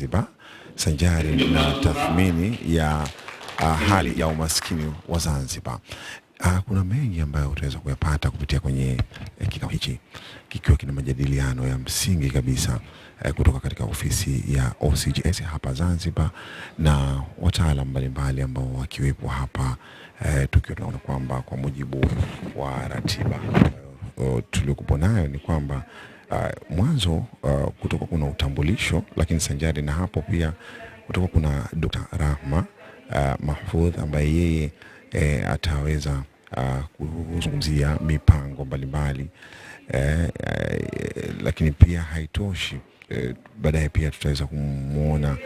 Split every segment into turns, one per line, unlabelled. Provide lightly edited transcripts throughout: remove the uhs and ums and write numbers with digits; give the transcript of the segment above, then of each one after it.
Zanzibar sanjari na tathmini ya hali ya umaskini wa Zanzibar. Kuna mengi ambayo utaweza kuyapata kupitia kwenye kikao hichi, kikiwa kina majadiliano ya msingi kabisa kutoka katika ofisi ya OCGS hapa Zanzibar na wataalamu mbalimbali ambao wakiwepo hapa, tukiwa tunaona kwamba kwa mujibu wa ratiba tuliokuwa nayo ni kwamba mwanzo kutoka kuna utambulisho, lakini sanjari na hapo pia kutoka kuna Dr. Rahma Mahfudh ambaye yeye ataweza kuzungumzia mipango mbalimbali, lakini pia haitoshi, baadaye pia tutaweza kumuona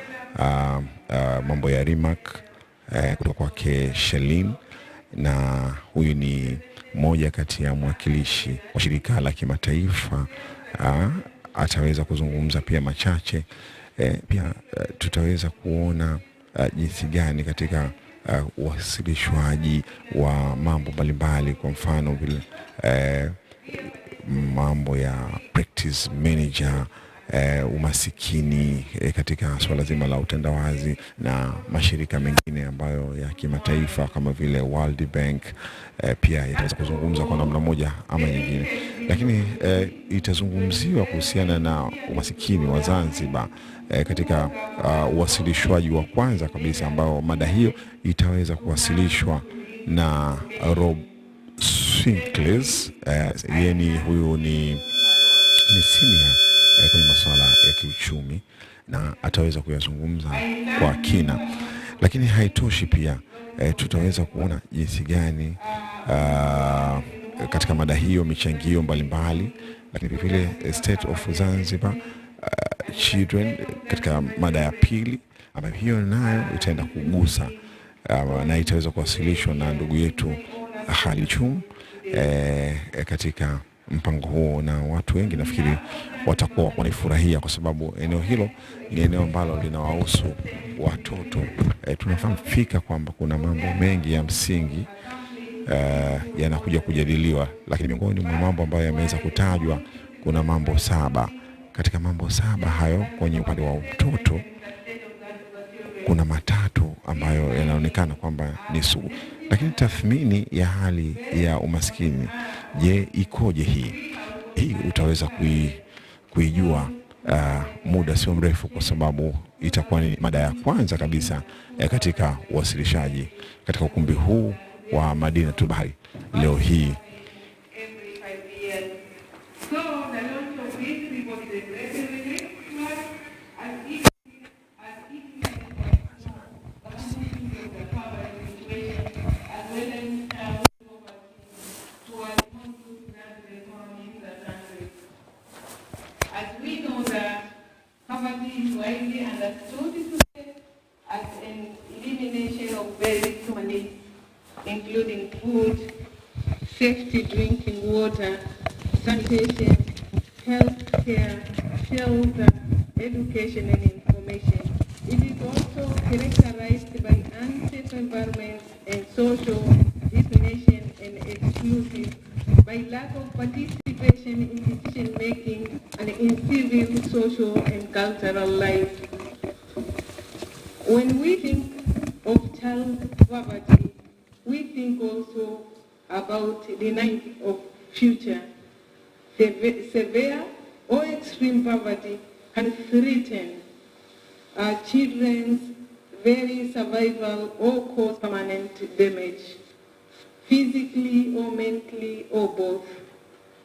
mambo ya Rimak kutoka kwake Shalin, na huyu ni moja kati ya mwakilishi wa shirika la kimataifa, ataweza kuzungumza pia machache. Pia tutaweza kuona jinsi gani katika uwasilishwaji wa mambo mbalimbali, kwa mfano vile mambo ya practice manager, umasikini katika swala zima la utandawazi na mashirika mengine ambayo ya kimataifa kama vile World Bank pia itaweza kuzungumza kwa namna moja ama nyingine. Lakini itazungumziwa kuhusiana na umasikini wa Zanzibar katika uwasilishwaji wa kwanza kabisa, ambao mada hiyo itaweza kuwasilishwa na Rob Swinkles. Yeye huyu ni senior kwenye masuala ya kiuchumi na ataweza kuyazungumza kwa kina. Lakini haitoshi, pia tutaweza kuona jinsi gani katika mada hiyo michangio mbalimbali, lakini vile State of Zanzibar Children katika mada ya pili, ambayo hiyo nayo itaenda kugusa na itaweza kuwasilishwa na ndugu yetu Hali Chum katika mpango huo, na watu wengi nafikiri watakuwa wanaifurahia kwa sababu eneo hilo ni eneo ambalo linawahusu watoto. Tunafahamu fika kwamba kuna mambo mengi ya msingi yanakuja kujadiliwa, lakini miongoni mwa mambo ambayo yameweza kutajwa kuna mambo 7. Katika mambo 7 hayo kwenye upande wa mtoto kuna 3 ambayo yanaonekana kwamba ni sugu. Lakini tathmini ya hali ya umaskini, je, ikoje hii utaweza kuijua muda sio mrefu, kwa sababu itakuwa ni mada ya kwanza kabisa katika uwasilishaji katika ukumbi huu wa Madinatul Bahari leo hii.
Poverty is widely understood as an elimination of basic human needs, including food, safety drinking water, sanitation, health care, shelter, education, and information. It is also characterized by unsafe environments and social discrimination and exclusive, by lack of participation in decision-making and in civil, social, and cultural life. When we think of child poverty, we think also about the night of future. Severe or extreme poverty can threaten our children's very survival or cause permanent damage, physically or mentally or both.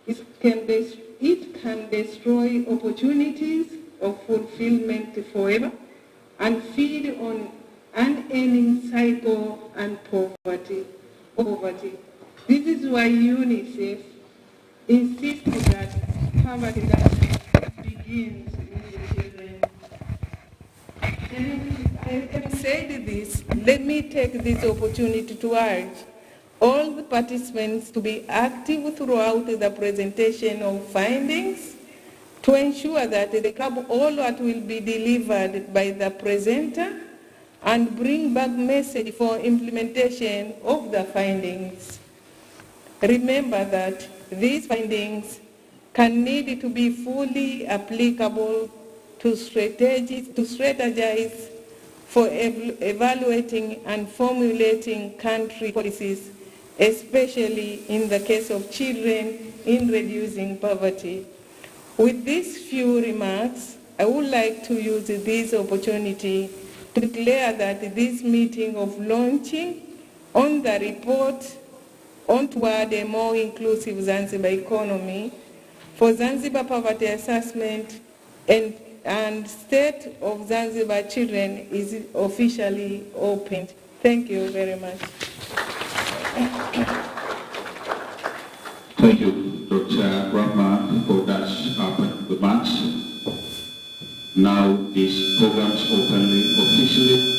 It can destroy opportunities of fulfillment forever and feed on an ending cycle and poverty. This is why UNICEF insists that poverty begins with the children. Having said this, let me take this opportunity to urge all the participants to be active throughout the presentation of findings to ensure that they cover all what will be delivered by the presenter and bring back message for implementation of the findings. Remember that these findings can need to be fully applicable to strategize for evaluating and formulating country policies, especially in the case of children in reducing poverty. With these few remarks, I would like to use this opportunity to declare that this meeting of launching on the report on toward a more inclusive Zanzibar economy for Zanzibar poverty assessment and state of Zanzibar children is officially opened. Thank you very much.
Thank you, Dr. Rahma, for that remarks. Now this program is openly, officially.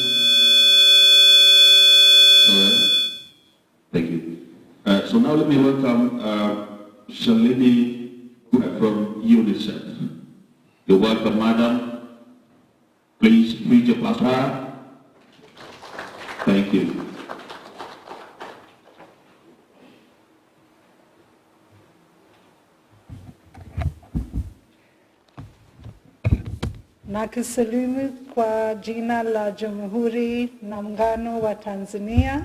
Thank you. So now let me welcome Shalini from UNICEF. You're welcome, madam. Please read your passport. Thank you.
Nakusalimu kwa jina la Jamhuri na Muungano wa Tanzania.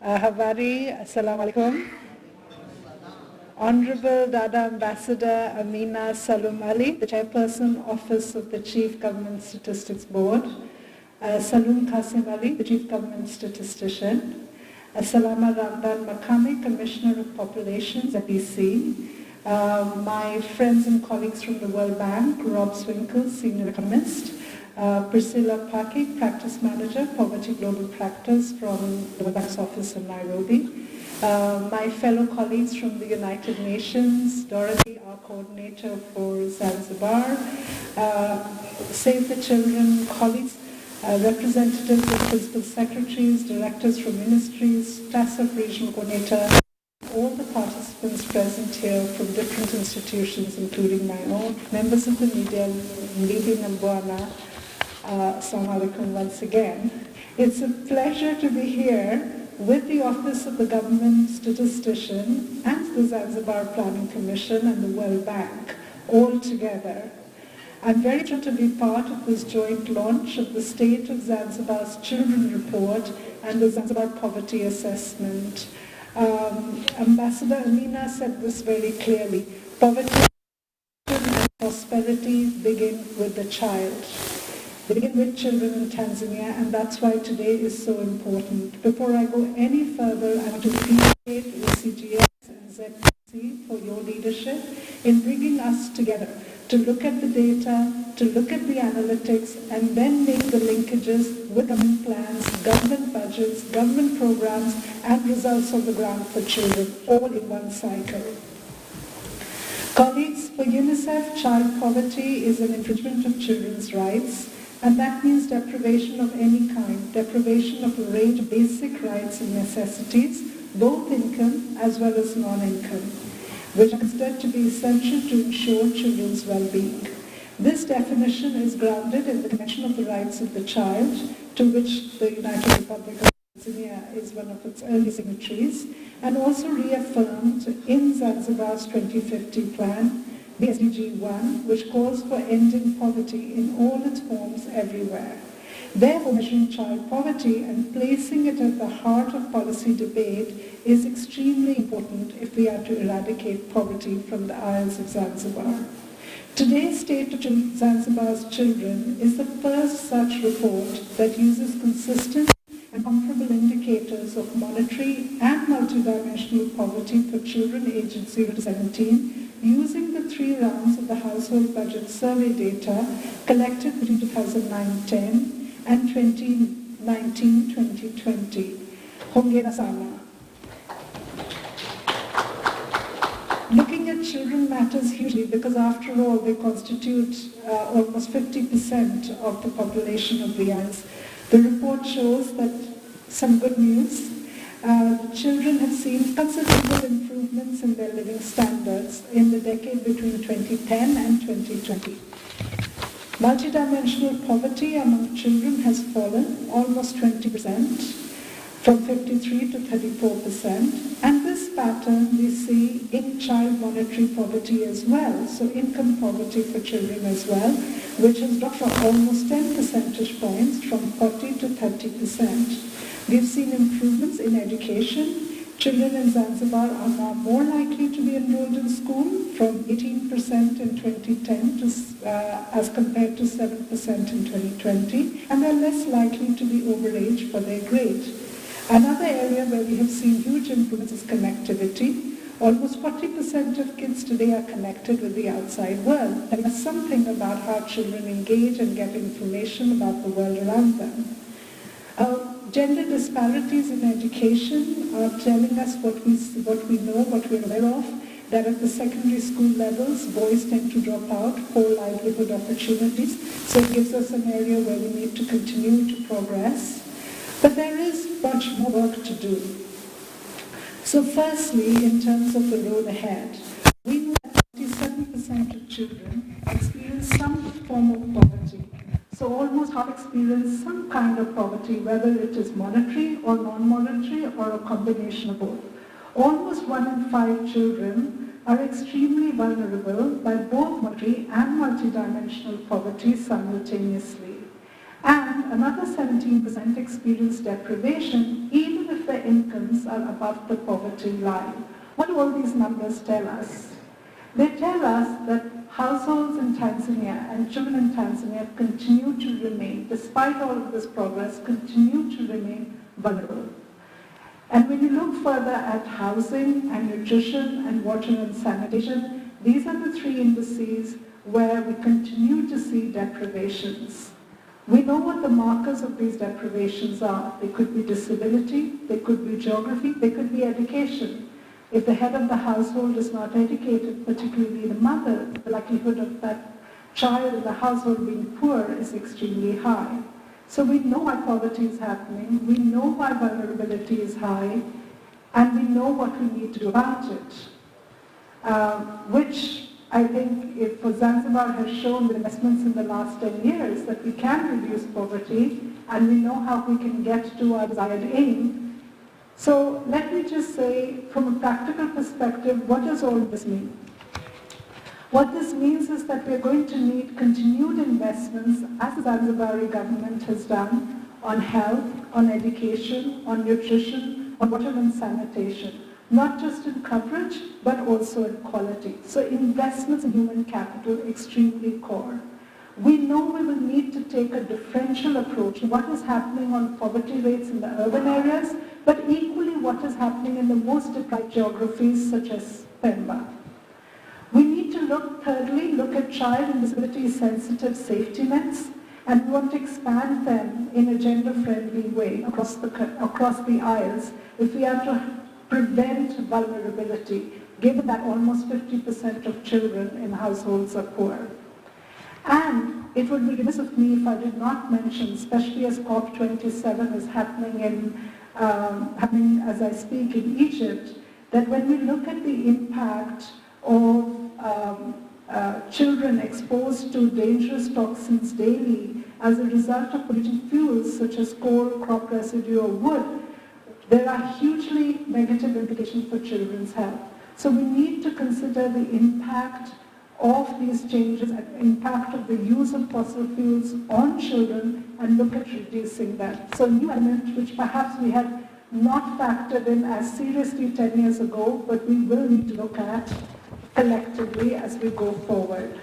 Habari, assalamu alaikum. Honorable Dada Ambassador Amina Salum Ali, the Chairperson, Office of the Chief Government Statistics Board. Salum Qasim Ali, the Chief Government Statistician. Salama Ramdan Makame, Commissioner of Populations at BC. My friends and colleagues from the World Bank, Rob Swinkle, Senior Economist. Priscilla Paki, Practice Manager, Poverty Global Practice from the World Bank's office in Nairobi. My fellow colleagues from the United Nations, Dorothy, our coordinator for Zanzibar, Save the Children colleagues, representatives of principal secretaries, directors from ministries, TASF regional coordinator, all the participants present here from different institutions, including my own, members of the media, Mbidi Nambwana, Assalamu alaikum once again. It's a pleasure to be here with the Office of the Government Statistician and the Zanzibar Planning Commission and the World Bank all together. I'm very thrilled to be part of this joint launch of the State of Zanzibar's Children Report and the Zanzibar Poverty Assessment. Ambassador Amina said this very clearly. Poverty and prosperity begin with the child. They begin with children in Tanzania, and that's why today is so important. Before I go any further, I want to appreciate OCGS and ZPC for your leadership in bringing us together to look at the data, to look at the analytics, and then make the linkages with government plans, government budgets, government programs, and results on the ground for children, all in one cycle. Colleagues, for UNICEF, child poverty is an infringement of children's rights, and that means deprivation of any kind, deprivation of a range of basic rights and necessities, both income as well as non-income, which are considered to be essential to ensure children's well-being. This definition is grounded in the Convention of the Rights of the Child, to which the United Republic of Tanzania is one of its early signatories, and also reaffirmed in Zanzibar's 2050 plan, the SDG 1, which calls for ending poverty in all its forms everywhere. Therefore, measuring child poverty and placing it at the heart of policy debate is extremely important if we are to eradicate poverty from the Isles of Zanzibar. Today's State of Zanzibar's Children is the first such report that uses consistent and comparable indicators of monetary and multidimensional poverty for children aged 0 to 17, using the 3 rounds of the household budget survey data collected between 2009-10 and 2019-2020. Hongera sana. Looking at children matters hugely because after all they constitute almost 50% of the population of the Isles. The report shows that some good news. Children have seen considerable improvements in their living standards in the decade between 2010 and 2020. Multidimensional poverty among children has fallen almost 20%, from 53 to 34%, and this this pattern we see in child monetary poverty as well, so income poverty for children as well, which has dropped from almost 10 percentage points from 40 to 30%. We've seen improvements in education. Children in Zanzibar are now more likely to be enrolled in school, from 18% in 2010 to, as compared to 7% in 2020, and they're less likely to be overage for their grade. Another area where we have seen huge improvements is connectivity. Almost 40% of kids today are connected with the outside world, and that's something about how children engage and get information about the world around them. Gender disparities in education are telling us what we know, what we're aware of, that at the secondary school levels, boys tend to drop out, poor livelihood opportunities, so it gives us an area where we need to continue to progress. But there is much more work to do. So firstly, in terms of the road ahead, we know that 27% of children experience some form of poverty. So almost half experience some kind of poverty, whether it is monetary or non-monetary or a combination of both. Almost 1 in 5 children are extremely vulnerable by both monetary and multidimensional poverty simultaneously. And another 17% experience deprivation even if their incomes are above the poverty line. What do all these numbers tell us? They tell us that households in Tanzania and children in Tanzania continue to remain, despite all of this progress, continue to remain vulnerable. And when you look further at housing and nutrition and water and sanitation, these are the 3 indices where we continue to see deprivations. We know what the markers of these deprivations are. They could be disability, they could be geography, they could be education. If the head of the household is not educated, particularly the mother, the likelihood of that child in the household being poor is extremely high. So we know why poverty is happening, we know why vulnerability is high, and we know what we need to do about it. Which I think for Zanzibar has shown with investments in the last 10 years that we can reduce poverty and we know how we can get to our desired aim. So let me just say, from a practical perspective, what does all this mean? What this means is that we're going to need continued investments, as the Zanzibari government has done, on health, on education, on nutrition, on water and sanitation. Not just in coverage, but also in quality. So investments in human capital extremely core. We know we will need to take a differential approach to what is happening on poverty rates in the urban areas, but equally what is happening in the most deprived geographies such as Pemba. We need to thirdly, look at child and disability sensitive safety nets, and we want to expand them in a gender-friendly way across the aisles if we are to prevent vulnerability, given that almost 50% of children in households are poor. And it would be remiss of me if I did not mention, especially as COP27 is happening as I speak in Egypt, that when we look at the impact of children exposed to dangerous toxins daily as a result of polluting fuels such as coal, crop residue, or wood, there are hugely negative implications for children's health. So we need to consider the impact of these changes and impact of the use of fossil fuels on children and look at reducing that. So a new element which perhaps we had not factored in as seriously 10 years ago, but we will need to look at collectively as we go forward.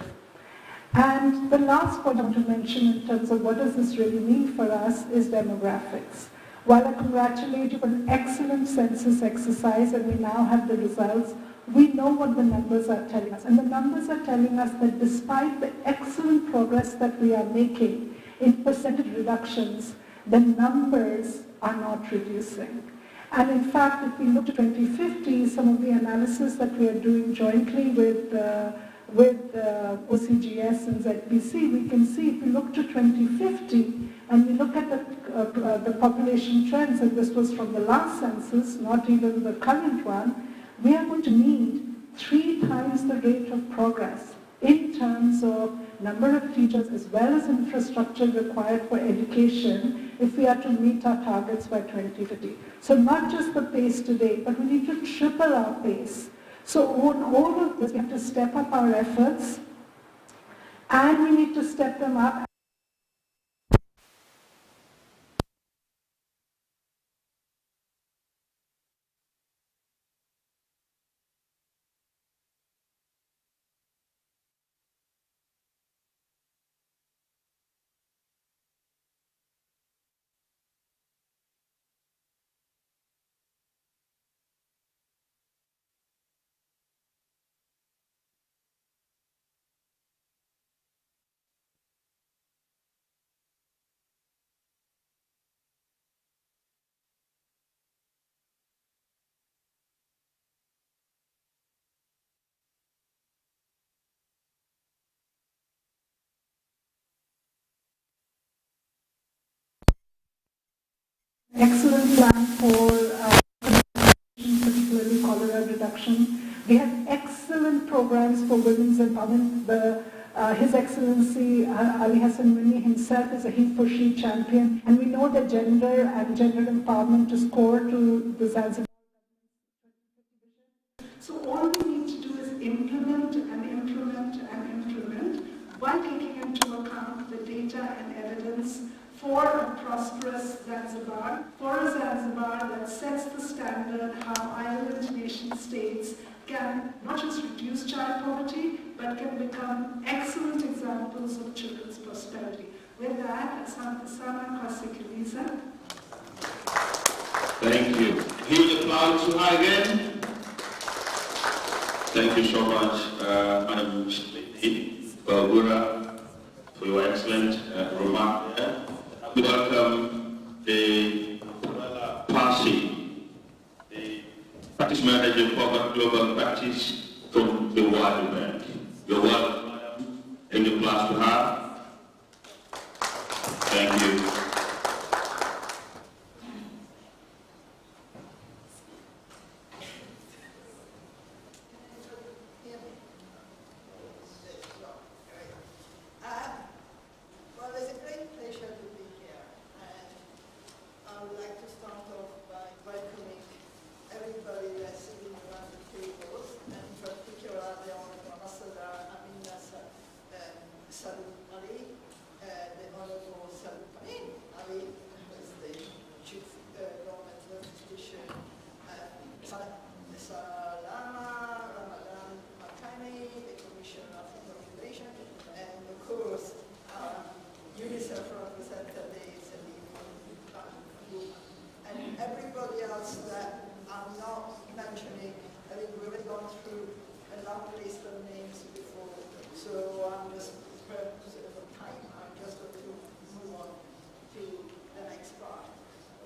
And the last point I want to mention in terms of what does this really mean for us is demographics. While I congratulate you for an excellent census exercise and we now have the results, we know what the numbers are telling us. And the numbers are telling us that despite the excellent progress that we are making in percentage reductions, the numbers are not reducing. And in fact, if we look to 2050, some of the analysis that we are doing jointly with OCGS and ZPC, we can see if we look to 2050 and we look at the population trends, and this was from the last census, not even the current one, we are going to need 3 times the rate of progress in terms of number of teachers as well as infrastructure required for education if we are to meet our targets by 2050. So not just the pace today, but we need to triple our pace. So on all of this, we have to step up our efforts, and we need to step them up. Excellent plan for particularly cholera reduction. We have excellent programs for women's empowerment. His Excellency Ali Hassan Mini himself is a he for she champion, and we know that gender and gender empowerment is core to the Zanzibar. So all we need to do is implement and implement and implement while taking into account the data and evidence for a prosperous Zanzibar, for a Zanzibar that sets the standard how island nation states can not just reduce child poverty, but can become excellent examples of children's prosperity. With that, Asante Kwasikiliza.
Thank you. Huge applause to her again. Thank you so much, Madam Bagura, for your excellent remark there. We welcome the Parsi, the practice manager for global practice from the World Bank. You're welcome, madam, and the applause to her. Thank you.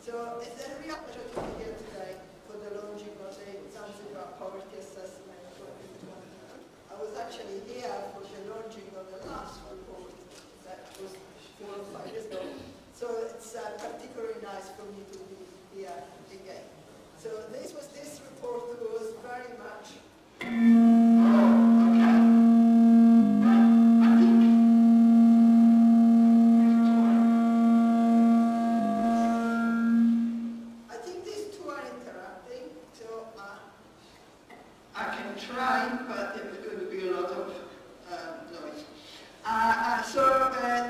So it's a real pleasure to be here today for the launching of the Zanzibar Poverty Assessment 2020. I was actually here for the launching of the last report that was 4 or 5 years ago. So it's particularly nice for me to be here again. So this report was very much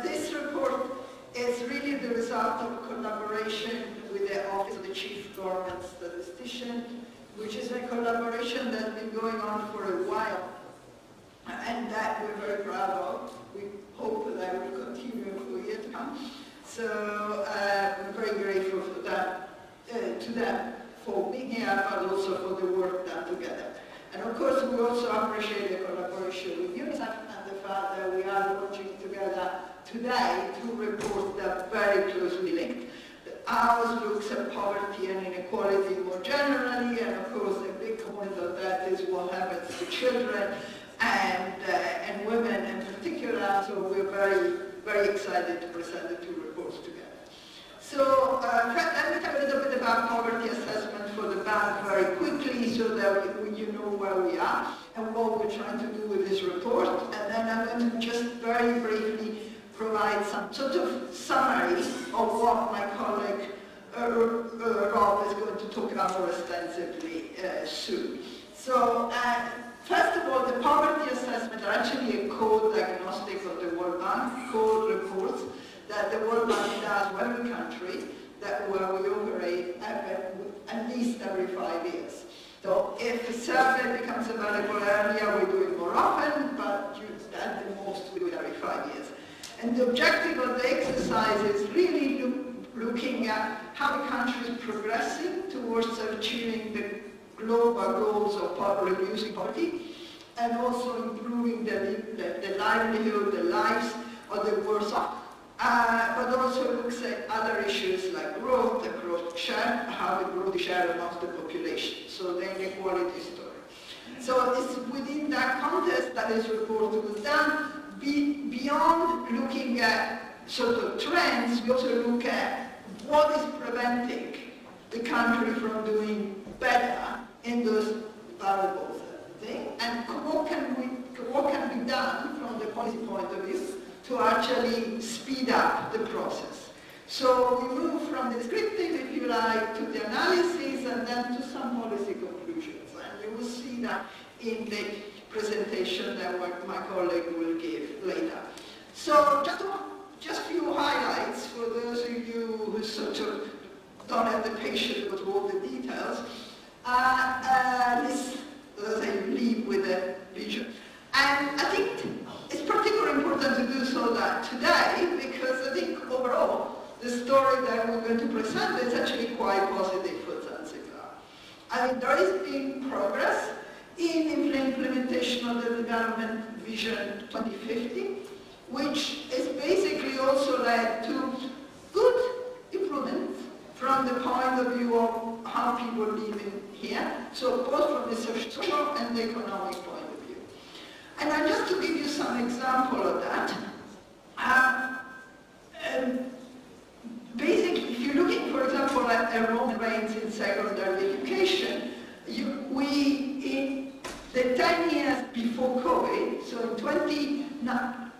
this report is really the result of a collaboration with the Office of the Chief Government Statistician, which is a collaboration that's been going on for a while, and that we're very proud of. We hope that will continue for years to come. So we're very grateful for that, to them for being here, but also for the work done together. And of course, we also appreciate the collaboration with UNICEF and the fact that we are launching together today two reports that are very closely linked. Ours looks at poverty and inequality more generally, and of course a big component of that is what happens to children and women in particular, so we're very, very excited to present the two reports together. So let me talk a little bit about poverty assessment for the bank very quickly so that you know where we are. and what we're trying to do with this report, and then I'm going to just very briefly provide some sort of summary of what my colleague Rob is going to talk about more extensively soon. So, first of all, the poverty assessment are actually a code diagnostic of the World Bank, code reports that the World Bank does for every country where we operate at least every 5 years. So if a survey becomes available earlier, we do it more often, but at the most we do it every 5 years. And the objective of the exercise is really looking at how the country is progressing towards achieving the global goals of reducing poverty, and also improving the livelihood, the lives of the worst off. But also looks at other issues like growth, the growth share, how we grow the share amongst the population, so the inequality story. So it's within that context that this report was done. Beyond looking at sort of trends, we also look at what is preventing the country from doing better in those variables, and what can be done from the policy point of view to actually speed up the process. So we move from the descriptive, if you like, to the analysis, and then to some policy conclusions. And you will see that in the presentation that my colleague will give later. So just a few highlights for those of you who sort of don't have the patience to go through all the details. Let's say, leave with a vision. And I think it's particularly important to do so today, because I think overall the story that we're going to present is actually quite positive for Zanzibar. I mean, there has been progress in the implementation of the Development Vision 2050, which is basically also led to good improvements from the point of view of how people live in here, so both from the social and the economic point of view. And just to give you some example of that, basically, if you're looking, for example, at enrollment rates in secondary education, in the 10 years before COVID, so in 2009,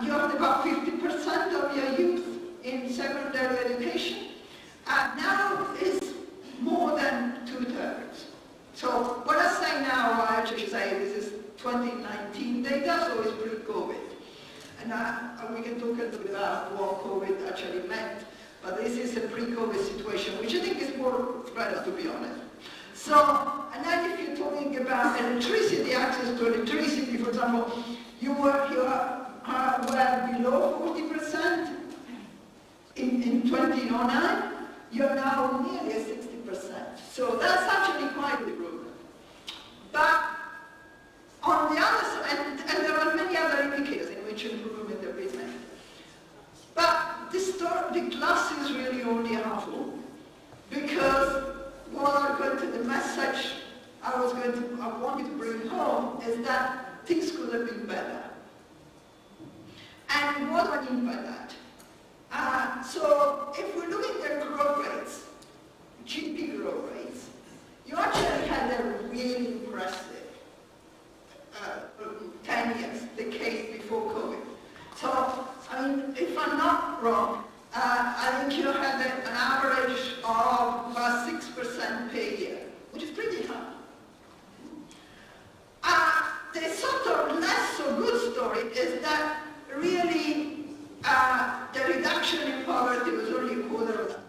you have about 50% of your youth in secondary education. Now it's more than 2/3. So what I say now, I actually say this is 2019 data, so it's pre-COVID. And we can talk a little bit about what COVID actually meant, but this is a pre-COVID situation, which I think is more relevant, to be honest. So, and then if you're talking about electricity, access to electricity, for example, you were below 40% in 2009, you're now nearly at 60%. So that's actually quite an improvement. But on the other side, and there are many other indicators in which improvement there is made. But the glass is really only half full, because the message I wanted to bring home is that things could have been better. And what do I mean by that? So if we're looking at growth rates, GDP growth rates, you actually had a really impressive 10 years, the case before COVID. So, I mean, if I'm not wrong, I think you had an average of about 6% per year, which is pretty high. The sort of less so good story is that really the reduction in poverty was only a quarter of that.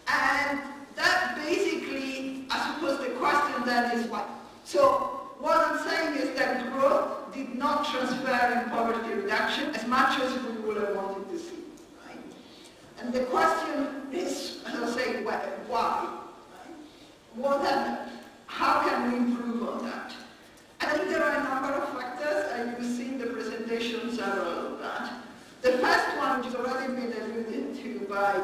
And that basically, I suppose the question then is why? So what I'm saying is that growth did not transfer in poverty reduction as much as we would have wanted to see. Right? And the question is, as I say, why? Right? What happened? How can we improve on that? I think there are a number of factors, and you've seen the presentation several of that. The first one, which has already been alluded to by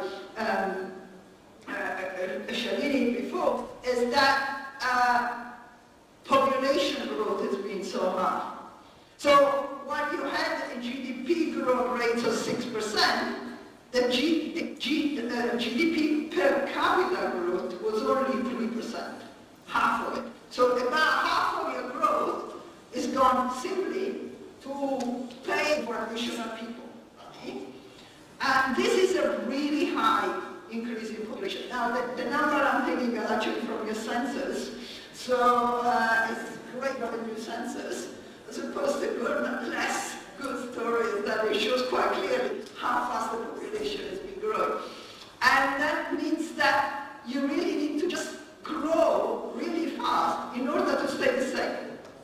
Shalini before, is that population growth has been so high. So while you had a GDP growth rate of 6%, the GDP per capita growth was only 3%. half of it. So about half of your growth is gone simply to pay for additional people. Right? And this is a really high increase in population. Now, the number I'm taking is actually from your census, so it's great revenue census, as opposed to good, less good stories that it shows quite clearly how fast the population has been growing. And that means that you really need to just grow really fast in order to stay the same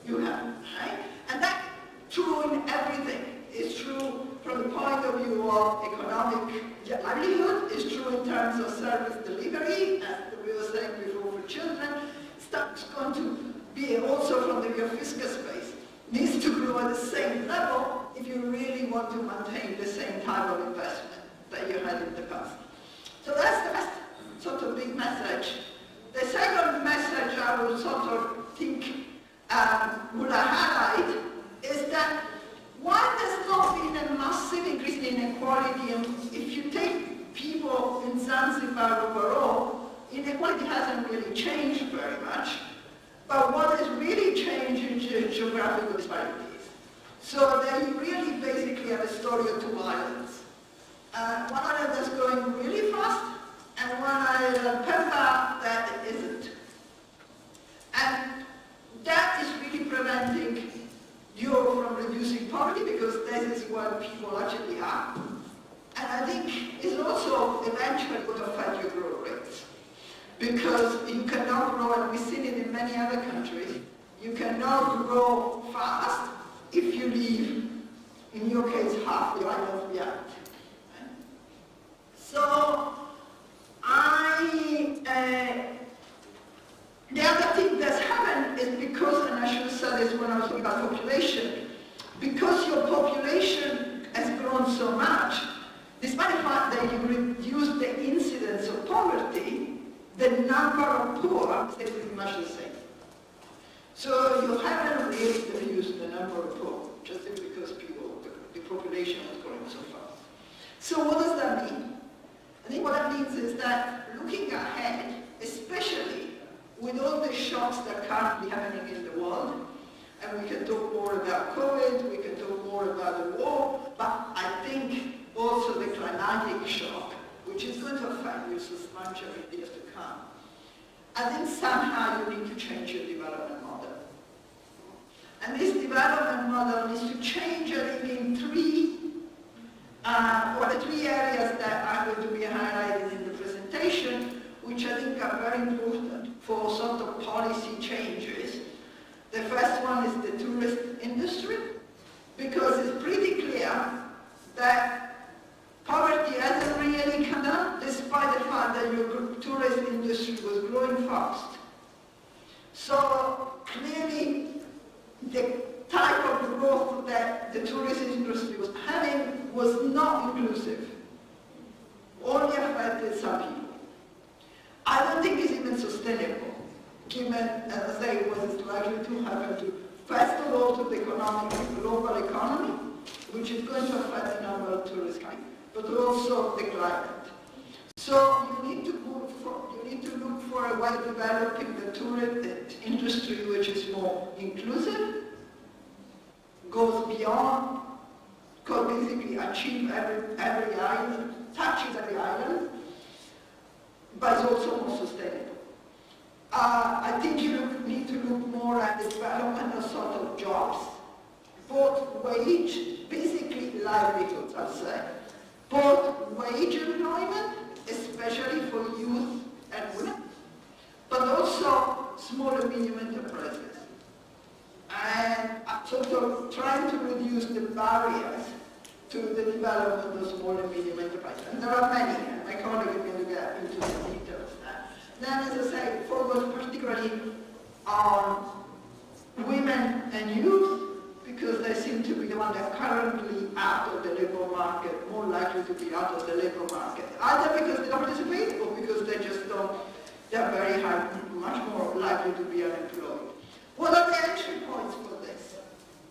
you have, right? And that's true in everything. It's true from the point of view of economic livelihood, it's true in terms of service delivery, as we were saying before for children. It's going to be also from the view of fiscal space. Needs to grow at the same level if you really want to maintain the same type of investment that you had in the past. So that's the first sort of big message. The second message I would sort of think would highlight is that while there's not been a massive increase in inequality, and if you take people in Zanzibar overall, inequality hasn't really changed very much. But what has really changed is geographical disparities. So they really basically have a story of two islands. One island that's growing really fast, and one island, Pemba, that isn't. And that is really preventing Europe from reducing poverty, because this is where people actually are. And I think it's also eventually going to affect your growth rates. Because you cannot grow, and we've seen it in many other countries, you cannot grow fast if you leave, in your case, half the island behind. So, the other thing that's happened is because, and I should have said this when I was talking about population, because your population has grown so much, despite the fact that you reduce the incidence of poverty, the number of poor stays pretty much the same. So you haven't really reduced the number of poor, just because the population is growing so fast. So what does that mean? I think what that means is that looking ahead, especially with all the shocks that are currently happening in the world, and we can talk more about COVID, we can talk more about the war, but I think also the climatic shock, which is going to affect you substantially in the years to come. I think somehow you need to change your development model. And this development model needs to change, I think, in the three areas that are going to be highlighted in the presentation, which I think are very important for sort of policy changes. The first one is the tourist industry, because it's pretty clear that poverty hasn't really come down, despite the fact that your tourist industry was growing fast. So clearly, the type of growth that the tourist industry was having was not inclusive, only affected some people. I don't think it's even sustainable, given, as I say, what is likely to happen to, first of all, to the global economy, which is going to affect the number of tourists coming, but also the climate. So you need to look for a way of developing the tourist industry which is more inclusive, goes beyond, could basically achieve every island, touches every island, but is also more sustainable. I think you need to look more at the development of sort of jobs, both wage, basically livelihoods, I'll say, both wage employment, especially for youth and women, but also small and medium enterprises. And sort of trying to reduce the barriers to the development of small and medium enterprises. And there are many, and my colleague is going to get into the details of that. Then, as I say, focus particularly on women and youth, because they seem to be the ones that are currently out of the labor market, more likely to be out of the labor market, either because they don't participate or because they just don't, they're very high, much more likely to be unemployed. What are the entry points for this?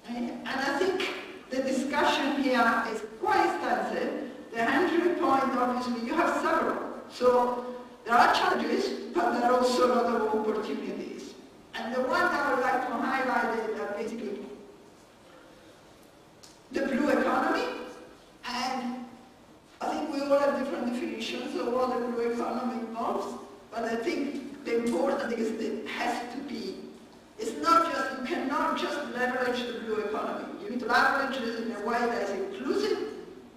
And I think the discussion here is quite extensive. The entry point, obviously, you have several. So there are challenges, but there are also a lot of opportunities. And the one I would like to highlight is basically the blue economy. And I think we all have different definitions of what the blue economy involves, but I think the important thing is that it has to be, it's not just, you cannot just leverage the blue economy. You need to leverage it in a way that is inclusive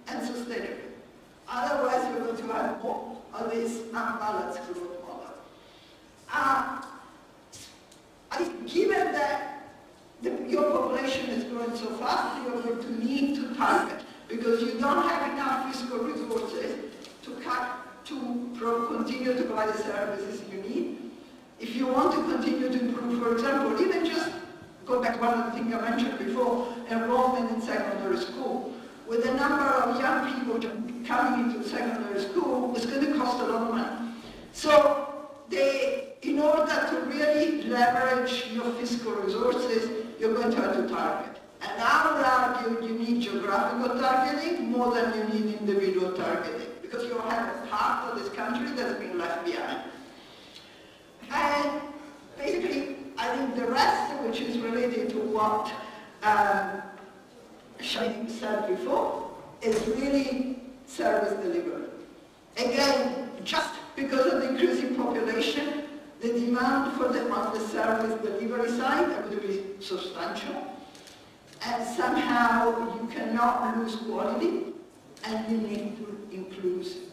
and sustainable. Otherwise, you're going to have more of this unbalanced growth model. I think given that your population is growing so fast, you're going to need to target, because you don't have enough fiscal resources to continue to provide the services you need. If you want to continue to improve, for example, even just go back to one of the things I mentioned before, enrollment in secondary school. With the number of young people coming into secondary school, it's going to cost a lot of money. So in order to really leverage your fiscal resources, you're going to have to target. And I would argue you need geographical targeting more than you need individual targeting, because you have a part of this country that's been left behind. And basically, I think the rest, which is related to what Shani said before, is really service delivery. Again, just because of the increasing population, the demand for on the service delivery side are going to be substantial. And somehow you cannot lose quality, and you need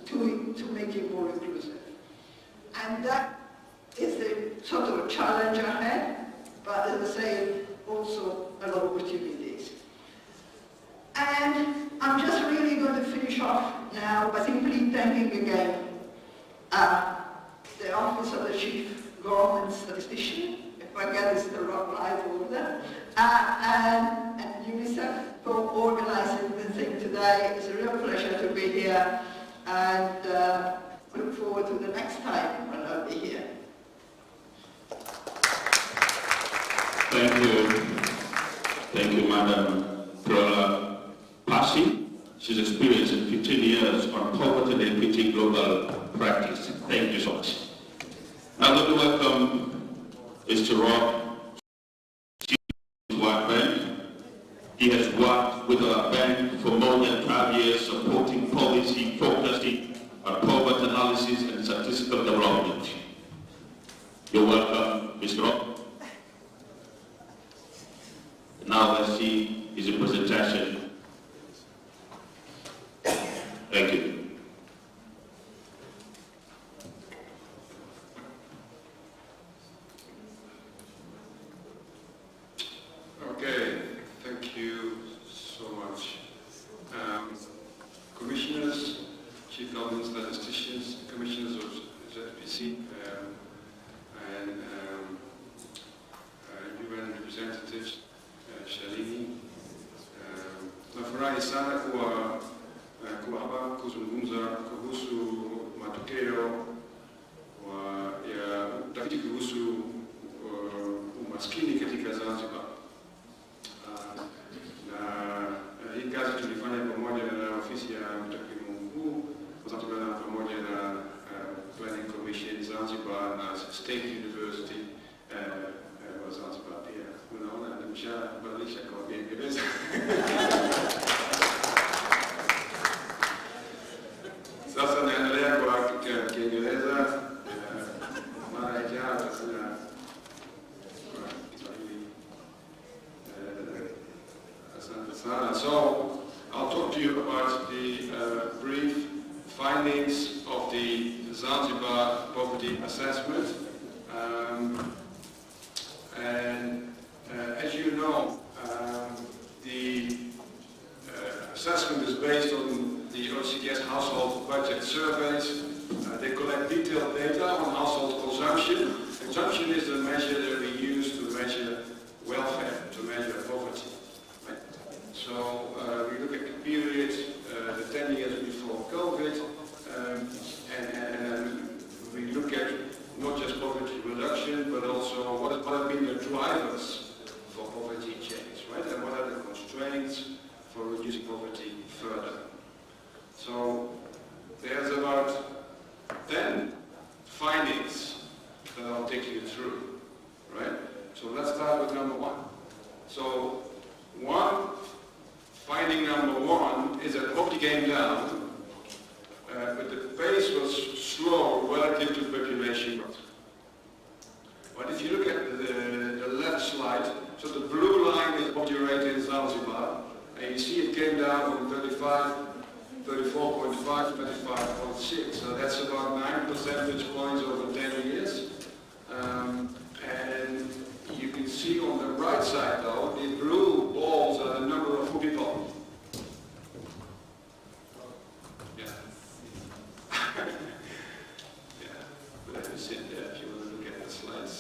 to make it more inclusive. And that is a sort of a challenge ahead, but as I say, also a lot of opportunities. And I'm just really going to finish off now by simply thanking again the Office of the Chief Government Statistician, if I get this the right order, and UNICEF for organizing the thing today. It's a real pleasure to be here, and look forward to the next time when I'll be here.
Thank you, Madam Prola Pasi. She's experienced in 15 years on poverty and equity global practice. Thank you so much. Now let me welcome Mr. Rob Bank. He has worked with our bank for more than 12 years, supporting policy focusing on poverty analysis and statistical development. You're welcome, Mr. Rob. Now let's see his presentation. Thank you.
Okay, thank you so much. Commissioners, Chief Government Statisticians, Commissioners of ZPC, and UN representatives, Shalini. Nafurahi sana kuwa hapa kuzungumza kuhusu matokeo ya utafiti kuhusu umaskini katika Zanzibar. Na hii kazi tulifanya pamoja na ofisi ya MTAKWIMU mkuu Zanzibar na pamoja na Planning Commission Zanzibar na State University wa Zanzibar pia. Unaona nimeshabadilisha kwa Kiingereza. Sasa naendelea kwa Kiingereza. Mara ijayo tasema So I'll talk to you about the brief findings of the Zanzibar poverty assessment. As you know, the assessment is based on the OCDS household budget surveys. They collect detailed data on household consumption. Consumption is the measure that we use to measure welfare, to measure poverty. Right? So we look at the period, the 10 years before COVID, and we look at not just poverty reduction, but also what have been the drivers for poverty change, right? And what are the constraints for reducing poverty further. So there's about 10 findings that I'll take you through, right? So let's start with number one. So finding number one is that poverty came down, but the pace was slow relative to population growth. But if you look at the left slide, so the blue line is the poverty rate in Zanzibar, and you see it came down from 34.5 to 35.6, so that's about 9 percentage points over 10 years. And you can see on the right side though, the blue balls are the number of people. Yeah. Yeah, let me sit there if you want to look at the slides.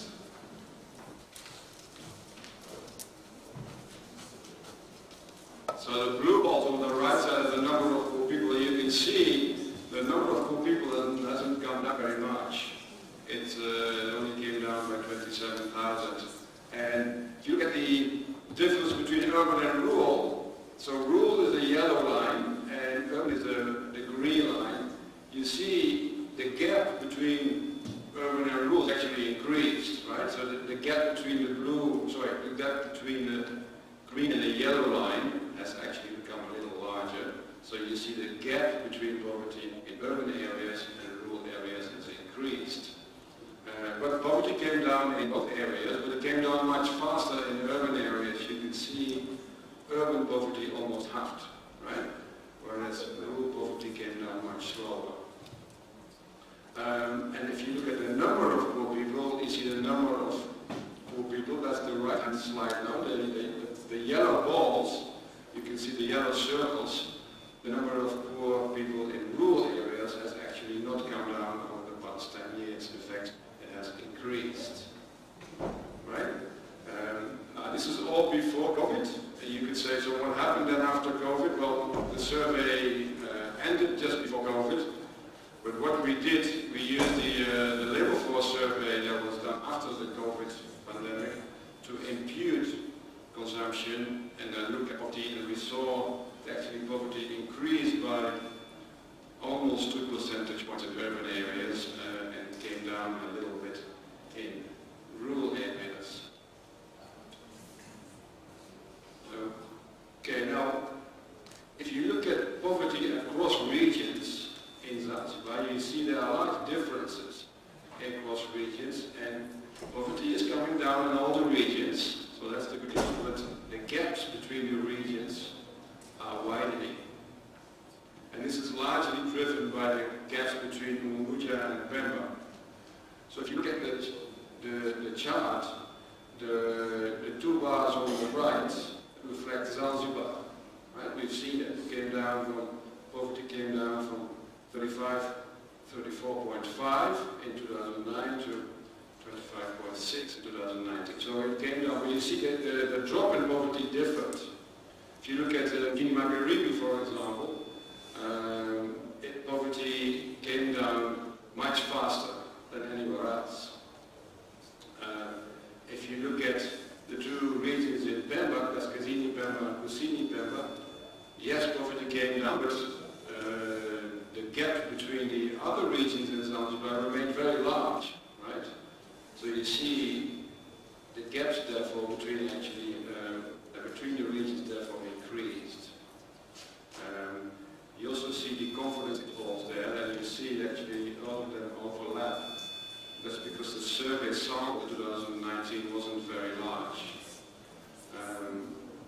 So the blue balls on the right side are the number of poor people. You can see the number of poor people hasn't gone down very much. It only came down by 27,000. And if you look at the difference between urban and rural, so rural is the yellow line and urban is the green line, you see the gap between urban and rural actually increased, right? So the gap between the gap between the green and the yellow line has actually become a little larger. So you see the gap between poverty in urban areas and rural areas has increased. But poverty came down in both areas, but it came down much faster in urban areas. You can see urban poverty almost halved, right? Whereas rural poverty came down much slower. And if you look at the number of poor people, you see the number of poor people, that's the right-hand slide now. The yellow balls, you can see the yellow circles, the number of poor people in rural areas has actually not come down over the past 10 years. In fact, has increased, right? This is all before COVID. You could say, so what happened then after COVID? Well, the survey ended just before COVID, but what we did, we used the labor force survey that was done after the COVID pandemic to impute consumption and then look at poverty, and we saw actually poverty increased by almost 2 percentage points in urban areas and came down a little bit in rural areas. Okay, now, if you look at poverty across regions in Zanzibar, you see there are large differences across regions, and poverty is coming down in all the regions, so that's the good news, but the gaps between the regions are widening. And this is largely driven by the gaps between Unguja and Pemba. So if you look at the chart, the two bars on the right reflect Zanzibar. Right? We've seen it. Poverty came down from 34.5 in 2009 to 25.6 in 2019. So it came down, but you see that the drop in poverty differed. If you look at MKUU, for example, poverty came down much faster than anywhere else. If you look at the two regions in Pemba, that's Kazini Pemba and Kusini Pemba, yes, poverty came down, but the gap between the other regions in Zanzibar remained very large, right? So you see the gaps, therefore, between the regions, therefore, increased. You also see the confidence intervals there, and you see actually all of them overlap. That's because the survey sample in 2019 wasn't very large.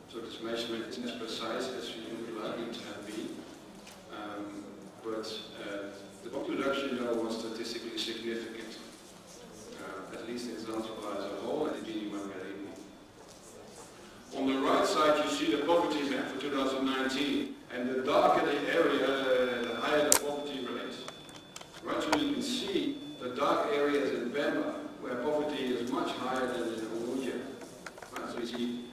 So this measurement isn't as precise as you would like it to be. But the poverty reduction, though, was statistically significant, at least in Zanzibar as a whole and in Guinea Margarita. On the right side, you see the poverty map for 2019, and the darker the area, the higher the poverty rate. Right, so you can see the dark areas in Pemba, where poverty is much higher than in Unguja. Right, so you see,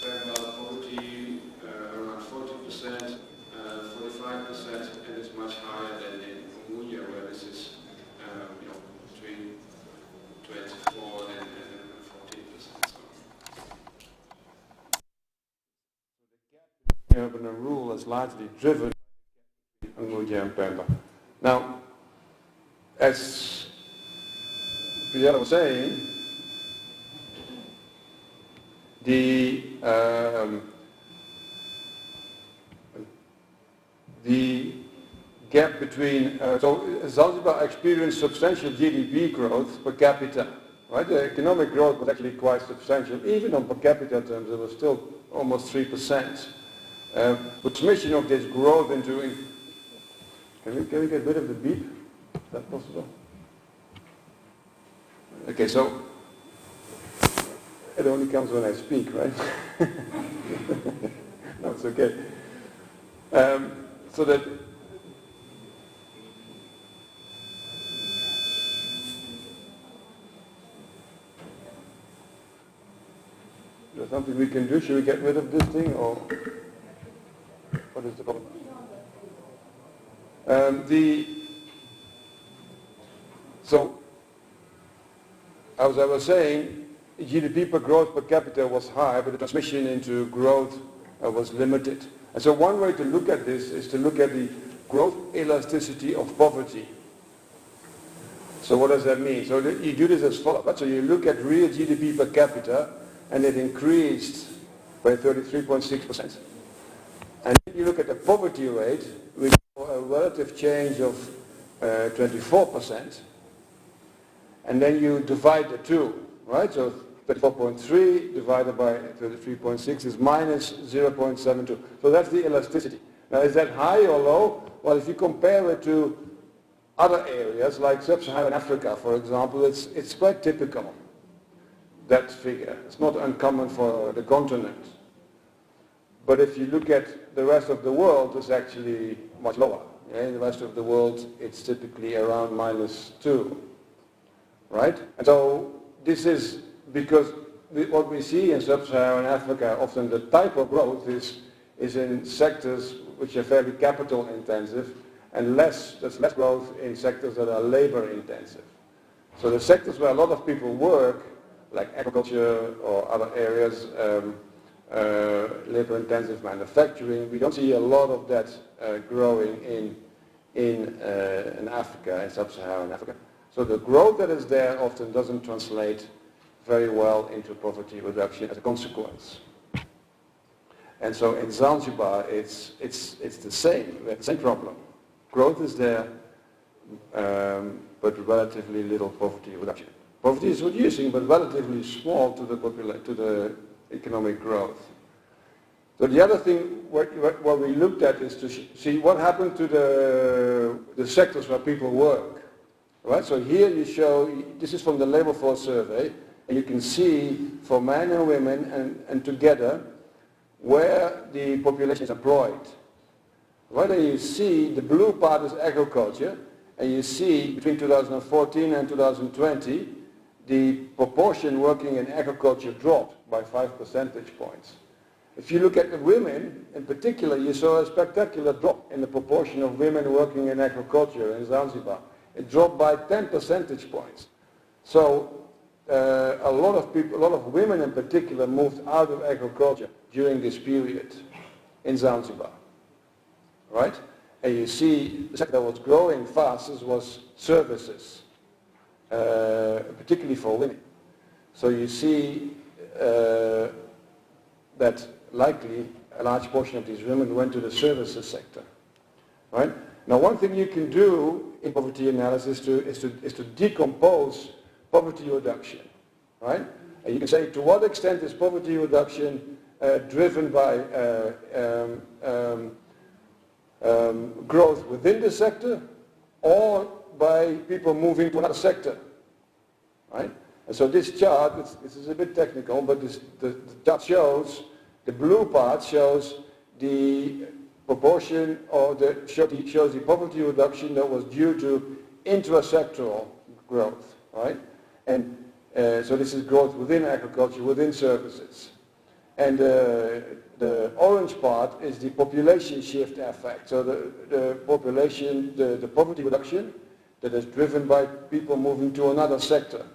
Pemba poverty around 40%, 45%, and it's much higher than in Unguja, where this is, between 24 and 14%. Urban and rural is largely driven by Unguja and Pemba. Now, as Briella was saying, the gap between, so Zanzibar experienced substantial GDP growth per capita, right? The economic growth was actually quite substantial. Even on per capita terms, it was still almost 3%. The transmission of this growth into, can we get rid of the beep? Is that possible? Okay, so it only comes when I speak, right? No, it's okay. So that there's something we can do. Should we get rid of this thing, or what is the problem? So, as I was saying, GDP per growth per capita was high, but the transmission into growth was limited. And so one way to look at this is to look at the growth elasticity of poverty. So what does that mean? So you do this as follows. So you look at real GDP per capita, and it increased by 33.6%. And if you look at the poverty rate, we get a relative change of 24%. And then you divide the two, right? So 34.3 divided by 33.6 is minus 0.72. So that's the elasticity. Now, is that high or low? Well, if you compare it to other areas like sub-Saharan Africa, for example, it's quite typical, that figure. It's not uncommon for the continent. But if you look at the rest of the world, it's actually much lower. Yeah, in the rest of the world, it's typically around -2. Right? And so this is because what we see in sub-Saharan Africa, often the type of growth is in sectors which are fairly capital intensive, and there's less growth in sectors that are labor intensive. So the sectors where a lot of people work, like agriculture or other areas, labor intensive manufacturing, we don't see a lot of that growing in Africa, in sub-Saharan Africa. So the growth that is there often doesn't translate very well into poverty reduction as a consequence. And so in Zanzibar, it's the same. We have the same problem. Growth is there, but relatively little poverty reduction. Poverty is reducing, but relatively small to the economic growth. So the other thing what we looked at is to see what happened to the sectors where people work. Right? So here you show, this is from the Labour Force Survey, and you can see for men and women and together where the population is employed. Right? And you see the blue part is agriculture, and you see between 2014 and 2020 the proportion working in agriculture dropped by 5 percentage points. If you look at the women in particular, you saw a spectacular drop in the proportion of women working in agriculture in Zanzibar. It dropped by 10 percentage points. So a lot of women in particular moved out of agriculture during this period in Zanzibar, right? And you see the sector that was growing fastest was services, particularly for women. So you see that likely a large portion of these women went to the services sector, right? Now, one thing you can do in poverty analysis is to decompose poverty reduction, right? And you can say, to what extent is poverty reduction driven by growth within the sector or by people moving to another sector, right? And so this chart, this is a bit technical, but the chart shows, the blue part shows the proportion, or shows the poverty reduction that was due to intrasectoral growth, right? And so this is growth within agriculture, within services. And the orange part is the population shift effect. So the population, the poverty reduction that is driven by people moving to another sector.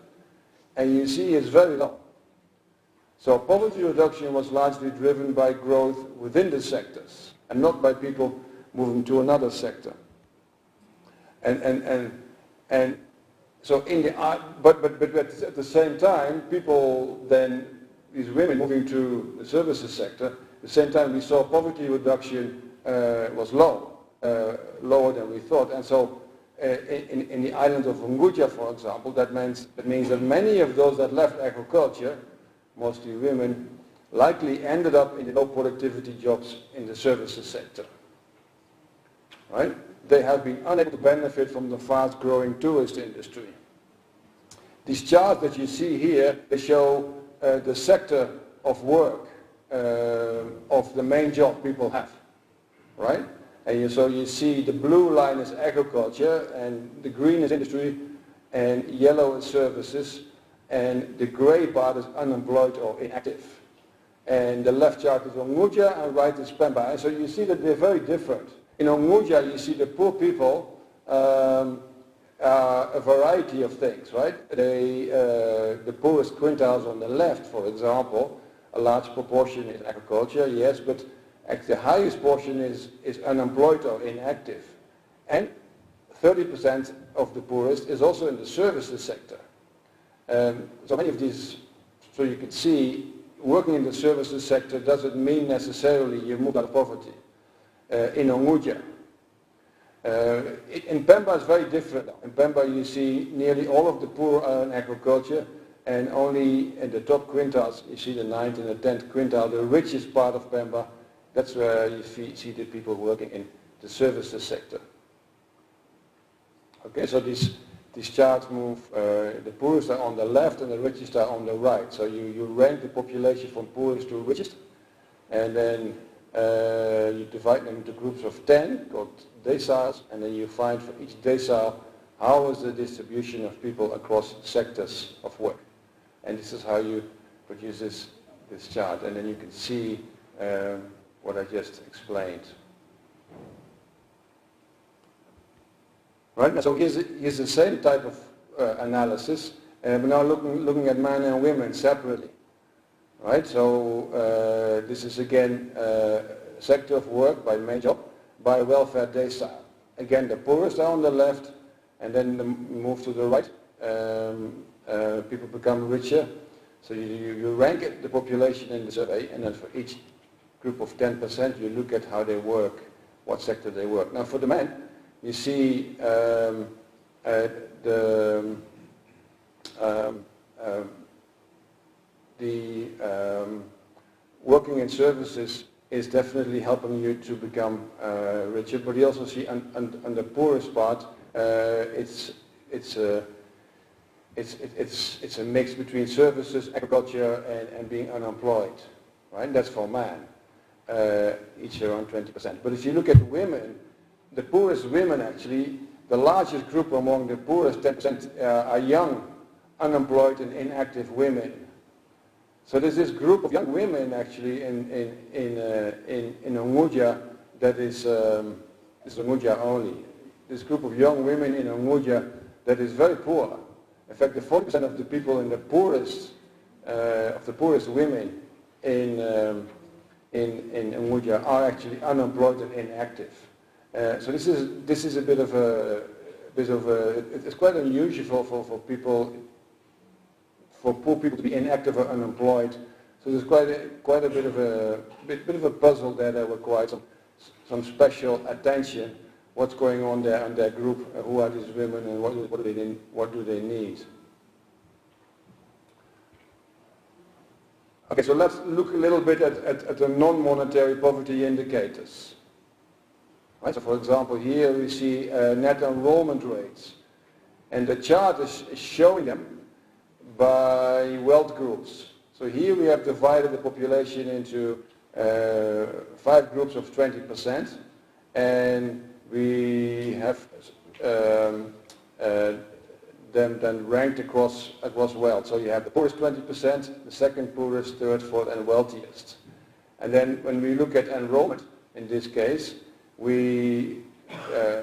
And you see it's very low. So poverty reduction was largely driven by growth within the sectors, and not by people moving to another sector. And so in the but at the same time, people then
these women moving to the services sector, at the same time we saw poverty reduction was low, lower than we thought. And so in the island of Unguja, for example, that means that many of those that left agriculture, mostly women, likely ended up in the low productivity jobs in the services sector. Right? They have been unable to benefit from the fast-growing tourist industry. These charts that you see here, they show the sector of work of the main job people have, right? And so you see the blue line is agriculture, and the green is industry, and yellow is services, and the gray part is unemployed or inactive. And the left chart is Unguja and right is Pemba. And so you see that they're very different. In Unguja you see the poor people a variety of things, right? The poorest quintiles on the left, for example, a large proportion is agriculture, yes, but the highest portion is unemployed or inactive. And 30% of the poorest is also in the services sector. So many of these, so you can see, working in the services sector doesn't mean necessarily you move out of poverty. In Unguja. In Pemba it's very different. In Pemba you see nearly all of the poor are in agriculture, and only in the top quintiles, you see the 9th and the 10th quintile, the richest part of Pemba, that's where you see the people working in the services sector. Okay, so these charts move, the poorest are on the left and the richest are on the right. So you rank the population from poorest to richest, and then you divide them into groups of 10 called deciles, and then you find for each decile how is the distribution of people across sectors of work. And this is how you produce this chart, and then you can see what I just explained. Right, so here's the same type of analysis, but now looking at men and women separately. Right, so this is again sector of work by main job, by welfare decile. Again, the poorest are on the left, and then move to the right. People become richer. So you rank the population in the survey, and then for each group of 10%, you look at how they work, what sector they work. Now for the men, you see working in services is definitely helping you to become richer, but you also see on the poorest part, it's a mix between services, agriculture, and being unemployed, right? That's for man, each around 20%. But if you look at women, the poorest women actually, the largest group among the poorest 10% are young, unemployed, and inactive women. So there's this group of young women actually in Unguja that is Unguja only. This group of young women in Unguja that is very poor. In fact, the 40% of the people in the poorest women in Unguja are actually unemployed and inactive. So this is a bit of a it's quite unusual for poor people to be inactive or unemployed. So there's quite a bit of a puzzle there that requires some special attention. What's going on there in their group? Who are these women, and what do they need? Okay, so let's look a little bit at the non-monetary poverty indicators. Right, so for example, here we see net enrollment rates, and the chart is showing them by wealth groups. So here we have divided the population into 5 groups of 20%, and we have them then ranked across wealth. So you have the poorest 20%, the second poorest, third, fourth, and wealthiest. And then when we look at enrollment, in this case, we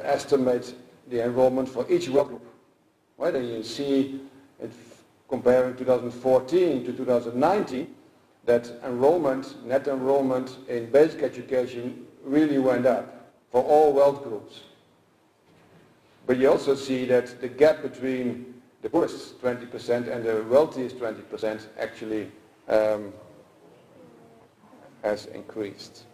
estimate the enrollment for each wealth group. Right? And you see, comparing 2014 to 2019, that enrollment, net enrollment in basic education really went up for all wealth groups. But you also see that the gap between the poorest 20% and the wealthiest 20% actually has increased.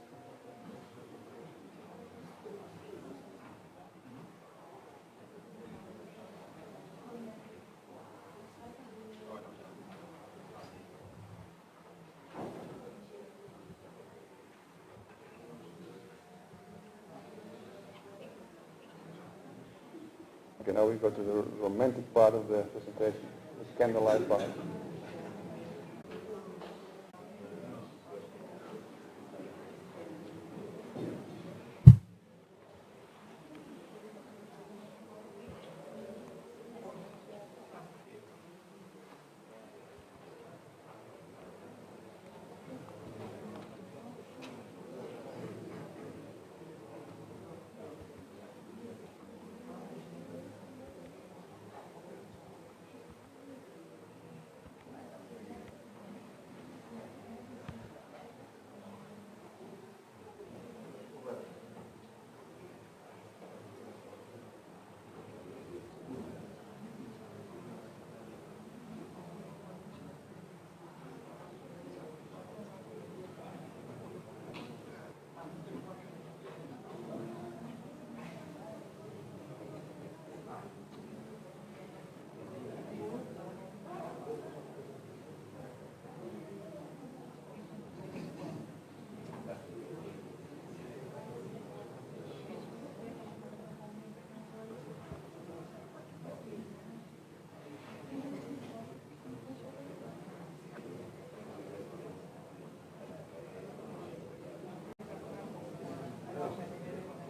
Okay, now we go to the romantic part of the presentation, the candlelight part.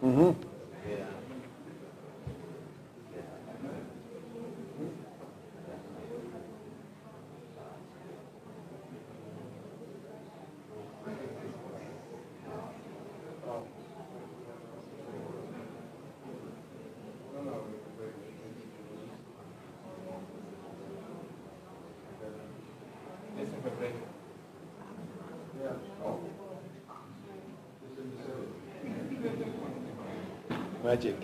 Mm-hmm. Magic.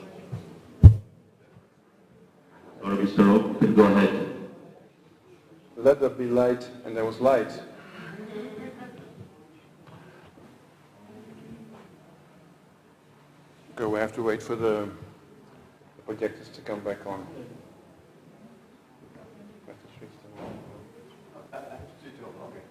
Or Mr. O, please go ahead.
Let there be light, and there was light. Okay, we have to wait for the projectors to come back on. Have to switch them on. Okay.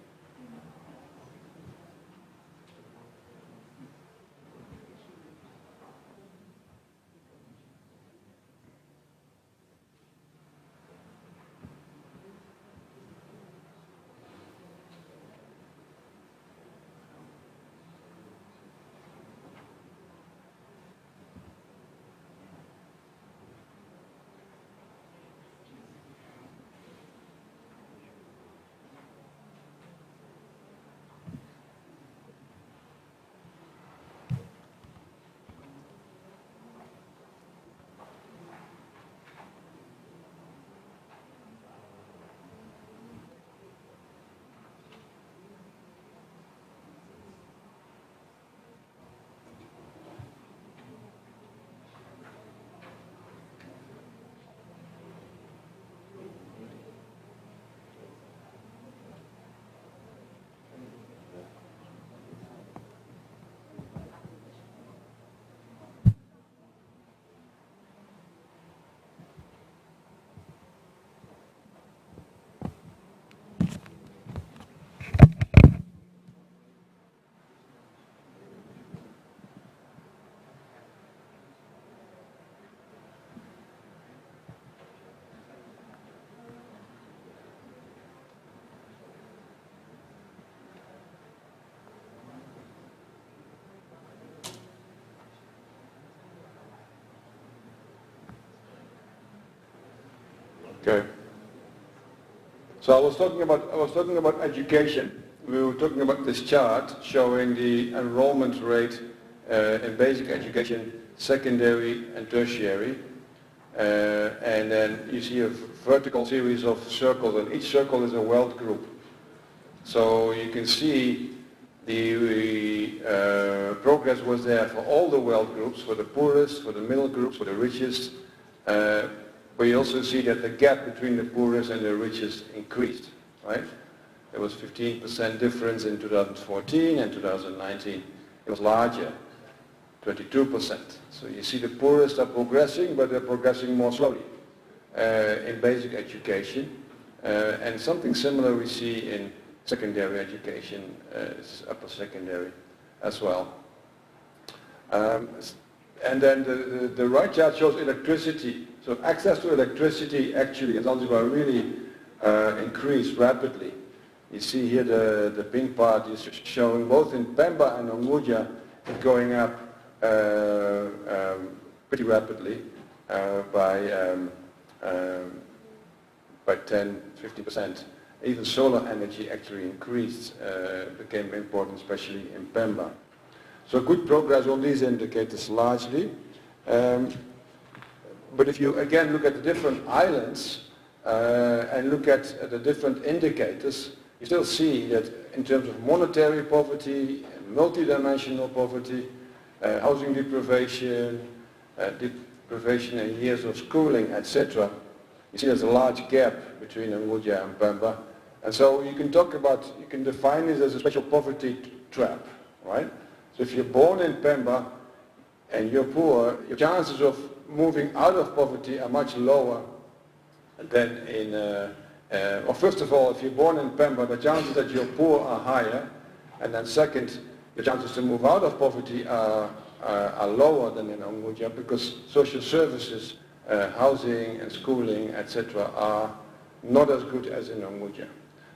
Okay. So I was talking about education. We were talking about this chart showing the enrollment rate in basic education, secondary and tertiary. And then you see a vertical series of circles, and each circle is a wealth group. So you can see the progress was there for all the wealth groups, for the poorest, for the middle groups, for the richest. But you also see that the gap between the poorest and the richest increased, right? There was 15% difference in 2014, and 2019 it was larger, 22%. So you see the poorest are progressing, but they're progressing more slowly in basic education. And something similar we see in secondary education, upper secondary as well. And then the right chart shows electricity. So access to electricity actually in Zanzibar really increased rapidly. You see here the pink part is showing both in Pemba and Unguja going up pretty rapidly by 10–50%. Even solar energy actually increased, became important, especially in Pemba. So good progress on these indicators largely. But if you again look at the different islands and look at the different indicators, you still see that in terms of monetary poverty, multidimensional poverty, housing deprivation, deprivation in years of schooling, etc., you see there's a large gap between Unguja and Pemba. And so you can talk about, you can define this as a special poverty trap, right? So if you're born in Pemba and you're poor, your chances of moving out of poverty are much lower than in, well, first of all, if you're born in Pemba, the chances that you're poor are higher. And then second, the chances to move out of poverty are lower than in Unguja because social services, housing and schooling, etc., are not as good as in Unguja.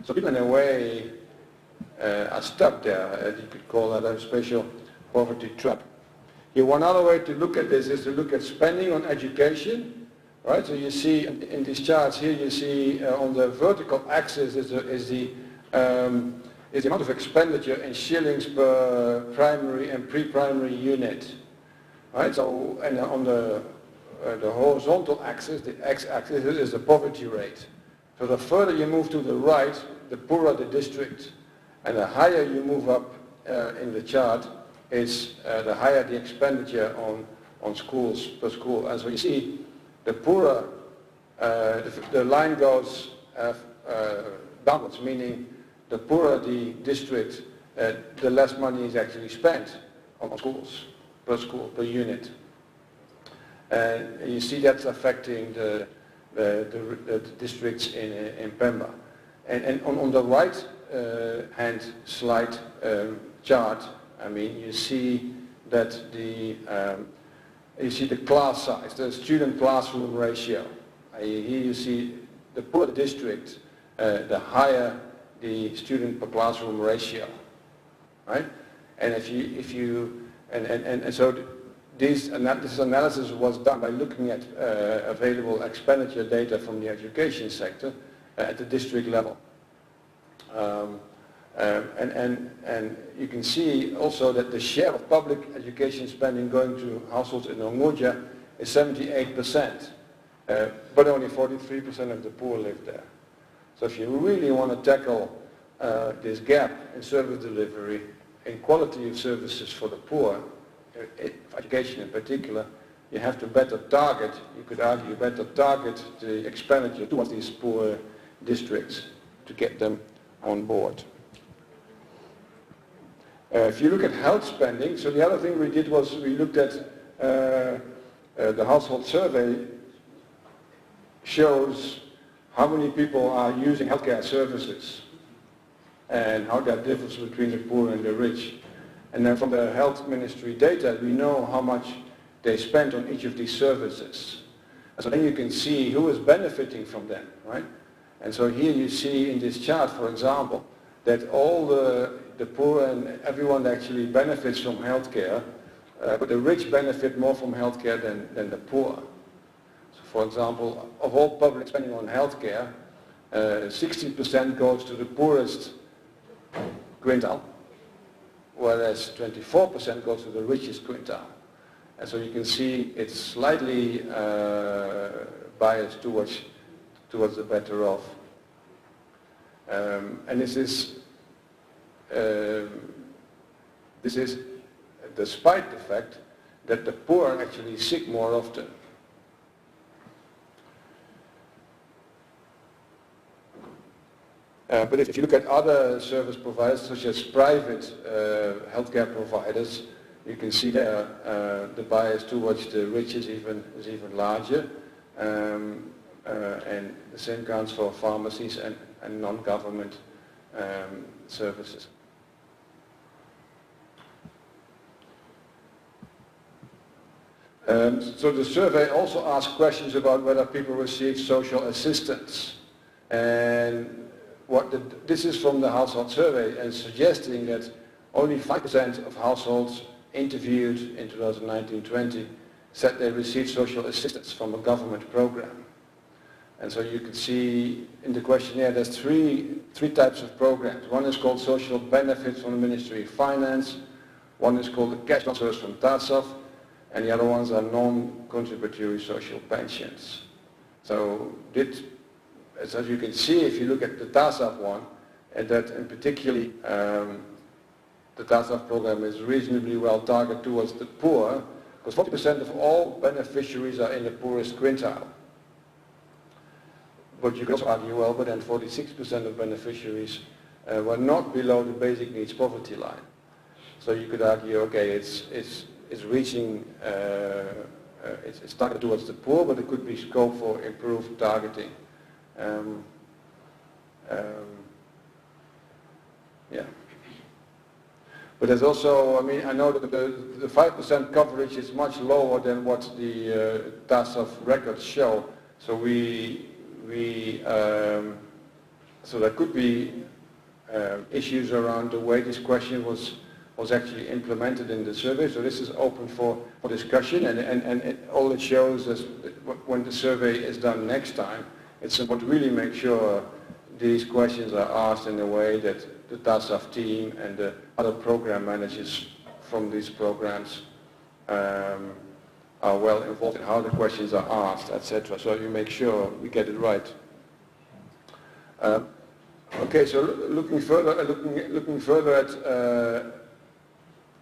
So people in a way are stuck there. You could call that a special poverty trap. Here, one other way to look at this is to look at spending on education, right? So you see in these charts here, you see on the vertical axis is the amount of expenditure in shillings per primary and pre-primary unit, right? So and on the horizontal axis, the x-axis is the poverty rate. So the further you move to the right, the poorer the district. And the higher you move up in the chart, is the higher the expenditure on schools per school. And so you see the poorer, the line goes downwards, meaning the poorer the district, the less money is actually spent on schools, per school, per unit. And you see that's affecting the districts in Pemba. And on the right hand slide chart, I mean, you see that you see the class size, the student classroom ratio. Here you see the poorer the district, the higher the student per classroom ratio, right? And so this analysis was done by looking at available expenditure data from the education sector at the district level. And you can see also that the share of public education spending going to households in Unguja is 78%, but only 43% of the poor live there. So if you really want to tackle this gap in service delivery, in quality of services for the poor, education in particular, you have to better target, you could argue, better target the expenditure towards these poor districts to get them on board. If you look at health spending, so the other thing we did was we looked at the household survey shows how many people are using healthcare services and how that differs between the poor and the rich. And then from the health ministry data, we know how much they spend on each of these services. And so then you can see who is benefiting from them, right? And so here you see in this chart, for example, that all the poor and everyone actually benefits from healthcare, but the rich benefit more from healthcare than the poor. So for example, of all public spending on healthcare, 60% goes to the poorest quintile, whereas 24% goes to the richest quintile. And so you can see it's slightly biased towards the better off. And this is despite the fact that the poor are actually sick more often. But if you look at other service providers, such as private healthcare providers, you can see there the bias towards the rich is even larger. And the same counts for pharmacies and non-government services. So the survey also asked questions about whether people receive social assistance. And this is from the household survey, and suggesting that only 5% of households interviewed in 2019-20 said they received social assistance from a government program. And so you can see in the questionnaire there's three types of programs. One is called social benefits from the Ministry of Finance, one is called the cash transfers from TASAF, and the other ones are non-contributory social pensions. So as you can see, if you look at the TASAF one, and that in particularly the TASAF program is reasonably well targeted towards the poor, because 40% of all beneficiaries are in the poorest quintile. But you can also argue, well, but then 46% of beneficiaries were not below the basic needs poverty line. So you could argue, okay, it's reaching, it's targeted towards the poor, but there could be scope for improved targeting. Yeah. But there's also, I mean, I know that the 5% coverage is much lower than what the TASAF records show. So so there could be issues around the way this question was actually implemented in the survey. So this is open for discussion, and all it shows is when the survey is done next time, it's important to really make sure these questions are asked in a way that the TASAF team and the other program managers from these programs are well involved in how the questions are asked, etc. So you make sure we get it right. Okay, so looking further at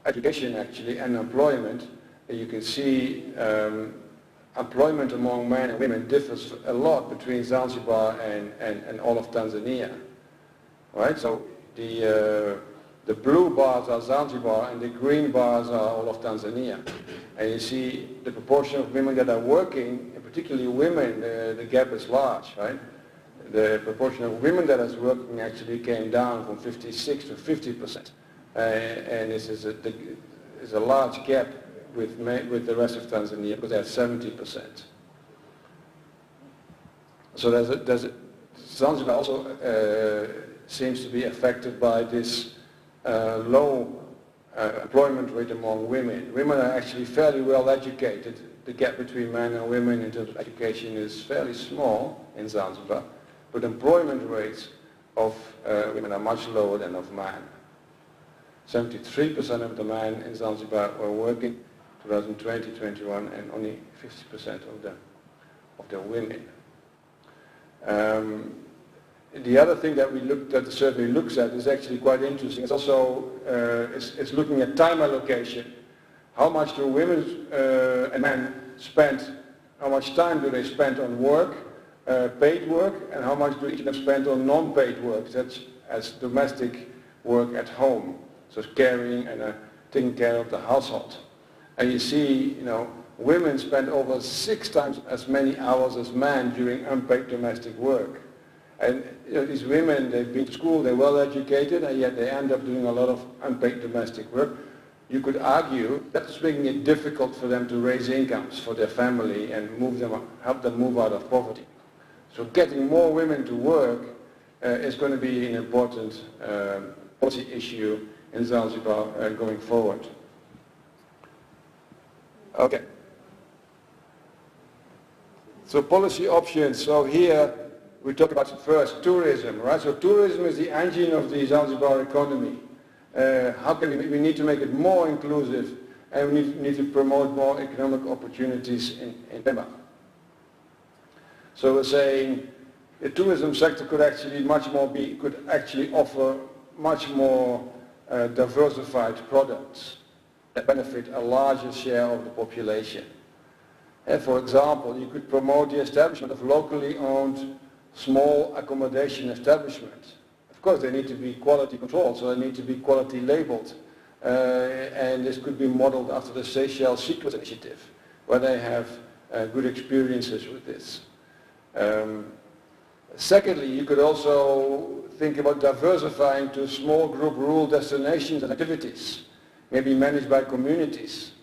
education actually and employment, you can see employment among men and women differs a lot between Zanzibar and all of Tanzania, right? So the blue bars are Zanzibar and the green bars are all of Tanzania. And you see the proportion of women that are working, and particularly women, the gap is large, right? The proportion of women that is working actually came down from 56 to 50%. And this is a large gap with the rest of Tanzania, because they have 70%. So Zanzibar also seems to be affected by this low employment rate among women. Women are actually fairly well educated. The gap between men and women in terms of education is fairly small in Zanzibar, but employment rates of women are much lower than of men. 73% of the men in Zanzibar were working 2020-21, and only 50% of the women. The other thing that the survey looks at is actually quite interesting. It's also it's looking at time allocation. How much do women and men spend? How much time do they spend on work, paid work, and how much do each of them spend on non-paid work? That's as domestic work at home, so caring and taking care of the household. And you see, women spend over 6 times as many hours as men during unpaid domestic work. And these women, they've been to school, they're well educated, and yet they end up doing a lot of unpaid domestic work. You could argue that's making it difficult for them to raise incomes for their family and help them move out of poverty. So getting more women to work is going to be an important policy issue in Zanzibar going forward. Okay. So policy options. So here we talk about first tourism, right? So tourism is the engine of the Zanzibar economy. How can we need to make it more inclusive, and we need to promote more economic opportunities in Pemba. So we're saying the tourism sector could actually offer much more diversified products that benefit a larger share of the population. And for example, you could promote the establishment of locally owned small accommodation establishments course they need to be quality controlled, so they need to be quality labeled. And this could be modeled after the Seychelles Secrets Initiative, where they have good experiences with this. Secondly, you could also think about diversifying to small group rural destinations and activities, maybe managed by communities.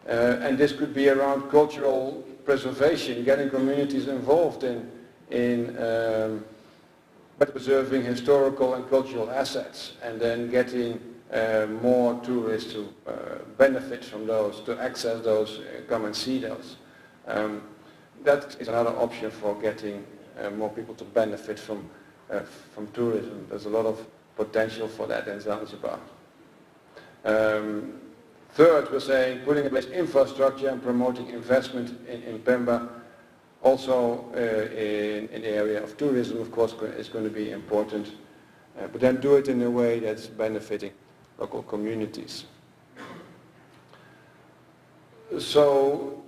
And this could be around cultural preservation, getting communities involved in preserving historical and cultural assets, and then getting more tourists to benefit from those, to access those, come and see those. That is another option for getting more people to benefit from tourism. There's a lot of potential for that in Zanzibar. Third, we're saying putting in place infrastructure and promoting investment in Pemba. Also in the area of tourism, of course, is going to be important. But then do it in a way that's benefiting local communities. So,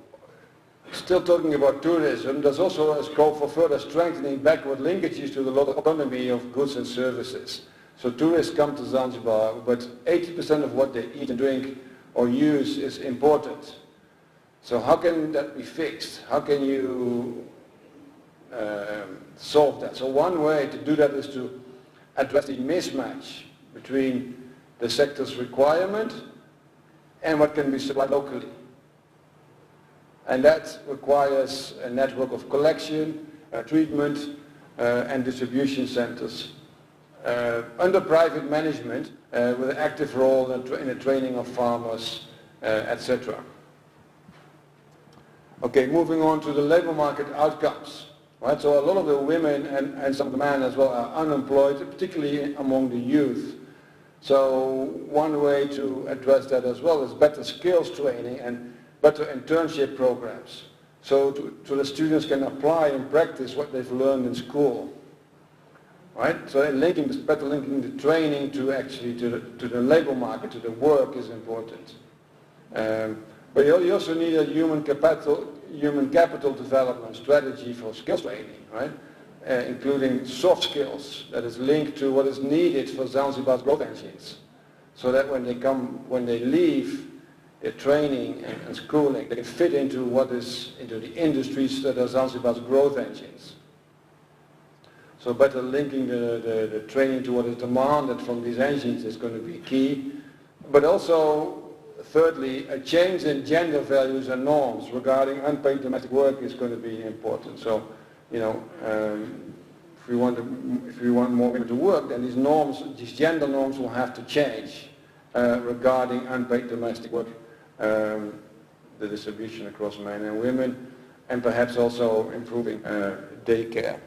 still talking about tourism, there's also a scope for further strengthening backward linkages to the local economy of goods and services. So tourists come to Zanzibar, but 80% of what they eat and drink or use is imported. So how can that be fixed? How can you solve that? So one way to do that is to address the mismatch between the sector's requirement and what can be supplied locally. And that requires a network of collection, treatment, and distribution centers under private management with an active role in the training of farmers, etc. Okay, moving on to the labor market outcomes. Right, so a lot of the women and some of the men as well are unemployed, particularly among the youth. So one way to address that as well is better skills training and better internship programs. So the students can apply and practice what they've learned in school. Right? So better linking the training to the labor market, to the work is important. But you also need a human capital development strategy for skills training, right? Including soft skills that is linked to what is needed for Zanzibar's growth engines. So that when they leave their training and schooling, they can fit into the industries that are Zanzibar's growth engines. So better linking the training to what is demanded from these engines is going to be key. But also, thirdly, a change in gender values and norms regarding unpaid domestic work is going to be important. So, you know, if we want more women to work, then these gender norms will have to change regarding unpaid domestic work, the distribution across men and women, and perhaps also improving daycare.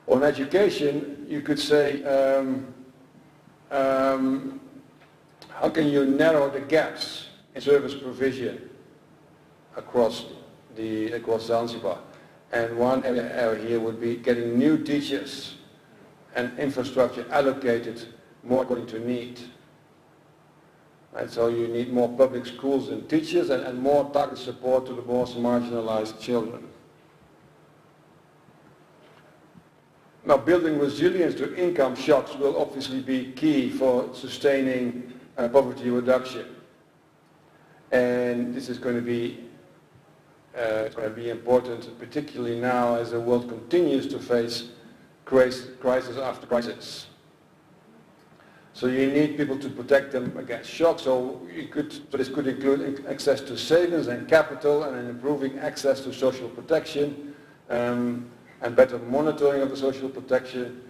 On education, you could say, how can you narrow the gaps in service provision across Zanzibar? And one area here would be getting new teachers and infrastructure allocated more according to need. Right, so you need more public schools and teachers and more targeted support to the most marginalized children. Now, building resilience to income shocks will obviously be key for sustaining poverty reduction. And this is going to be important, particularly now as the world continues to face crisis after crisis. So you need people to protect them against shock. So this could include access to savings and capital, and improving access to social protection, and better monitoring of the social protection.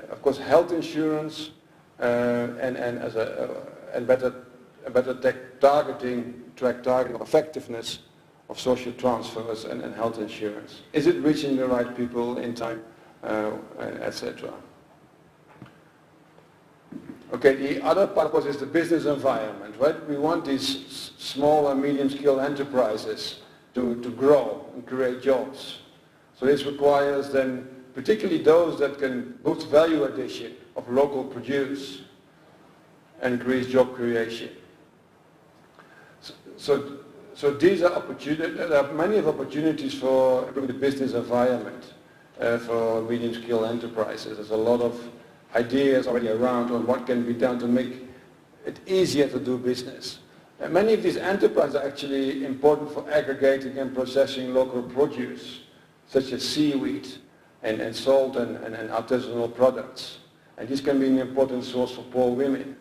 Of course, health insurance, and better targeting of effectiveness of social transfers and health insurance. Is it reaching the right people in time, etc. Okay, the other part, of course, is the business environment, right? We want these small and medium-scale enterprises to grow and create jobs. So this requires then, particularly those that can boost value addition of local produce and increase job creation. So these are opportunities. There are many opportunities for improving the business environment. for medium-scale enterprises. There's a lot of ideas already around on what can be done to make it easier to do business. And many of these enterprises are actually important for aggregating and processing local produce, such as seaweed and salt and artisanal products. And this can be an important source for poor women.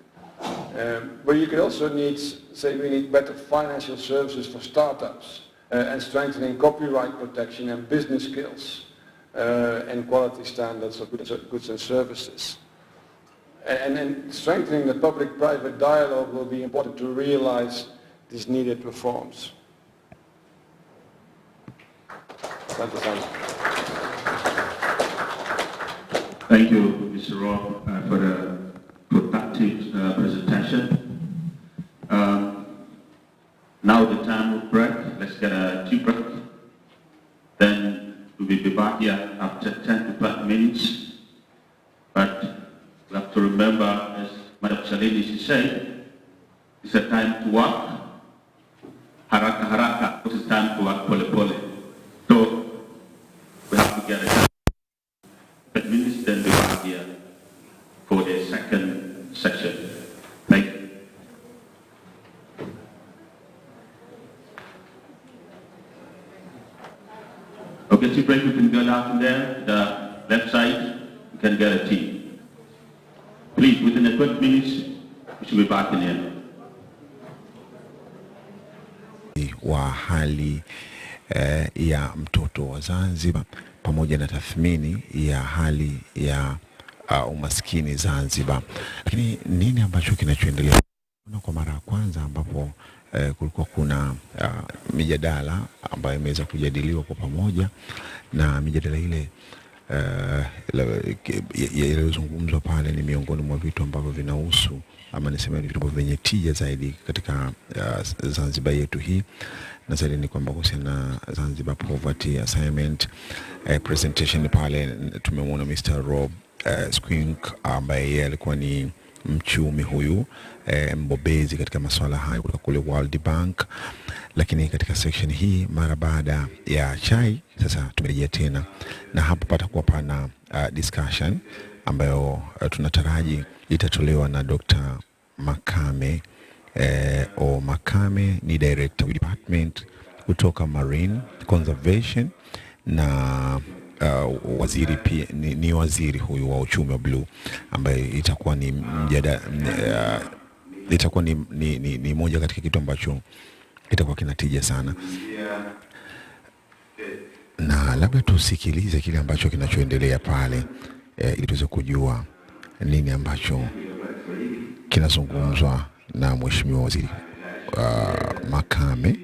But you could also need, say, we need better financial services for startups and strengthening copyright protection and business skills and quality standards of goods and services. And then strengthening the public-private dialogue will be important to realize these needed reforms.
Thank you, Mr. Rob, for the productive presentation. Now the time of break. Let's get a tea break. Then we will be back here after 10 to 20 minutes. But we have to remember, as Madam Chalini said, it's a time to work. Haraka haraka, it's a time to work pole pole. So we have to get a 10 minutes, then be back here for the second section. Thank you. Okay, tea break, you can go down there, the left side, you can get a tea. Please, within the 20 minutes, we should be back in here.
Wa hali ya mtoto wa Zanzibar pamoja na tathmini ya hali ya umaskini Zanzibar. Lakini nini ambacho kinachoendelea? Kwa mara ya kwanza ambapo kulikuwa kuna mijadala ambayo imeweza kujadiliwa kwa pamoja, na mijadala ile yaliyozungumzwa pale ni miongoni mwa vitu ambavyo vinahusu ama niseme vitu ambavyo vyenye tija zaidi katika Zanzibar yetu hii, na zaidi ni kwamba kuhusiana na Zanzibar Poverty Assignment presentation. Pale tumemwona Mr. Rob Squink ambaye yeye alikuwa ni mchumi huyu mbobezi katika masuala hayo kutoka kule World Bank. Lakini katika section hii, mara baada ya chai, sasa tumerejea tena, na hapa patakuwa pana discussion ambayo tunataraji itatolewa na Dr. Makame. Makame ni director department kutoka Marine Conservation, na waziri pia ni waziri huyu wa uchumi wa blue, ambaye itakuwa ni itakuwa ni moja katika kitu ambacho itakuwa kinatija sana. Na labda tusikilize kile ambacho kinachoendelea pale ili tuweze kujua nini ambacho kinazungumzwa na Mheshimiwa Waziri Makame.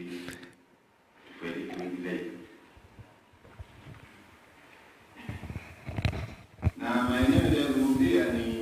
Na maeneo yanayozungumzia ni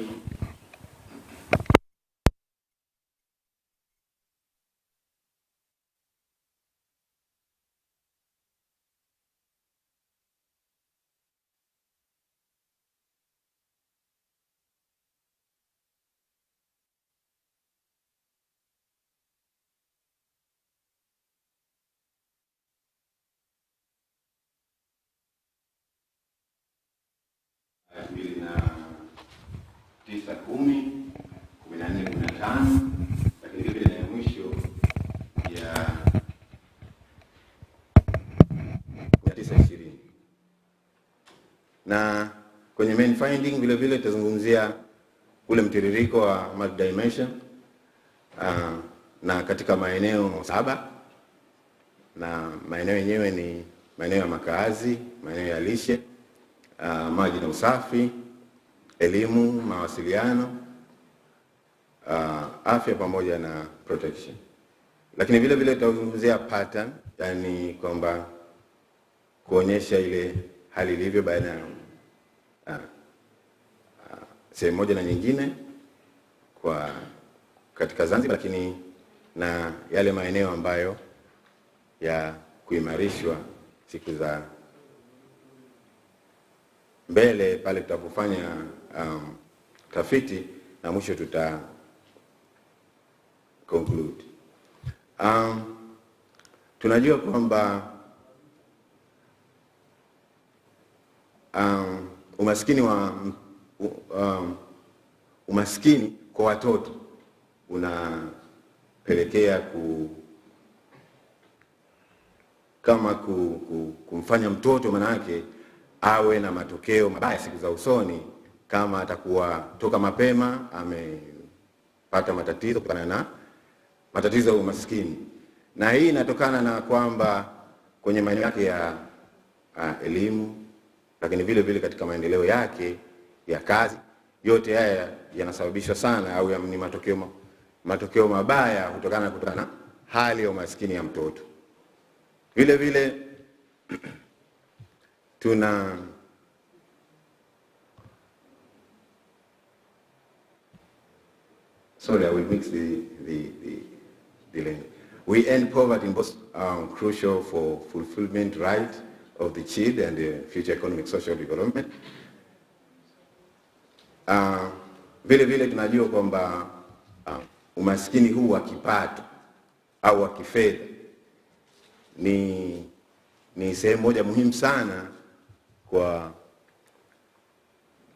tisa 10, 14, 15, lakini vile ya mwisho ya 920. Na kwenye main finding vile vile tutazungumzia ule mtiririko wa multidimension na katika maeneo 7, na maeneo yenyewe ni maeneo ya makazi, maeneo ya lishe, maji na usafi, elimu, mawasiliano, afya pamoja na protection. Lakini vile vile tutazungumzia pattern, yani kwamba kuonyesha ile hali ilivyo baina ya sehemu moja na nyingine kwa katika Zanzibar, lakini na yale maeneo ambayo ya kuimarishwa siku za mbele pale tutapofanya tafiti na mwisho tuta conclude. Tunajua kwamba umaskini kwa watoto unapelekea kumfanya mtoto manake awe na matokeo mabaya siku za usoni, kama atakuwa toka mapema amepata matatizo kutokana na matatizo ya umaskini. Na hii inatokana na kwamba kwenye maeneo yake ya elimu, lakini vile vile katika maendeleo yake ya kazi, yote haya yanasababishwa sana au ni matokeo mabaya kutokana na hali ya umaskini ya mtoto. Vile vile sorry, I will mix the language. We end poverty in both crucial for fulfillment right of the child and the future economic social development. Vile vile tunajua kwamba umaskini huu wa kipato au wa kifedha ni sehemu moja muhimu sana kwa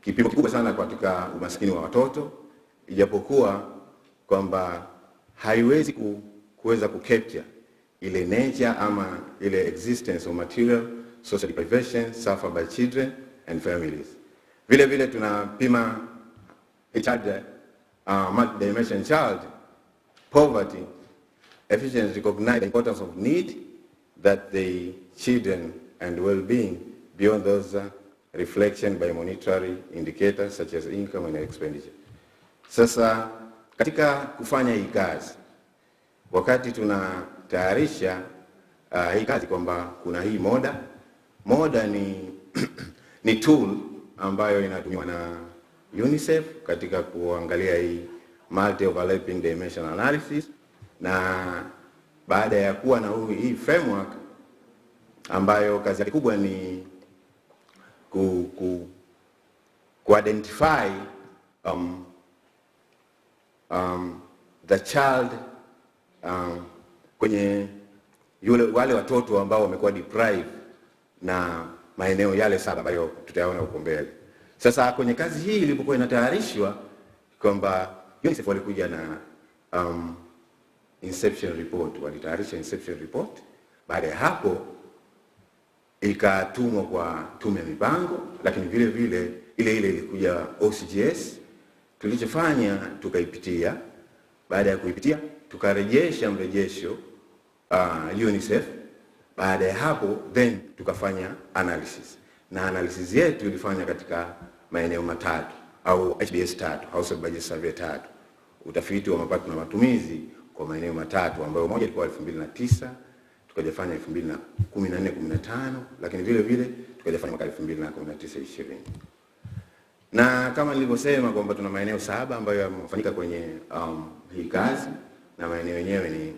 kipimo kikubwa sana katika umaskini wa watoto, ijapokuwa kwamba haiwezi kuweza kucapture ile nature ama ile existence of material social deprivation suffered by children and families. Vile vile tunapima multi-dimensional child poverty. Efficiency recognize the importance of need that the children and well-being beyond those reflection by monetary indicators such as income and expenditure. Sasa katika kufanya hii kazi, wakati tunatayarisha hii kazi kwamba kuna hii moda ni tool ambayo inatumiwa na UNICEF katika kuangalia hii multi-overlapping dimensional analysis, na baada ya kuwa na hii framework ambayo kazi yake kubwa ni identify the child kwenye wale watoto ambao wamekuwa deprived na maeneo yale 7 ambayo tutayaona huko mbele. Sasa kwenye kazi hii ilipokuwa inatayarishwa kwamba UNICEF walikuja na inception report, walitayarisha inception report. Baada ya hapo ikatumwa kwa tume ya mipango, lakini vile vile ile ilikuja OCGS. Tulichofanya tukaipitia, baada ya kuipitia tukarejesha mrejesho UNICEF. Baada ya hapo then tukafanya analysis, na analysis yetu ilifanya katika maeneo matatu au HBS 3, Household Budget Survey 3, utafiti wa mapato na matumizi kwa maeneo matatu, ambayo moja ilikuwa 2009, tukajafanya 2014-15, lakini vile vile tukajafanya mwaka 2019-20. Na kama nilivyosema kwamba tuna maeneo 7 ambayo yamefanyika kwenye hii kazi, na maeneo yenyewe ni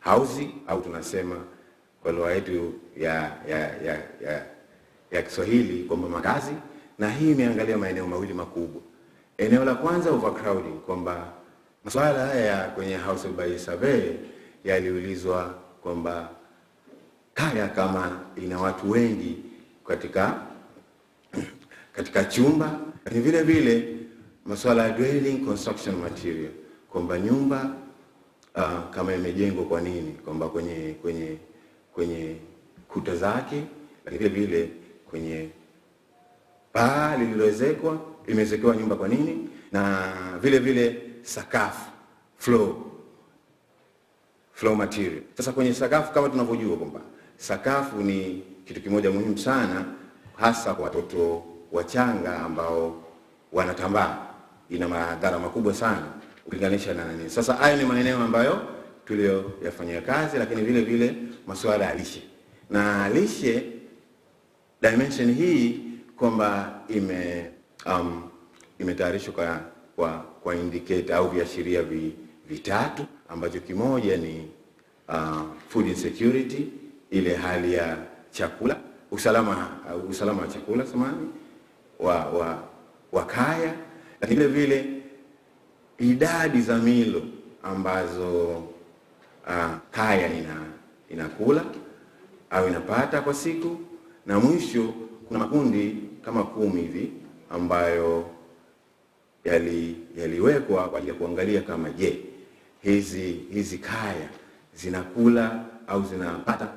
housing au tunasema kwa lugha yetu ya Kiswahili kwamba makazi, na hii imeangalia maeneo mawili makubwa. Eneo la kwanza overcrowding, kwamba masuala haya kwenye Household Budget Survey yaliulizwa kwamba kaya kama ina watu wengi katika chumba, lakini vile vile masuala ya dwelling construction material, kwamba nyumba kama imejengwa kwa nini, kwamba kwenye kuta zake, lakini vile vile kwenye paa lililoezekwa, imezekewa nyumba kwa nini, na vile vile sakafu, floor material. Sasa kwenye sakafu, kama tunavyojua kwamba sakafu ni kitu kimoja muhimu sana, hasa kwa watoto wachanga ambao wanatambaa, ina madhara makubwa sana ukilinganisha na nini. Sasa hayo ni maeneo ambayo tuliyoyafanyia kazi, lakini vile vile masuala ya lishe. Na lishe dimension hii kwamba imetayarishwa kwa indicator au viashiria vitatu, ambacho kimoja ni food insecurity, ile hali ya chakula, usalama wa chakula wa kaya, lakini vile vile idadi za milo ambazo kaya inakula au inapata kwa siku, na mwisho kuna makundi kama 10 hivi ambayo yaliwekwa kwa ajili ya kuangalia kama je, hizi kaya zinakula au zinapata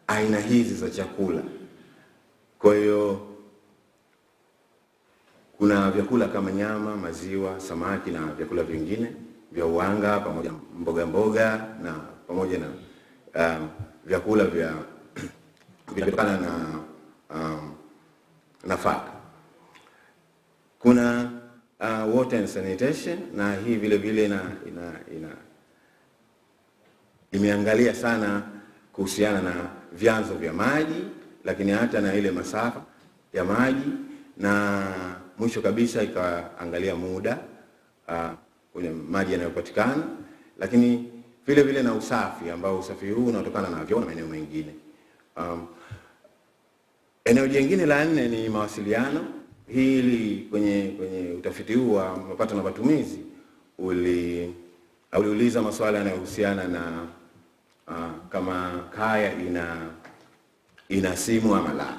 aina hizi za chakula. Kwa hiyo kuna vyakula kama nyama, maziwa, samaki na vyakula vingine vya uwanga pamoja mboga na pamoja na vyakula vinatokana na nafaka. Kuna water and sanitation, na hii vile vile imeangalia sana kuhusiana na vyanzo vya maji, lakini hata na ile masafa ya maji, na mwisho kabisa ikaangalia muda ule maji yanayopatikana, lakini vile vile na usafi, ambao usafi huu unatokana na vyoo na maeneo mengine. Eneo jingine la 4 ni mawasiliano. Hili kwenye utafiti huu wa mapato na matumizi uliuliza maswala yanayohusiana na kama kaya ina simu ama la.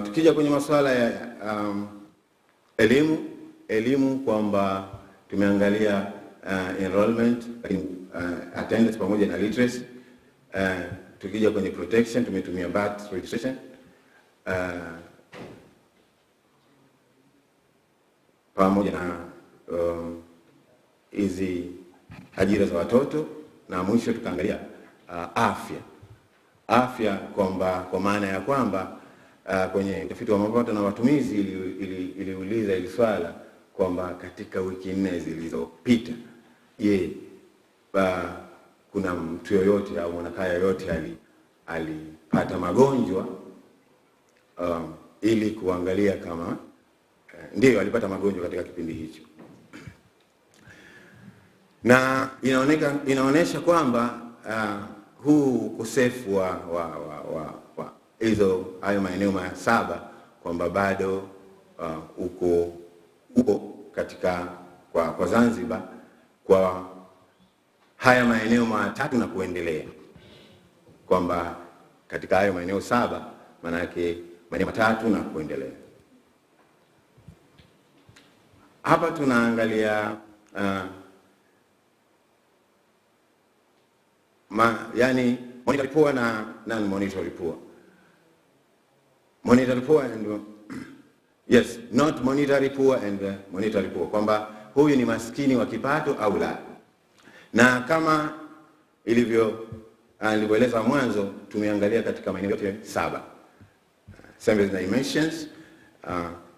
Tukija kwenye maswala ya elimu kwamba tumeangalia enrollment, attendance pamoja na literacy. Tukija kwenye protection tumetumia birth registration, pamoja na hizi ajira za watoto, na mwisho tukaangalia afya kwamba kwa maana ya kwamba kwenye utafiti wa mapato na matumizi iliuliza ili swala kwamba katika wiki 4 zilizopita, je, kuna mtu yoyote au mwanakaya yoyote alipata magonjwa, ili kuangalia kama ndio alipata magonjwa katika kipindi hicho. Na inaonesha kwamba huu ukosefu wa hayo maeneo 7 kwamba bado uko katika kwa Zanzibar kwa haya maeneo 3 na kuendelea, kwamba katika hayo maeneo 7 maana yake maeneo 3 na kuendelea. Hapa tunaangalia yani monetary poor na non-monetary poor. Monetary poor and yes, not monetary poor and monetary poor, kwamba huyu ni maskini wa kipato au la. Na kama nilivyoeleza mwanzo, tumeangalia katika maeneo yote 7 same dimensions,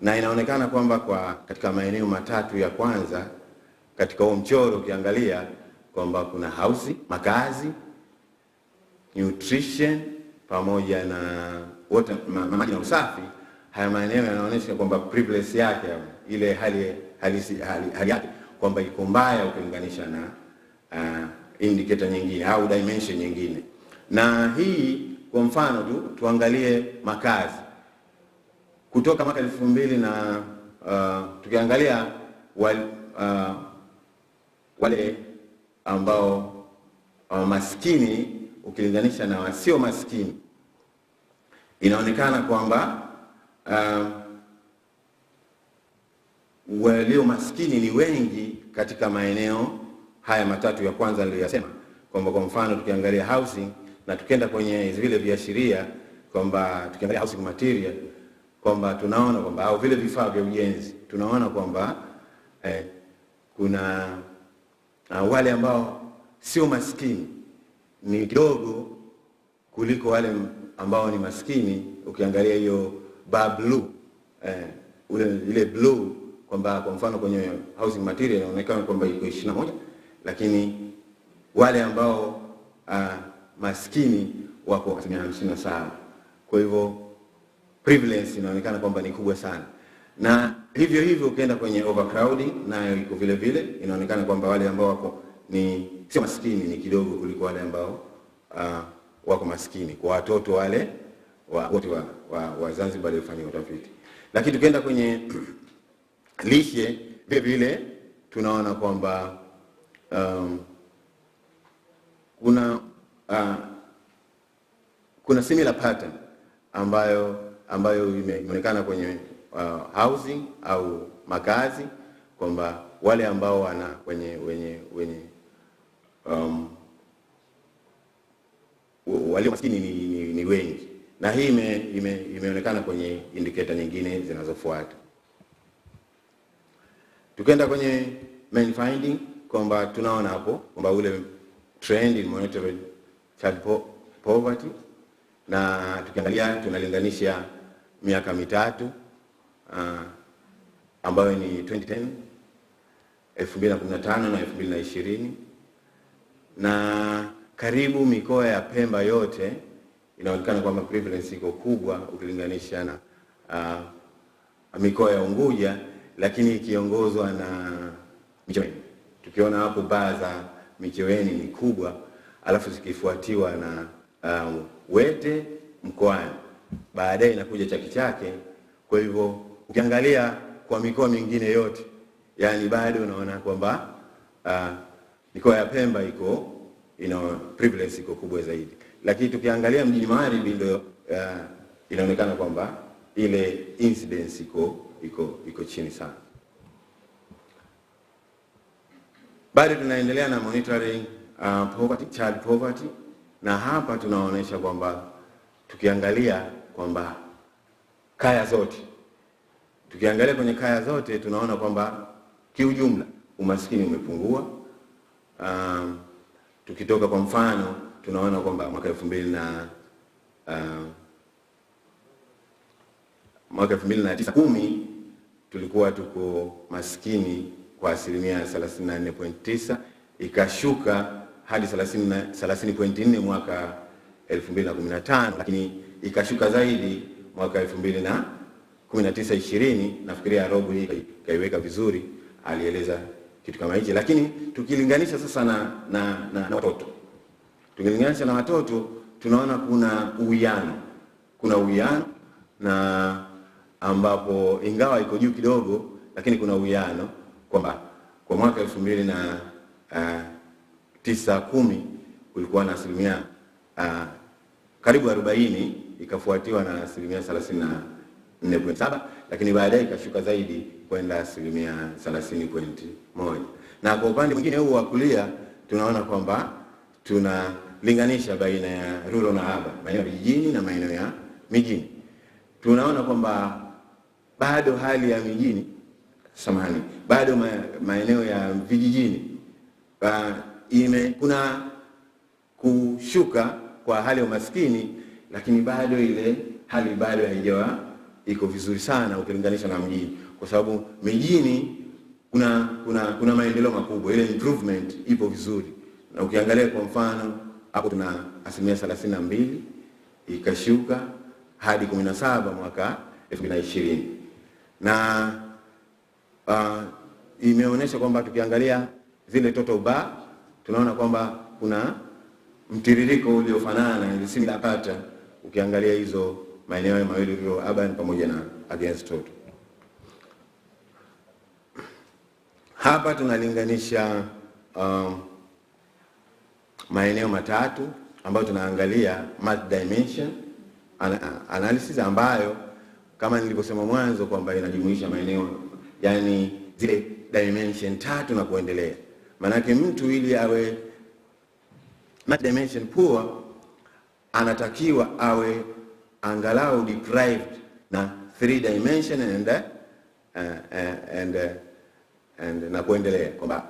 na inaonekana kwamba katika maeneo 3 ya kwanza katika huo mchoro ukiangalia kwamba kuna housing, makazi, nutrition pamoja na water, maji na usafi. Haya maeneo yanaonyesha kwamba privilege yake, ile hali yake kwamba iko mbaya ukilinganisha na indicator nyingine au dimension nyingine. Na hii kwa mfano tuangalie makazi kutoka mwaka 2000 na tukiangalia wale ambao maskini ukilinganisha na wasio maskini, inaonekana kwamba walio maskini ni wengi katika maeneo haya 3 ya kwanza niliyosema, kwamba kwa mfano tukiangalia housing na tukienda kwenye vile viashiria kwamba tukiangalia housing material kwamba tunaona kwamba au vile vifaa vya ujenzi tunaona kwamba kuna wale ambao sio maskini ni kidogo kuliko wale ambao ni maskini. Ukiangalia hiyo bar blue, ile blue kwamba kwa mfano kwenye housing material inaonekana kwamba iko 21, lakini wale ambao maskini wako 57. Kwa hivyo prevalence inaonekana kwamba ni kubwa sana. Na hivyo ukienda kwenye overcrowding nayo iko vile vile, inaonekana kwamba wale ambao wako ni sio maskini ni kidogo kuliko wale ambao wako maskini, kwa watoto wale wote wa Zanzibar walifanya utafiti. Lakini tukienda kwenye lishe vile vile tunaona kwamba kuna similar pattern ambayo imeonekana kwenye housing au makazi, kwamba wale ambao wana wale maskini ni wengi, na hii imeonekana kwenye indicator nyingine zinazofuata. Tukienda kwenye main finding, kwamba tunaona hapo kwamba ule trend in monetary child poverty, na tukiangalia tunalinganisha miaka mitatu ambayo ni 2010, 2015 na 2020, na karibu mikoa ya Pemba yote inaonekana kwamba prevalence iko kubwa ukilinganisha na mikoa ya Unguja, lakini ikiongozwa na Micheweni. Tukiona hapo baa za Micheweni ni kubwa, alafu zikifuatiwa na Wete mkoani, baadaye inakuja Chake Chake. Kwa hivyo ukiangalia kwa mikoa mingine yote, yani bado unaona kwamba mikoa ya Pemba prevalence iko kubwa zaidi. Lakini tukiangalia mjini Magharibi ndio inaonekana kwamba ile incidence iko chini sana. Bado tunaendelea na monitoring child poverty, na hapa tunaonesha kwamba tukiangalia kwamba kaya zote, tukiangalia kwenye kaya zote tunaona kwamba kiujumla umaskini umepungua. Tukitoka kwa mfano tunaona kwamba mwaka 2009 tulikuwa tuko maskini kwa 34.9, ikashuka hadi 30.4 mwaka 2015, lakini ikashuka zaidi mwaka 2019-20. Nafikiria Robo hii kaiweka vizuri, alieleza kitu kama hichi. Lakini tukilinganisha sasa na watoto, tukilinganisha na watoto tunaona kuna uwiano na ambapo ingawa iko juu kidogo, lakini kuna uwiano kwamba kwa mwaka 2009-10 kulikuwa na asilimia karibu 40, ikafuatiwa na asilimia 34.7, lakini baadaye ikashuka zaidi kwenda asilimia 30.1. Na kwa upande mwingine huu wa kulia tunaona kwamba tunalinganisha baina ya rural na urban, maeneo ya vijijini na maeneo ya mijini. Tunaona kwamba bado hali ya mijini, bado maeneo ya vijijini kuna kushuka kwa hali ya umaskini, lakini bado ile hali bado haijawa iko vizuri sana ukilinganisha na mjini, kwa sababu mijini kuna maendeleo makubwa, ile improvement ipo vizuri. Na ukiangalia kwa mfano hapo tuna asilimia 32, ikashuka hadi 17 mwaka 2020, na imeonyesha kwamba tukiangalia zile total bar tunaona kwamba kuna mtiririko uliofanana, ile similar pattern ukiangalia hizo maeneo mawili, rural urban pamoja na against total. Hapa tunalinganisha maeneo matatu ambayo tunaangalia multi-dimension analysis, ambayo kama nilivyosema mwanzo kwamba inajumuisha maeneo, yani zile dimension 3 na kuendelea. Manake mtu ili awe multi-dimension poor anatakiwa awe angalau deprived na 3 dimension and na kuendelea, kwamba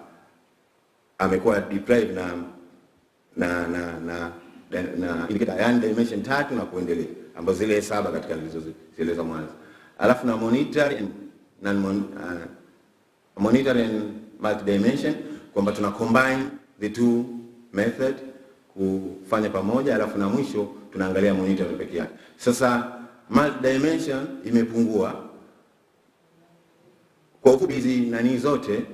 amekuwa deprived na indicator yani dimension 3 na kuendelea, ambazo zile 7 katika nilizozieleza mwanzo. Alafu na monetary and multi-dimension, kwamba tuna combine the two method kufanya pamoja, alafu na mwisho tunaangalia monetary pekee yake. Sasa multi-dimension imepungua kwa ufupi. Hizi zote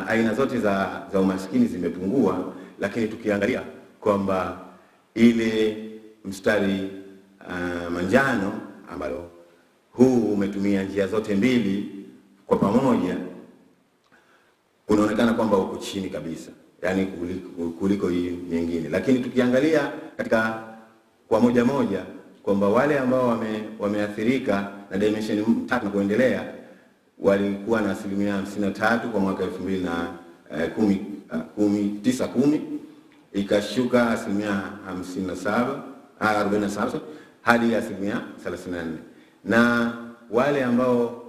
aina zote za umaskini zimepungua, lakini tukiangalia kwamba ile mstari manjano ambalo huu umetumia njia zote mbili kwa pamoja, unaonekana kwamba uko chini kabisa, yani kuliko hii nyingine. Lakini tukiangalia katika kwa moja kwamba wale ambao wameathirika na dimension 3 na kuendelea walikuwa na 53% kwa mwaka 2010 ikashuka 47 hadi 34%. Na wale ambao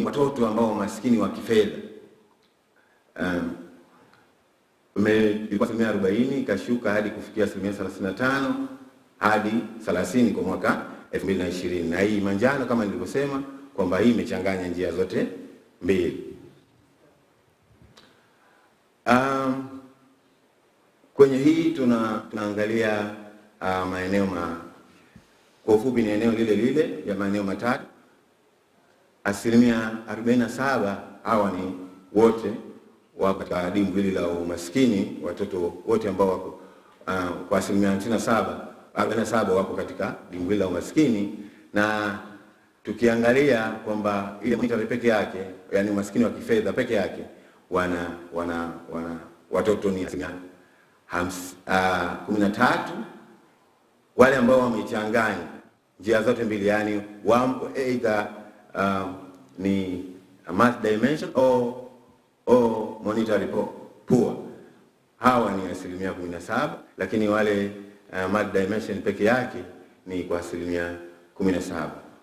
watoto ambao maskini wa kifedha ilikuwa 40% ikashuka hadi kufikia 35% hadi 30% kwa mwaka 2020. Na hii manjano kama nilivyosema kwamba hii imechanganya njia zote mbili. Kwenye hii tunaangalia maeneo kwa ufupi ni eneo lile ya maeneo matatu. 47% hawa ni wote wako katika dimbwi hili la umaskini, watoto wote ambao wako kwa 47% wako katika dimbwi hili la umaskini. Na tukiangalia kwamba ile monetary peke yake, yani umaskini wa kifedha peke yake, watoto ni 13. Wale ambao wamechanganya njia zote mbili, yani either ni math dimension or monetary poor, hawa ni 17%. Lakini wale math dimension peke yake ni kwa 17%.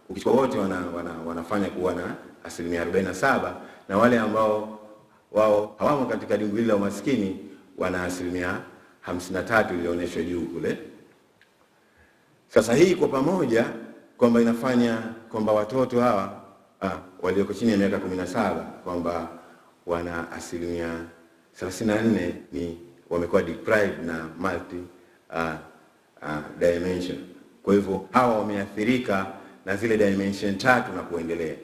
Ukichukua wote wanafanya kuwa na 47%, na wale ambao wao hawamo katika dimbwi hili la umaskini wana 53% ilionyeshwa juu kule. Sasa hii kwa pamoja kwamba inafanya kwamba watoto hawa walioko chini ya miaka 17 kwamba wana 34% ni wamekuwa deprived na multi dimension. Kwa hivyo hawa wameathirika na zile dimension 3 na kuendelea.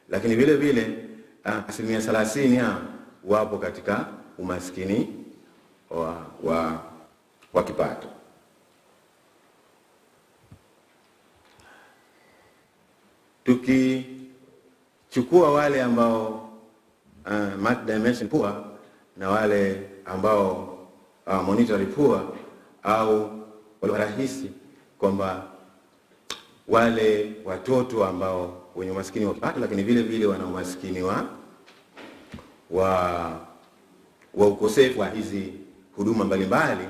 Lakini vile vile 30% wapo katika umaskini wa kipato. Tukichukua wale ambao math dimension poor na wale ambao monetary poor, au wale rahisi kwamba wale watoto ambao wenye umaskini wa kipato lakini vile vile wana umaskini wa ukosefu wa hizi huduma mbalimbali,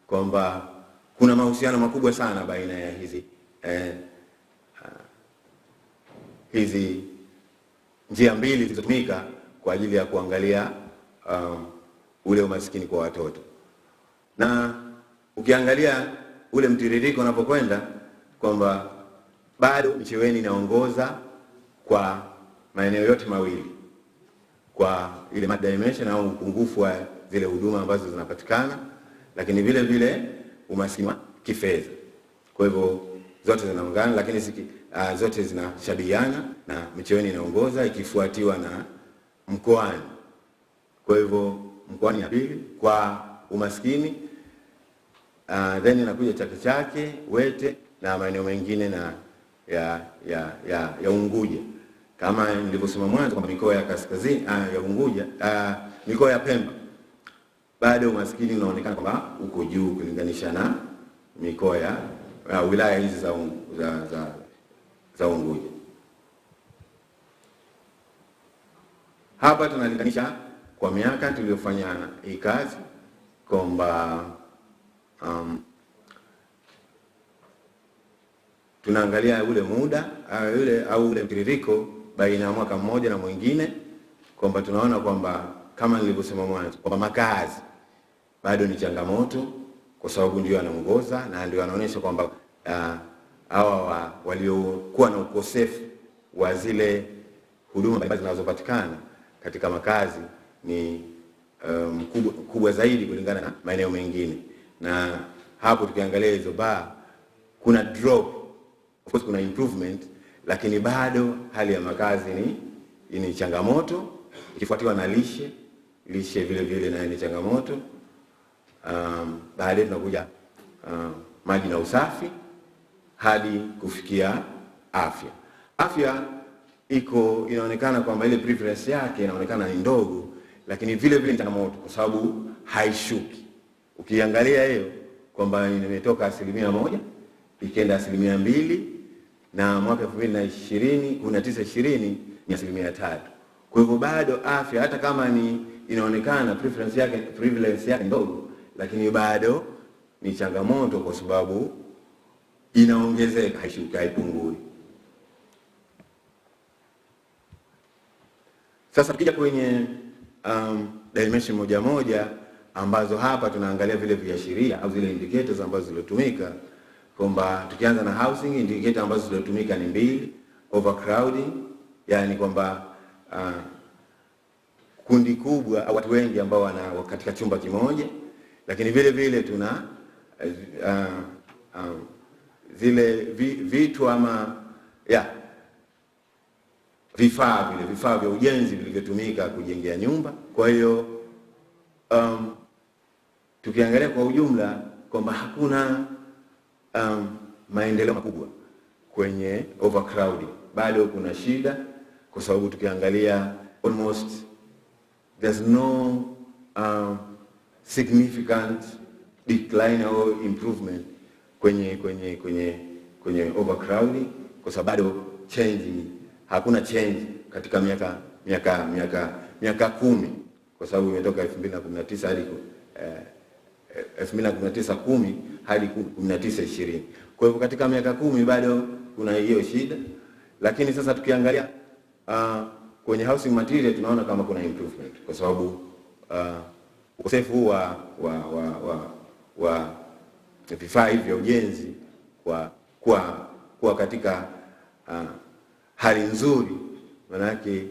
kwamba kuna mahusiano makubwa sana baina ya hizi njia mbili zilizotumika kwa ajili ya kuangalia ule umaskini kwa watoto. Na ukiangalia ule mtiririko unapokwenda kwamba bado Micheweni inaongoza kwa maeneo yote mawili, kwa ile math dimension au upungufu wa zile huduma ambazo zinapatikana, lakini vile vile umaskini wa kifedha. Kwa hivyo zote zinaungana, lakini zote zinashabihiana, na Micheweni inaongoza ikifuatiwa na Mkoani. Kwa hivyo Mkoani ya pili kwa umaskini, then inakuja Chake Chake, Wete na maeneo mengine na ya Unguja. Kama nilivyosema mwanzo kwamba mikoa ya kaskazini ya Unguja, mikoa ya Pemba bado umaskini unaonekana kwamba uko juu kulinganisha na mikoa ya wilaya hizi za Unguja. Hapa tunalinganisha kwa miaka tuliyofanya hii kazi kwamba tunaangalia ule muda ule mtiririko baina ya mwaka mmoja na mwingine, kwamba tunaona kwamba kama nilivyosema mwanzo kwamba makazi bado ni changamoto, kwa sababu ndio anaongoza na ndio anaonyesha kwamba hawa waliokuwa na ukosefu wa zile huduma mbalimbali zinazopatikana katika makazi ni kubwa zaidi kulingana na maeneo mengine. Na hapo tukiangalia hizo kuna drop, of course kuna improvement, lakini bado hali ya makazi ni changamoto, ikifuatiwa na lishe vile vile na ni changamoto. Baadaye tunakuja maji na usafi hadi kufikia afya. Afya inaonekana kwamba ile preference yake inaonekana ni ndogo, lakini vile vile ni changamoto kwa sababu haishuki. Ukiangalia hiyo kwamba imetoka 1% ikaenda 2%, na mwaka 2019-20 ni 3%. Kwa hivyo bado afya, hata kama ni inaonekana prevalence yake ndogo, lakini bado ni changamoto kwa sababu inaongezeka, haishuki, haipungui. Sasa tukija kwenye dimension moja moja ambazo hapa tunaangalia vile viashiria au zile indicators ambazo zilotumika, kwamba tukianza na housing, indicator ambazo zilotumika ni 2, overcrowding, yani kwamba kundi kubwa au watu wengi ambao wana katika chumba kimoja, lakini vile vile tuna zile vitu ama vifaa vya ujenzi vilivyotumika kujengea nyumba. Kwa hiyo tukiangalia kwa ujumla kwamba hakuna maendeleo makubwa kwenye overcrowding, bado kuna shida, kwa sababu tukiangalia almost there's no significant decline or improvement kwenye overcrowding, kwa sababu bado hakuna change katika miaka 10, kwa sababu imetoka 2019 hadi 2019-10 hadi 19-20. Kwa hivyo katika miaka 10 bado kuna hiyo shida, lakini sasa tukiangalia kwenye housing material tunaona kama kuna improvement, kwa sababu ukosefu wa vifaa hivi vya ujenzi kwa katika hali nzuri. Maana yake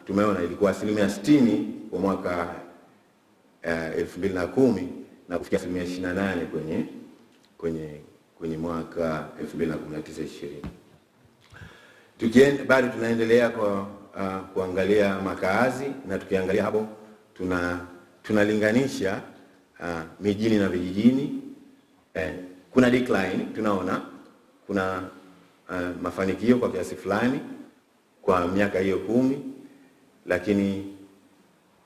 tumeona ilikuwa 60% kwa mwaka 2010 na kufikia 28% kwenye mwaka 2019-20. Bado tunaendelea kuangalia makaazi, na tukiangalia hapo tunalinganisha mijini na vijijini. Kuna decline, tunaona kuna mafanikio kwa kiasi fulani kwa miaka hiyo 10, lakini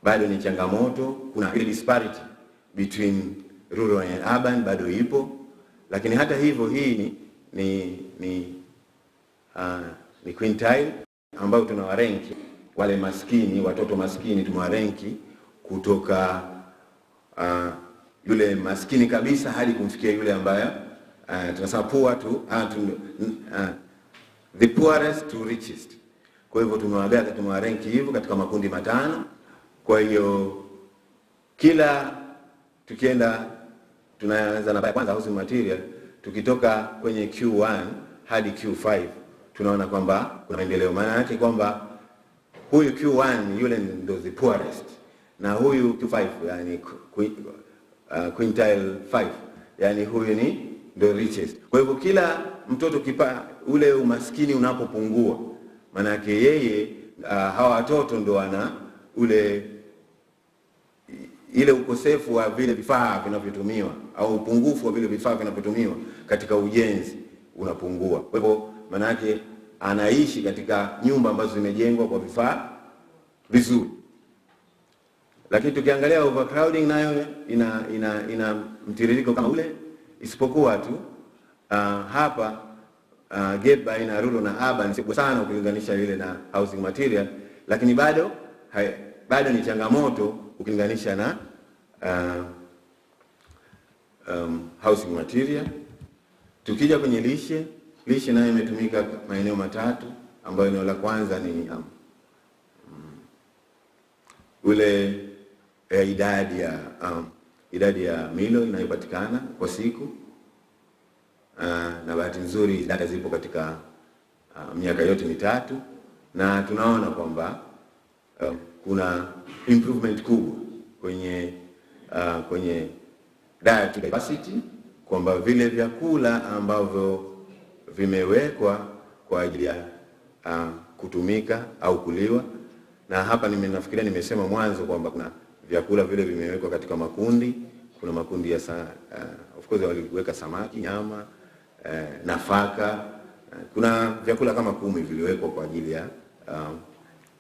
bado ni changamoto. Kuna ile disparity between rural and urban bado ipo, lakini hata hivyo hii ni quintile ambao tunawarenki wale maskini, watoto maskini tumewarenki kutoka yule maskini kabisa hadi kumfikia yule ambaye tunasema poor to the poorest to richest. Kwa hivyo tumewarenki hivyo katika makundi 5. Kwa hiyo kila tukienda tunaanza na kwanza housing material, tukitoka kwenye Q1 hadi Q5 tunaona kwamba kuna maendeleo. Maana yake kwamba huyu Q1 yule ndio the poorest, na huyu Q5 yani quintile 5 yani huyu ni the richest. Kwa hivyo kila mtoto ule umaskini unapopungua, maana yake yeye hawa watoto ndio wana ile ukosefu wa vile vifaa vinavyotumiwa au upungufu wa vile vifaa vinavyotumiwa katika ujenzi unapungua. Kwa hivyo maana yake anaishi katika nyumba ambazo zimejengwa kwa vifaa vizuri. Lakini tukiangalia overcrowding nayo ina mtiririko kama ule, isipokuwa tu hapa gap baina ya rural na urban si sana ukilinganisha ile na housing material, lakini bado ni changamoto ukilinganisha na housing material. Tukija kwenye lishe nayo imetumika maeneo 3, ambayo eneo la kwanza ni idadi ya milo inayopatikana kwa siku, na bahati nzuri data zipo katika miaka yote 3, na tunaona kwamba kuna improvement kubwa kwenye diet capacity, kwamba vile vyakula ambavyo vimewekwa kwa ajili ya kutumika au kuliwa. Na hapa nafikiria nimesema mwanzo kwamba kuna vyakula vile vimewekwa katika makundi. Kuna makundi ya of course waliweka samaki, nyama, nafaka. Kuna vyakula kama 10 viliwekwa kwa ajili ya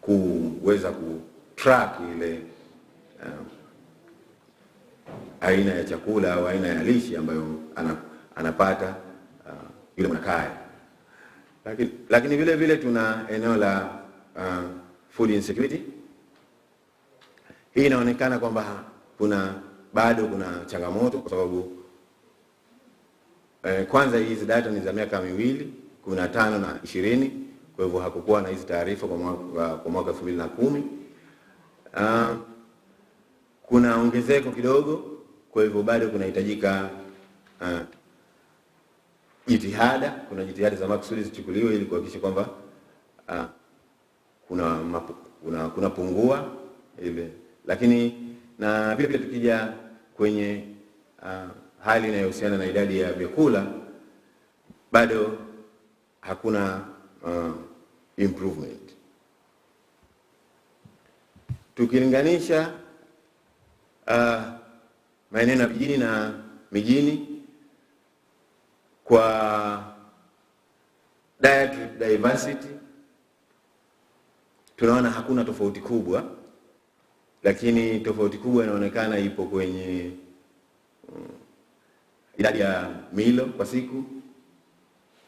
kuweza kutrack ile aina ya chakula au aina ya lishe ambayo anapata yule mwanakaya. Lakini vile vile tuna eneo la food insecurity. Hii inaonekana kwamba bado kuna changamoto kwa sababu kwanza hizi data ni za miaka miwili, 15 na 20, kwa hivyo hakukuwa na hizi taarifa kwa mwaka 2010. Kuna ongezeko kidogo, kwa hivyo bado kunahitajika kuna jitihada za makusudi zichukuliwe ili kuhakikisha kwamba kuna pungua ile. Lakini na vile vile tukija kwenye hali inayohusiana na idadi ya vyakula, bado hakuna improvement. Tukilinganisha maeneo ya vijijini na mijini kwa dietary diversity, tunaona hakuna tofauti kubwa, lakini tofauti kubwa inaonekana ipo kwenye idadi ya milo kwa siku.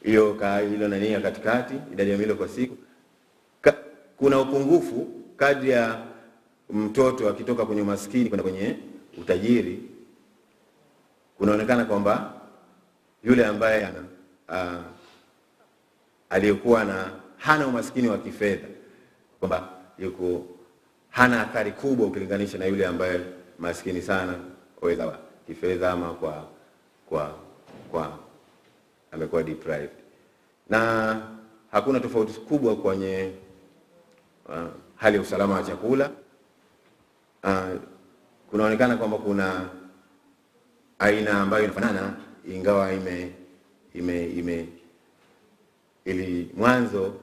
Hiyo nani ya katikati, idadi ya milo kwa siku. Kuna upungufu kadri ya mtoto akitoka kwenye maskini kwenda kwenye utajiri. Kunaonekana kwamba yule ambaye aliyekuwa hana umaskini wa kifedha, kwamba hana athari kubwa ukilinganisha na yule ambaye maskini sana weza kifedha ama kwa amekuwa deprived. Na hakuna tofauti kubwa kwenye hali ya usalama wa chakula. Kunaonekana kwamba kuna aina ambayo inafanana, ingawa ili mwanzo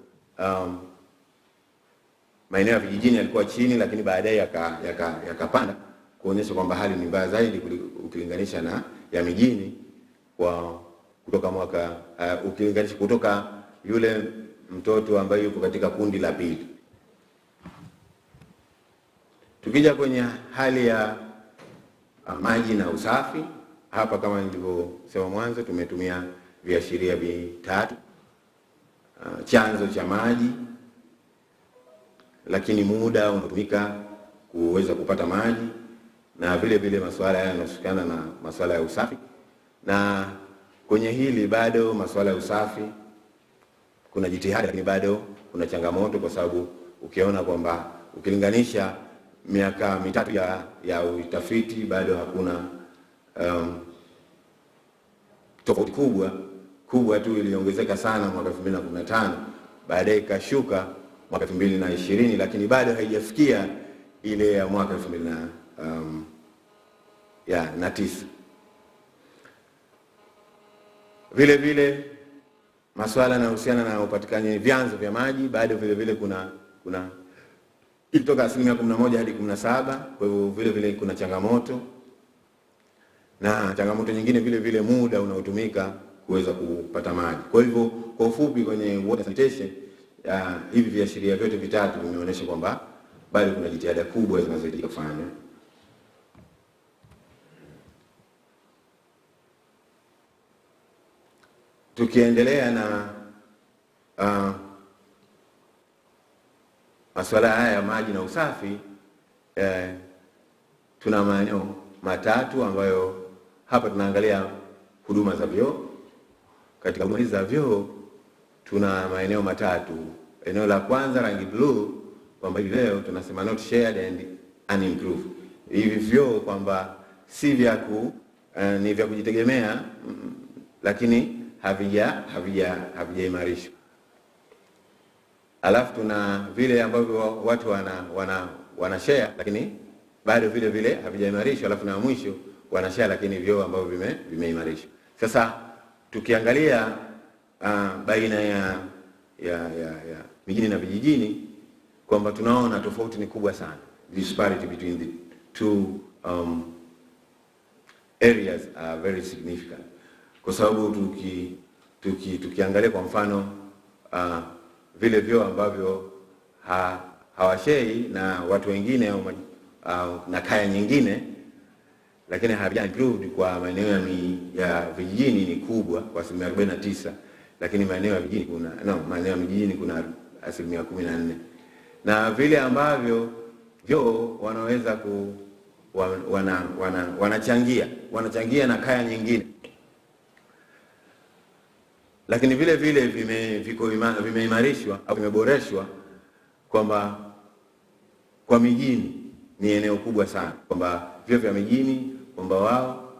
maeneo ya vijijini yalikuwa chini, lakini baadaye yakapanda kuonyesha kwamba hali ni mbaya zaidi ukilinganisha na ya mijini kutoka yule mtoto ambaye yuko katika kundi la pili. Tukija kwenye hali ya maji na usafi, hapa kama nilivyosema mwanzo tumetumia viashiria vitatu. Chanzo cha maji, lakini muda unatumika kuweza kupata maji, na vile vile masuala yanayohusiana na masuala ya usafi. Na kwenye hili bado masuala ya usafi kuna jitihada, lakini bado kuna changamoto, kwa sababu ukiona kwamba ukilinganisha miaka mitatu ya utafiti bado hakuna tofauti kubwa tu. Iliongezeka sana mwaka 2015, baadaye ikashuka mwaka 2020, lakini bado haijafikia ile ya mwaka 2009. Vile vile masuala yanayohusiana na upatikanaji vyanzo vya maji, bado vile vile kuna kutoka 11% hadi 17%, kwa hivyo vile vile kuna changamoto. Na changamoto nyingine vile vile muda unaotumika kuweza kupata maji. Kwa hivyo kwa ufupi, kwenye water sanitation hivi viashiria vyote vitatu vimeonyesha kwamba bado kuna jitihada kubwa zinazohitajika kufanywa. Tukiendelea na masuala haya ya maji na usafi, tuna maeneo matatu ambayo hapa tunaangalia huduma za vyoo. Katika huduma za vyoo tuna maeneo matatu. Eneo la kwanza rangi blue, kwamba leo tunasema not shared and unimproved. Hivi vyoo kwamba si ni vya kujitegemea, lakini havijaimarishwa. Alafu tuna vile ambavyo watu wana share, lakini bado vile vile havijaimarishwa. Alafu na mwisho wana share, lakini vyoo ambavyo vimeimarishwa. Sasa tukiangalia baina ya mijini na vijijini, kwamba tunaona tofauti ni kubwa sana. Disparity between the two areas are very significant. Kwa sababu tukiangalia kwa mfano vile vyoo ambavyo hawashei na watu wengine na kaya nyingine, lakini havija improved kwa maeneo ya vijijini ni kubwa kwa 49%, lakini maeneo ya mjini maeneo ya mjini kuna 14%. Na vile ambavyo vyoo wanaweza wanachangia na kaya nyingine, lakini vile vile vimeimarishwa au vimeboreshwa kwamba kwa mijini ni eneo kubwa sana, kwamba vyoo vya mijini kwamba wao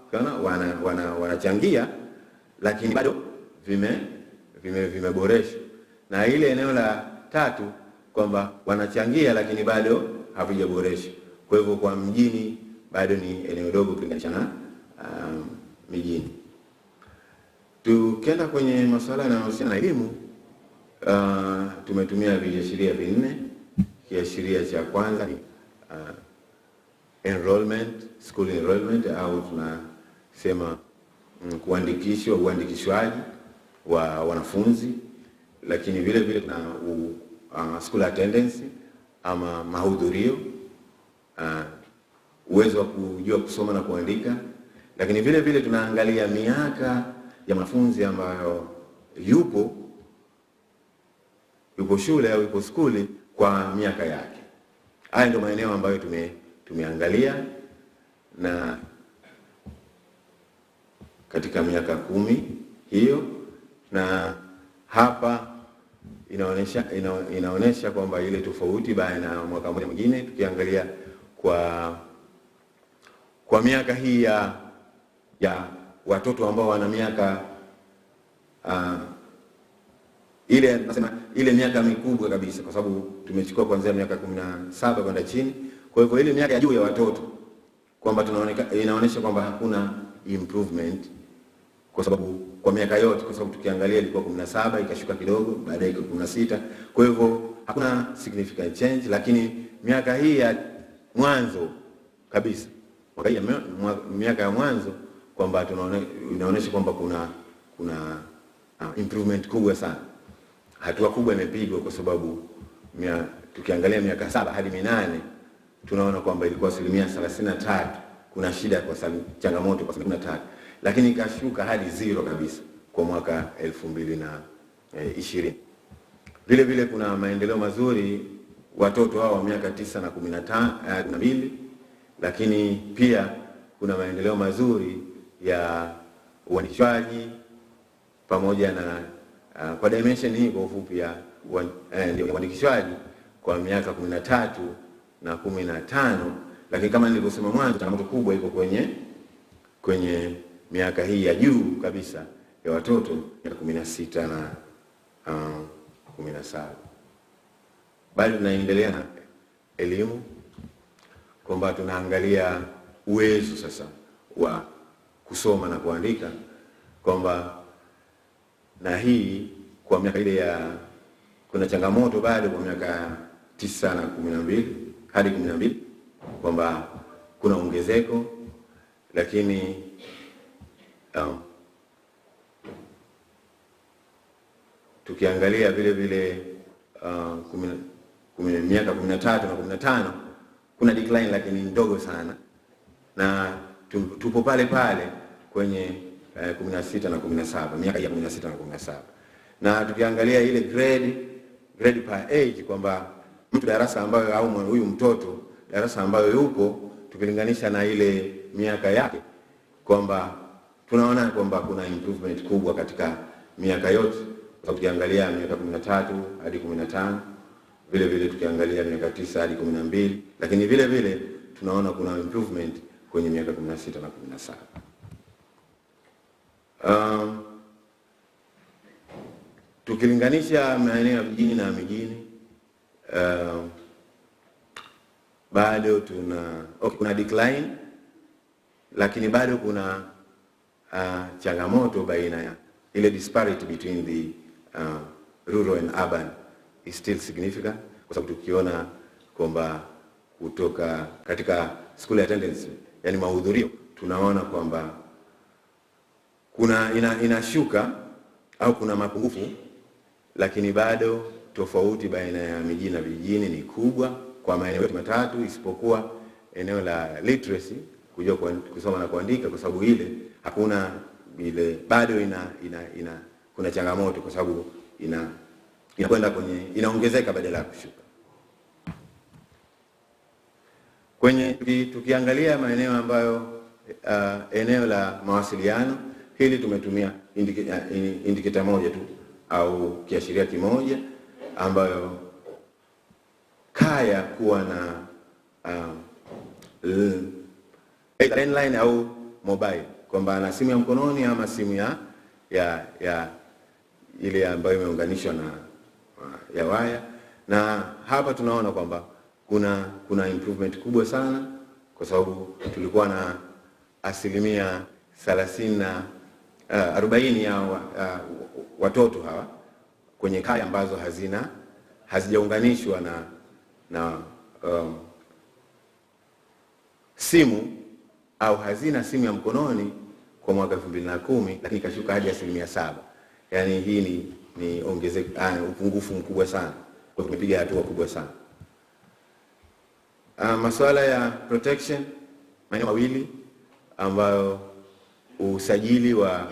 wanachangia, lakini bado vimeboreshwa. Na ile eneo la tatu kwamba wanachangia lakini bado havijaboreshwa. Kwa hivyo kwa mjini bado ni eneo dogo kulinganisha na mijini. Tukienda kwenye masuala yanayohusiana na elimu, tumetumia viashiria vinne. Kiashiria cha kwanza ni school enrollment au tunasema uandikishwaji wa wanafunzi, lakini vile vile kuna school attendance ama mahudhurio, uwezo wa kujua kusoma na kuandika, lakini vile vile tunaangalia miaka ya mafunzi ambayo yupo shule au yupo skuli kwa miaka yake. Haya ndio maeneo ambayo tumeangalia, na katika miaka 10 hiyo, na hapa inaonesha kwamba ile tofauti baina ya mwaka mmoja mwingine, tukiangalia kwa miaka hii ya watoto ambao wana miaka ile nasema ile miaka mikubwa kabisa, kwa sababu tumechukua kuanzia miaka 17 kwenda chini. Kwa hivyo ile miaka ya juu ya watoto kwamba inaonesha kwamba hakuna improvement, kwa sababu kwa miaka yote, kwa sababu tukiangalia ilikuwa 17 ikashuka kidogo, baadaye ikawa 16. Kwa hivyo hakuna significant change, lakini miaka hii ya mwanzo kabisa, miaka ya mwanzo kwamba inaonesha kwamba kuna improvement kubwa sana. Hatua kubwa imepigwa, kwa sababu tukiangalia miaka 7 hadi 8 tunaona kwamba ilikuwa 33%, kuna shida kwa sababu changamoto kwa 33, lakini ikashuka hadi 0 kabisa kwa mwaka 2020. Vile vile kuna maendeleo mazuri watoto hao wa miaka 9 na 12, lakini pia kuna maendeleo mazuri ya uandikishwaji pamoja na kwa dimension hii kwa ufupi ya uandikishwaji kwa miaka 13 na 15, lakini kama nilivyosema mwanzo, changamoto kubwa iko kwenye miaka hii ya juu kabisa ya watoto ya 16 na 17. Bado tunaendelea na elimu kwamba tunaangalia uwezo sasa wa kusoma na kuandika, kwamba na hii kwa miaka ile kuna changamoto bado kwa miaka 9 na 12 hadi 12 kwamba kuna ongezeko, lakini tukiangalia vile vile miaka 13 na 15 kuna decline, lakini ndogo sana, na tupo pale kwenye 16 na 17, miaka ya 16 na 17. Na tukiangalia ile grade per age kwamba mtu darasa ambayo au huyu mtoto darasa ambayo yupo tukilinganisha na ile miaka yake, kwamba tunaona kwamba kuna improvement kubwa katika miaka yote. Tukiangalia miaka 13 hadi 15, vile vile tukiangalia miaka 9 hadi 12, lakini vile vile tunaona kuna improvement kwenye miaka 16 na 17. Tukilinganisha maeneo ya vijijini na mijini, bado kuna decline, lakini bado kuna changamoto baina ya ile disparity between the rural and urban is still significant, kwa sababu tukiona kwamba kutoka katika school attendance, yani mahudhurio, tunaona kwamba kuna inashuka au kuna mapungufu, lakini bado tofauti baina ya mijini na vijijini ni kubwa kwa maeneo yote matatu, isipokuwa eneo la literacy, kujua kusoma na kuandika, kwa sababu ile hakuna ile bado kuna changamoto kwa sababu inakwenda inaongezeka badala ya kushuka. Tukiangalia maeneo ambayo eneo la mawasiliano, hili tumetumia indicator moja tu au kiashiria kimoja, ambayo kaya kuwa na landline au mobile, kwamba ana simu ya mkononi ama simu ya ile ambayo imeunganishwa na ya waya. Na hapa tunaona kwamba kuna improvement kubwa sana, kwa sababu tulikuwa na 40 ya watoto hawa kwenye kaya ambazo hazijaunganishwa na simu au hazina simu ya mkononi kwa mwaka 2010, lakini kashuka hadi 7%. Yani hii ni upungufu mkubwa sana. Kwa tumepiga hatua kubwa sana. Masuala ya protection, maeneo mawili ambayo usajili wa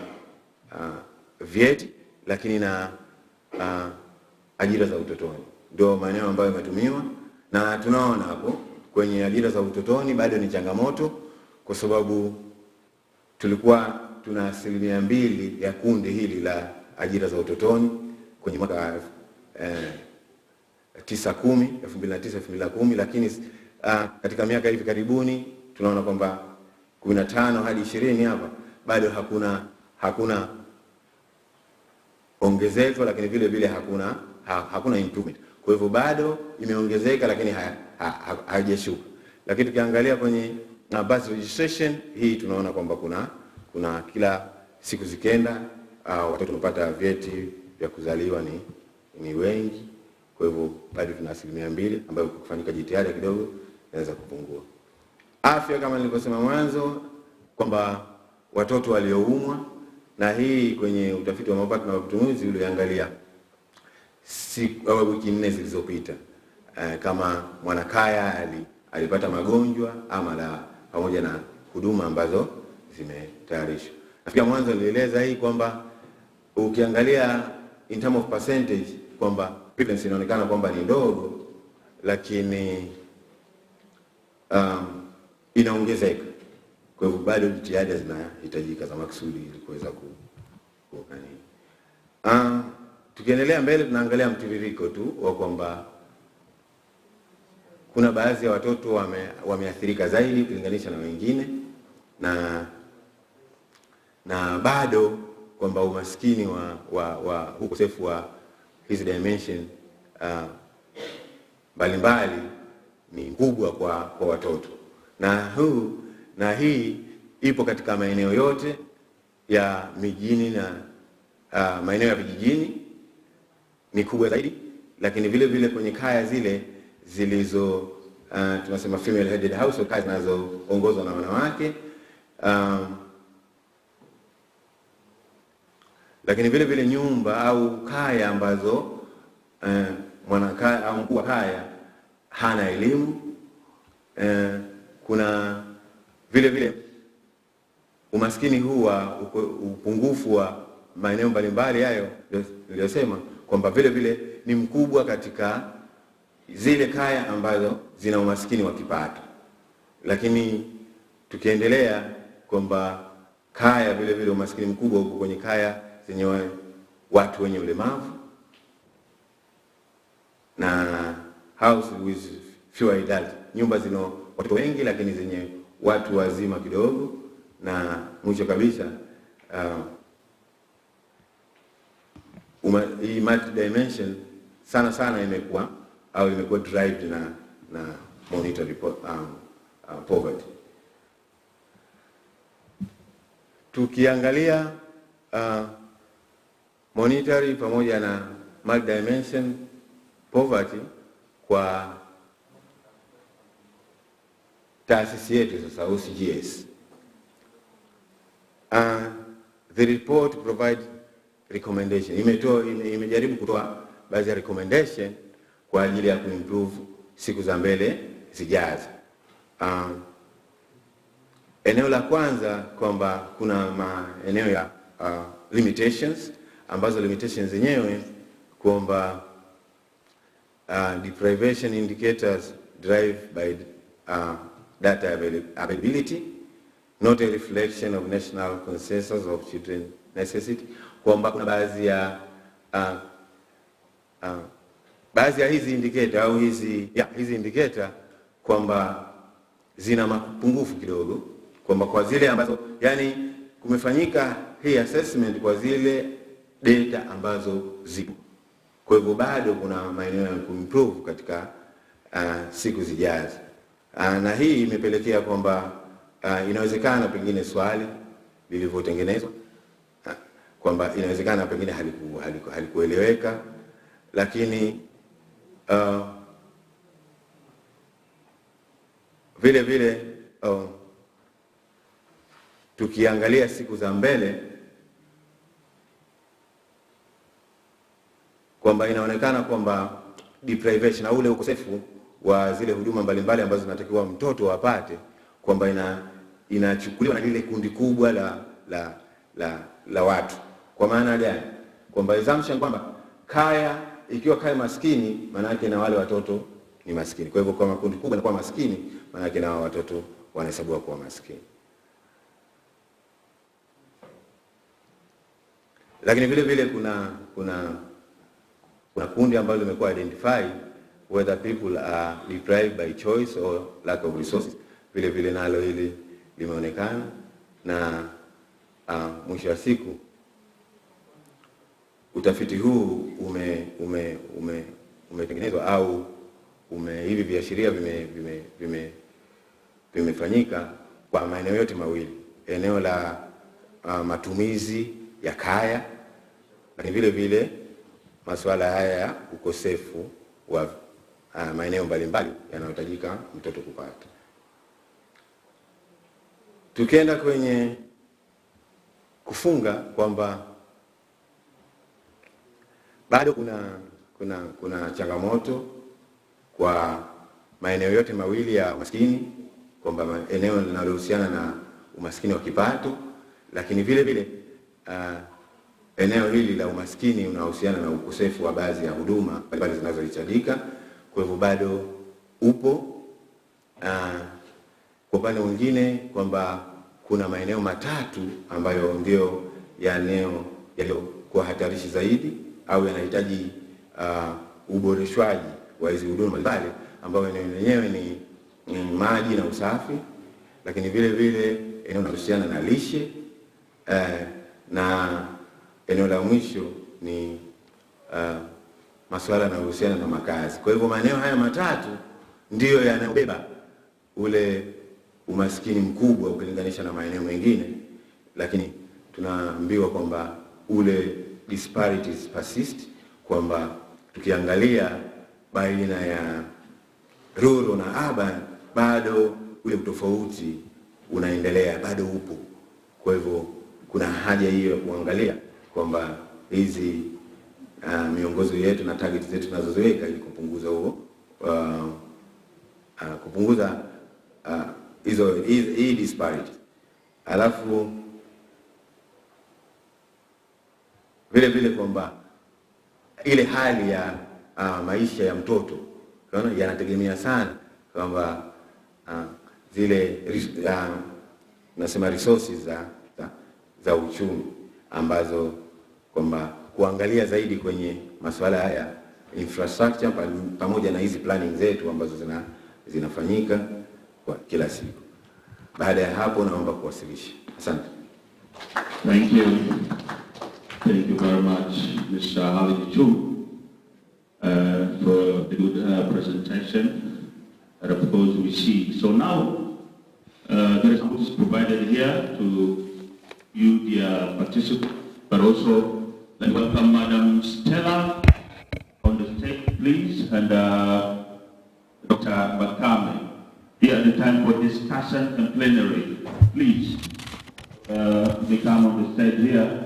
vyeti lakini na ajira za utotoni ndio maeneo ambayo yametumiwa, na tunaona hapo kwenye ajira za utotoni bado ni changamoto, kwa sababu tulikuwa tuna 2% ya kundi hili la ajira za utotoni kwenye mwaka 2009-2010, lakini katika miaka hivi karibuni tunaona kwamba 15 hadi 20 hapa bado hakuna ongezeko, lakini vile vile hakuna improvement. Kwa hivyo bado imeongezeka lakini haijashuka. Lakini tukiangalia kwenye birth registration, hii tunaona kwamba kuna kila siku zikenda watoto wanapata vyeti vya kuzaliwa ni wengi. Kwa hivyo bado tuna 2% ambayo kufanyika jitihada kidogo inaweza kupungua. Afya, kama nilivyosema mwanzo kwamba watoto walioumwa, na hii kwenye utafiti wa mapato na utumizi uliangalia wiki 4 zilizopita, kama mwanakaya alipata magonjwa ama la, pamoja na huduma ambazo zimetayarishwa. Nafikiri mwanzo nilieleza hii kwamba ukiangalia in term of percentage kwamba prevalence inaonekana kwamba ni ndogo, lakini inaongezeka. Kwa hivyo bado jitihada zinahitajika za maksudi ili kuweza kuokani. Tukiendelea mbele tunaangalia mtiririko tu wa kwamba kuna baadhi ya watoto wameathirika zaidi kulinganisha na wengine, na bado kwamba umaskini wa ukosefu wa hizi dimension mbalimbali ni kubwa kwa watoto, na hii ipo katika maeneo yote ya mijini na maeneo ya vijijini ni kubwa zaidi, lakini vile vile kwenye kaya zile zilizo tunasema female headed household, kaya zinazoongozwa na wanawake, lakini vile vile nyumba au kaya ambazo mwanakaya au mkuu wa kaya hana elimu. Kuna vile vile umaskini huu wa upungufu wa maeneo mbalimbali hayo niliyosema kwamba vile vile ni mkubwa katika zile kaya ambazo zina umaskini wa kipato. Lakini tukiendelea kwamba kaya vile vile umaskini mkubwa uko kwenye kaya zenye watu wenye ulemavu na house with fewer adults, nyumba zino watoto wengi lakini zenye watu wazima kidogo. Na mwisho kabisa hii multi-dimension sana imekuwa driven na monetary poverty. Tukiangalia monetary pamoja na multi-dimension poverty kwa taasisi yetu sasa OCGS, the report provide recommendation. Imejaribu kutoa baadhi ya recommendation kwa ajili ya kuimprove siku za mbele zijazo. Eneo la kwanza kwamba kuna maeneo ya limitations ambazo limitations zenyewe kwamba deprivation indicators drive by data availability, not a reflection of national consensus of children necessity, kwamba kuna baadhi ya hizi indicator au hizi indicator kwamba zina mapungufu kidogo, kwamba kwa zile ambazo yani kumefanyika hii assessment kwa zile data ambazo zipo. Kwa hivyo bado kuna maeneo ya kuimprove katika siku zijazo. Na hii imepelekea kwamba inawezekana pengine swali lilivyotengenezwa kwamba inawezekana pengine halikueleweka, lakini vile vile tukiangalia siku za mbele kwamba inaonekana kwamba deprivation au ule ukosefu wa zile huduma mbalimbali ambazo zinatakiwa mtoto apate kwamba inachukuliwa na lile kundi kubwa la watu. Kwa maana gani? Kwamba assumption kwamba ikiwa kaya maskini, maana yake na wale watoto ni maskini. Kwa hivyo kama kundi kubwa linakuwa maskini, maana yake na watoto wanahesabiwa kuwa maskini. Lakini vile vile kuna kundi ambalo limekuwa identified whether people are deprived by choice or lack of resources. Vile vile nalo hili limeonekana, na mwisho wa siku utafiti huu umetengenezwa au hivi viashiria vimefanyika kwa maeneo yote mawili, eneo la matumizi ya kaya, lakini vile vile masuala haya ya ukosefu wa maeneo mbalimbali yanayohitajika mtoto kupata. Tukienda kwenye kufunga kwamba bado kuna changamoto kwa maeneo yote mawili ya umaskini, kwamba eneo linalohusiana na umaskini wa kipato, lakini vile vile eneo hili la umaskini unahusiana na ukosefu wa baadhi ya huduma mbalimbali zinazohitajika. Kwa hivyo bado upo. Kwa upande mwingine kwamba kuna maeneo matatu ambayo ndio eneo yaliyokuwa hatarishi zaidi au yanahitaji uboreshwaji wa hizo huduma mbalimbali, ambayo eneo lenyewe ni maji na usafi, lakini vile vile eneo linalohusiana na lishe, na eneo la mwisho ni masuala yanayohusiana na makazi. Kwa hivyo maeneo haya matatu ndiyo yanabeba ule umaskini mkubwa ukilinganisha na maeneo mengine, lakini tunaambiwa kwamba ule disparities persist, kwamba tukiangalia baina ya rural na urban bado ule utofauti unaendelea, bado upo. Kwa hivyo kuna haja hiyo ya kuangalia kwamba hizi miongozo yetu na target zetu tunazoziweka ili kupunguza hii disparity. Alafu vile vile kwamba ile hali ya maisha ya mtoto yanategemea sana kwamba zile nasema resources za uchumi, ambazo kwamba kuangalia zaidi kwenye masuala haya infrastructure pamoja na hizi planning zetu ambazo zinafanyika kwa kila siku. Baada ya hapo naomba kuwasilisha. Asante.
Thank you. Thank you very much, Mr. Halid Chu, for the good presentation that of course we see. So now there is books provided here to you, dear participants, but also let me welcome Madam Stella on the stage, please, and Dr. Bakame. Here at the time for discussion and plenary. Please, they come on the stage here.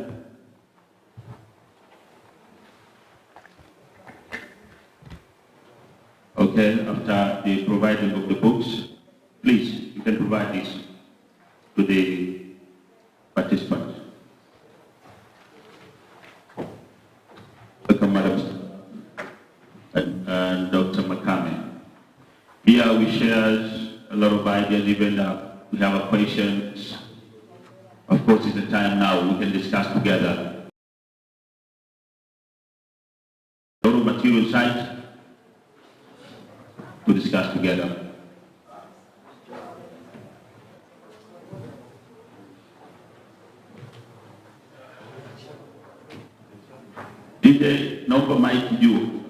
Okay, after the providing of the books, please, you can provide this to the participants. ideas, even we have a questions. Of course, it's the time now we can discuss together. A lot of material site to discuss together. DJ, naomba mic juu.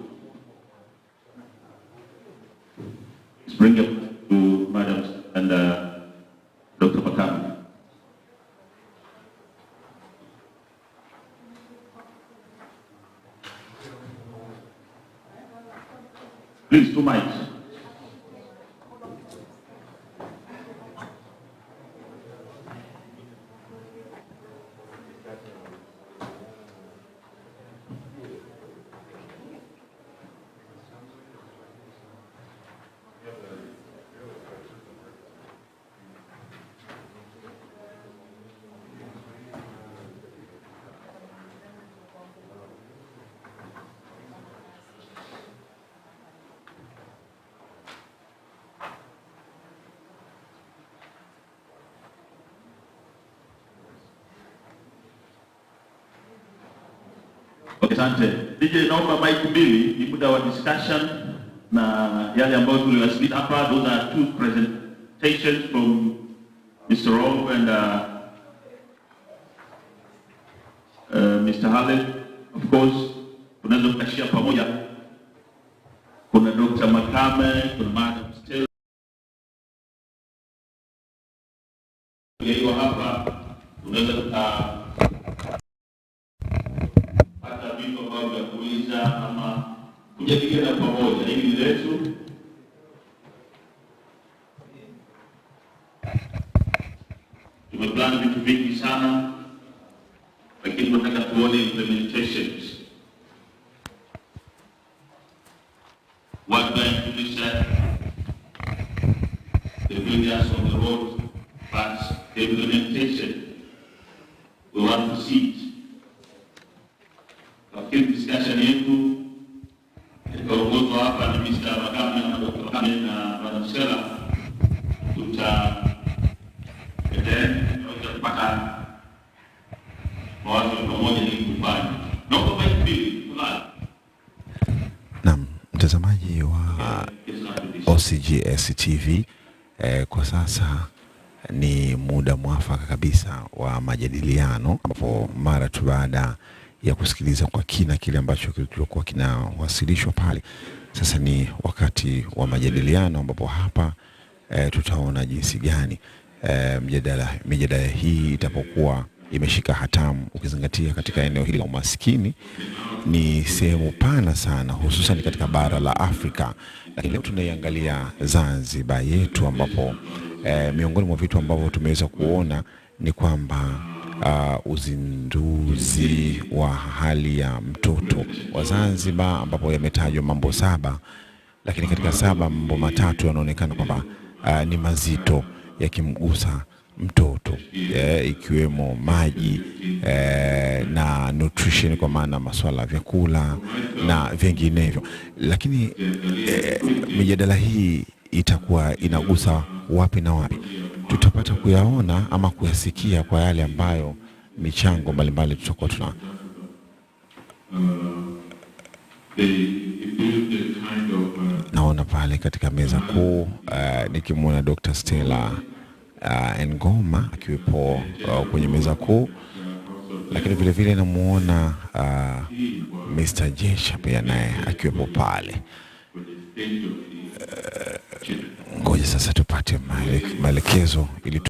Let's bring it to Madam and Dr. Makame. Please, 2 mics. Asante. DJ, naomba mic mbili, ni muda wa discussion na yale ambayo tuliwasilisha hapa. Those are 2 presentations from Mr. Rolf and Mr. Hale. Of course, tunaweza kukashia pamoja. Kuna Dr. Makame, kuna Madam Stella. Yeye hapa tunaweza vitu ambavyo vya kuuliza ama kujadiliana pamoja. Hili letu tumeplan vitu vingi sana, lakini tunataka tuone implementations. What going to be said, the videos on the road, but the implementation, we want to see it. Lakini discussion yetu itaongozwa hapa na Mr. Makame na Dr. Makame na Madam Stella. Tutapata mawazo pamoja ili kufanya. Naomba mic mbili.
Naam, mtazamaji wa OCGS TV, kwa sasa ni muda mwafaka kabisa wa majadiliano, ambapo mara tu baada ya kusikiliza kwa kina kile ambacho kilikuwa kinawasilishwa pale, sasa ni wakati wa majadiliano, ambapo hapa tutaona jinsi gani mijadala hii itapokuwa imeshika hatamu, ukizingatia katika eneo hili la umaskini ni sehemu pana sana, hususan katika bara la Afrika. Lakini leo tunaiangalia Zanzibar yetu, ambapo miongoni mwa vitu ambavyo tumeweza kuona ni kwamba uzinduzi wa hali ya mtoto wa Zanzibar, ambapo yametajwa mambo 7, lakini katika 7 mambo 3 yanaonekana kwamba ni mazito yakimgusa mtoto, ikiwemo maji na nutrition, kwa maana masuala ya vyakula na vinginevyo. Lakini mijadala hii itakuwa inagusa wapi na wapi? Tutapata kuyaona ama kuyasikia kwa yale ambayo michango mbalimbali tutakuwa tuna naona pale katika meza kuu, nikimwona Dr. Stella Ngoma akiwepo kwenye meza kuu, lakini vile vile namuona Mr. Jesha pia naye akiwepo pale. Ngoja sasa tupate maelekezo ili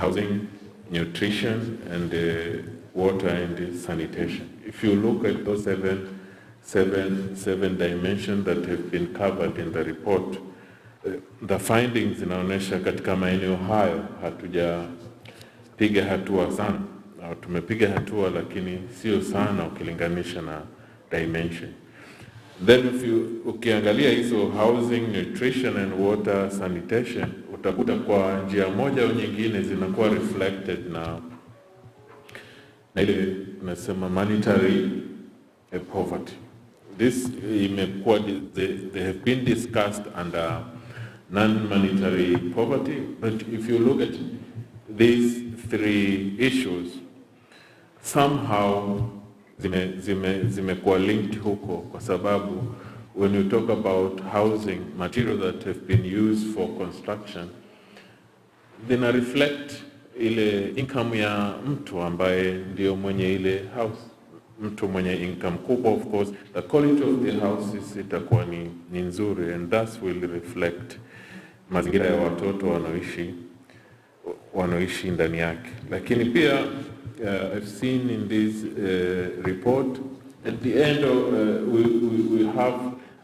housing, nutrition, and water and sanitation. If you look at those seven dimensions that have been covered in the report, the findings zinaonyesha katika maeneo hayo hatujapiga hatua sana. Tumepiga hatua lakini sio sana ukilinganisha na dimension. Then ukiangalia hizo housing, nutrition and water sanitation, utakuta kwa njia moja au nyingine zinakuwa reflected na ile tunasema monetary poverty. This imekuwa they have been discussed under non-monetary poverty, but if you look at these three issues, somehow zimekuwa linked huko, kwa sababu when you talk about housing, material that have been used for construction, zina reflect ile income ya mtu ambaye ndio mwenye ile house. Mtu mwenye income kubwa, of course, the quality of the houses itakuwa ni nzuri, and thus will reflect mazingira ya watoto wanaoishi ndani yake. Lakini pia I've seen in this report, at the end we have,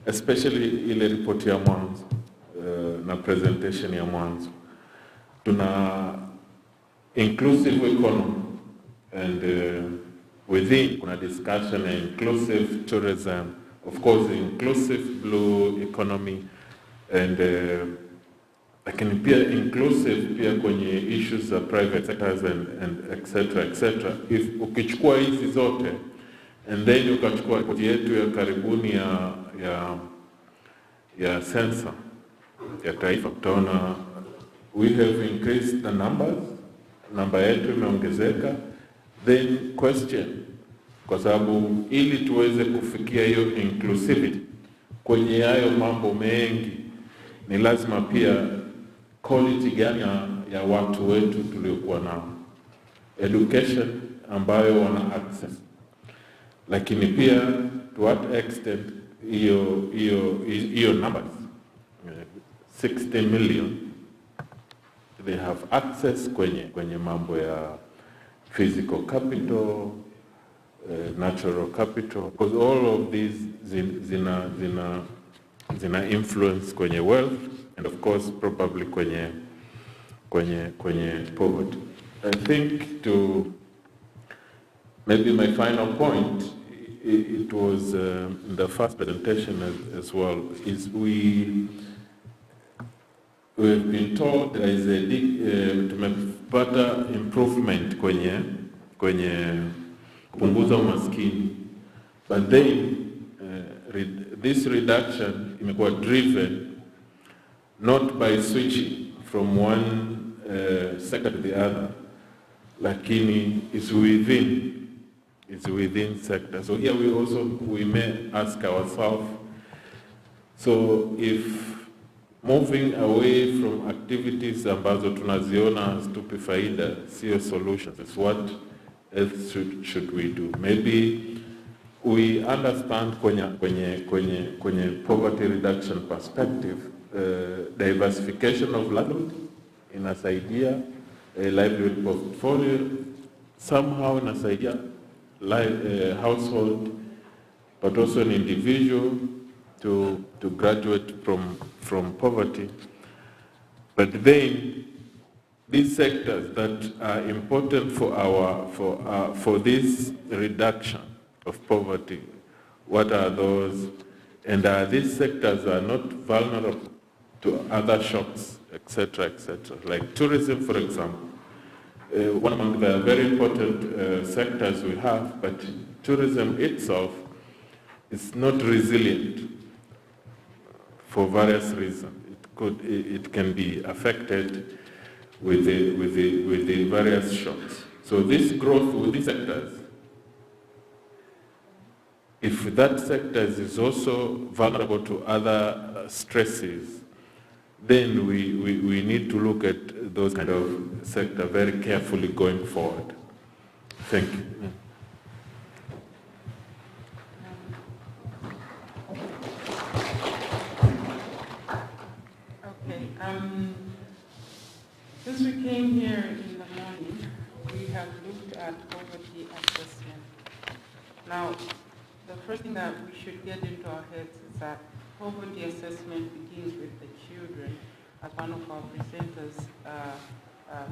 especially ile report ya mwanzo na presentation ya mwanzo, tuna inclusive economy, and within kuna discussion on inclusive tourism, of course inclusive blue economy, and lakini pia inclusive pia kwenye issues za private sectors and etc. If ukichukua hizi zote and then ukachukua ripoti yetu ya karibuni ya sensa ya taifa, utaona we have increased the numbers, namba yetu imeongezeka. Then question, kwa sababu ili tuweze kufikia hiyo inclusivity kwenye hayo mambo mengi, ni lazima pia quality gani ya watu wetu tuliokuwa nao, education ambayo wana access, lakini pia to what extent hiyo numbers 60 million they have access kwenye mambo ya physical capital, natural capital, because all of these zina influence kwenye wealth, and of course probably kwenye poverty. I think to maybe my final point, it was in the first presentation as well, is we have been told there is tumepata improvement kwenye kupunguza umaskini, but then this reduction imekuwa driven not by switching from one sector to the other, lakini is within sector. So here we may ask ourselves, so if moving away from activities ambazo tunaziona stupi faida sio solutions, is what else should we do? Maybe we understand kwenye poverty reduction perspective, diversification of livelihood inasaidia, livelihood portfolio somehow inasaidia household, but also an individual to graduate from poverty. But then these sectors that are important for this reduction of poverty, what are those? And these sectors are not vulnerable to other shocks, etc., like tourism, for example. One among the very important sectors we have, but tourism itself is not resilient for various reasons. It can be affected with the various shocks. So this growth with these sectors, if that sector is also vulnerable to other stresses, then we need to look at those kind of sector very carefully going forward. Thank you.
Okay. Since we came here in the at poverty assessment. Now, the first thing that we should get into our heads is that poverty assessment begins with the children, as one of our presenters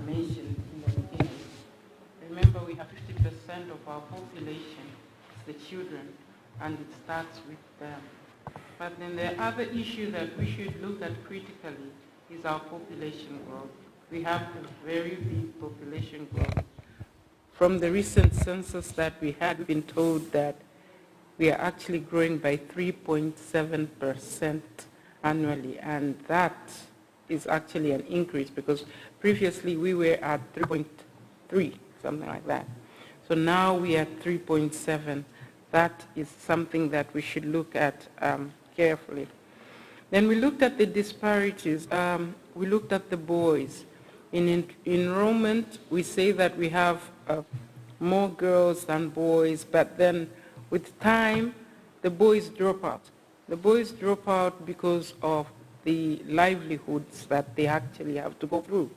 mentioned in the beginning. Remember, we have 50% of our population is the children, and it starts with them. But then the other issue that we should look at critically is our population growth. We have a very big population growth. From the recent census that we had, we've been told that we are actually growing by 3.7% annually, and that is actually an increase because previously we were at 3.3, something like that. So now we are at 3.7. That is something that we should look at carefully. Then we looked at the disparities. We looked at the boys. In enrollment, we say that we have more girls than boys, but then with time, the boys drop out. The boys drop out because of the livelihoods that they actually have to go through.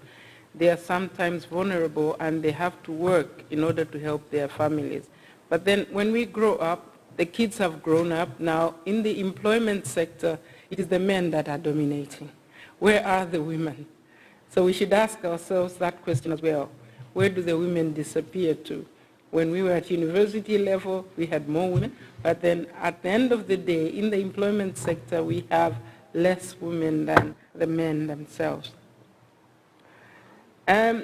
They are sometimes vulnerable and they have to work in order to help their families. But then when we grow up, the kids have grown up. Now, in the employment sector, it is the men that are dominating. Where are the women? So we should ask ourselves that question as well. Where do the women disappear to? When we were at university level, we had more women, but then at the end of the day, in the employment sector, we have less women than the men themselves. I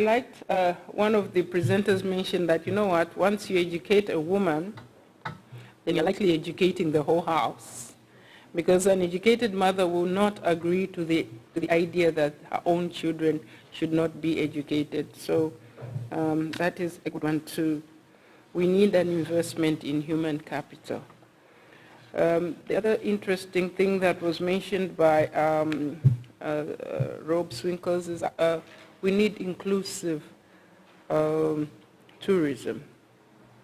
liked one of the presenters mentioned that, you know what, once you educate a woman, then you're likely educating the whole house. Because an educated mother will not agree to the idea that her own children should not be educated. So that is a good one too. We need an investment in human capital. The other interesting thing that was mentioned by Rob Swinkles is we need inclusive tourism.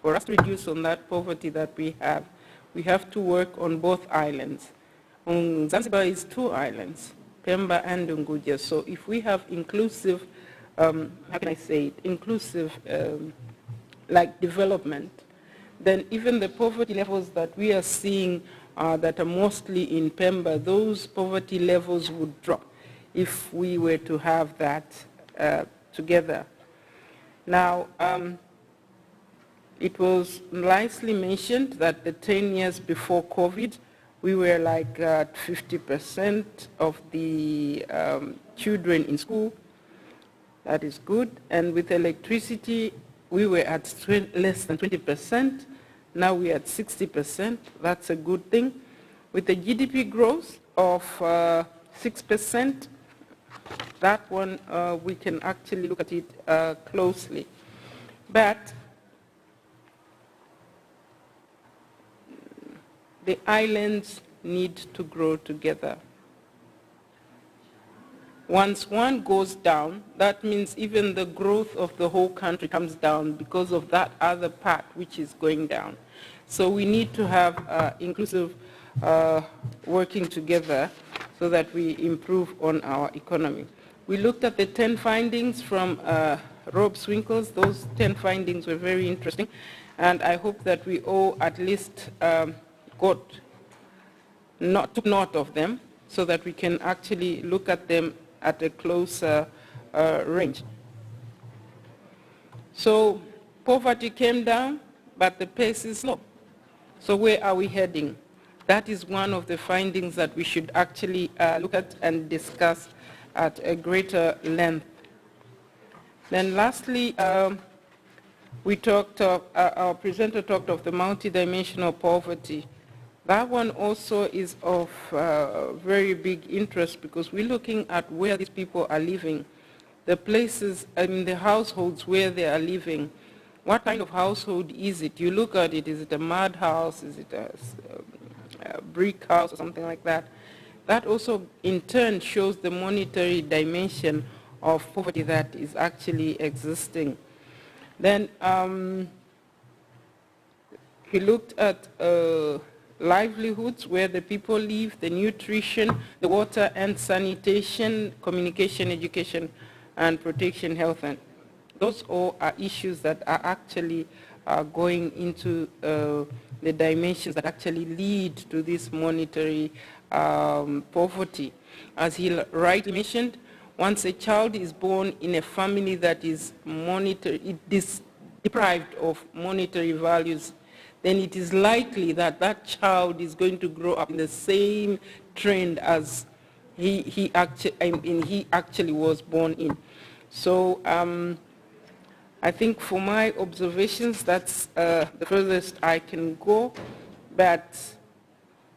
For us to reduce on that poverty that we have to work on both islands. Zanzibar is 2 islands, Pemba and Unguja. So if we have inclusive, how can I say it, inclusive like development, then even the poverty levels that we are seeing that are mostly in Pemba, those poverty levels would drop if we were to have that together. Now, it was nicely mentioned that the 10 years before COVID, we were like at 50% of the children in school. That is good. And with electricity, we were at less than 20%. Now we're at 60%. That's a good thing. With the GDP growth of 6%, that one we can actually look at it closely. But the islands need to grow together. Once one goes down, that means even the growth of the whole country comes down because of that other part which is going down. So we need to have inclusive working together so that we improve on our economy. We looked at the 10 findings from Rob Swinkles. Those 10 findings were very interesting, and I hope that we all at least took note of them so that we can actually look at them at a closer range. So poverty came down, but the pace is slow. So where are we heading? That is one of the findings that we should actually look at and discuss at a greater length. Then lastly, we talked of, our presenter talked of the multidimensional poverty. That one also is of very big interest because we're looking at where these people are living, the places, I mean the households where they are living. What kind of household is it? You look at it, is it a mud house, is it a brick house or something like that? That also in turn shows the monetary dimension of poverty that is actually existing. Then he looked at livelihoods, where the people live, the nutrition, the water and sanitation, communication, education, and protection, health, and Those all are issues that are actually going into the dimensions that actually lead to this monetary poverty. As he rightly mentioned, once a child is born in a family that is deprived of monetary values, then it is likely that that child is going to grow up in the same trend as he actually was born in. So I think for my observations, that's the furthest I can go, but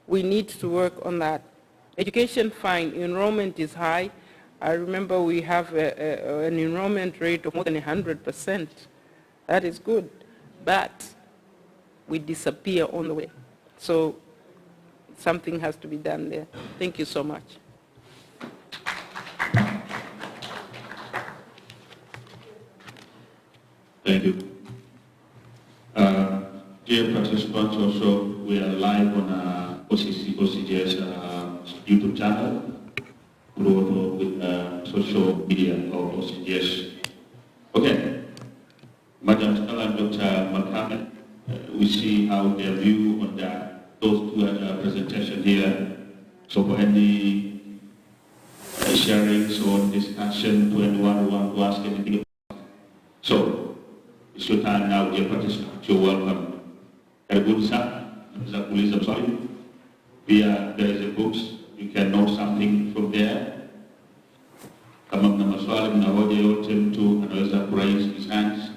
we need to work on that. Education, fine, enrollment is high. I remember we have an enrollment rate of more than 100%. That is good, but we disappear on the way. So something has to be done there. Thank you so much.
Thank you. Dear participants, also we are live on OCG's YouTube channel, also with social media of OCGS. Okay, Madam Stella and Dr. Mohammed, we see how their view on those two presentation here. So for any sharings or discussion to anyone who wants to ask anything. So it's your time now, dear participants. You're welcome. Karibuni sana, naweza kuuliza swali. Pia there is a books, you can know something from there. Kama mna maswali, mna hoja yote, mtu anaweza raise his hands.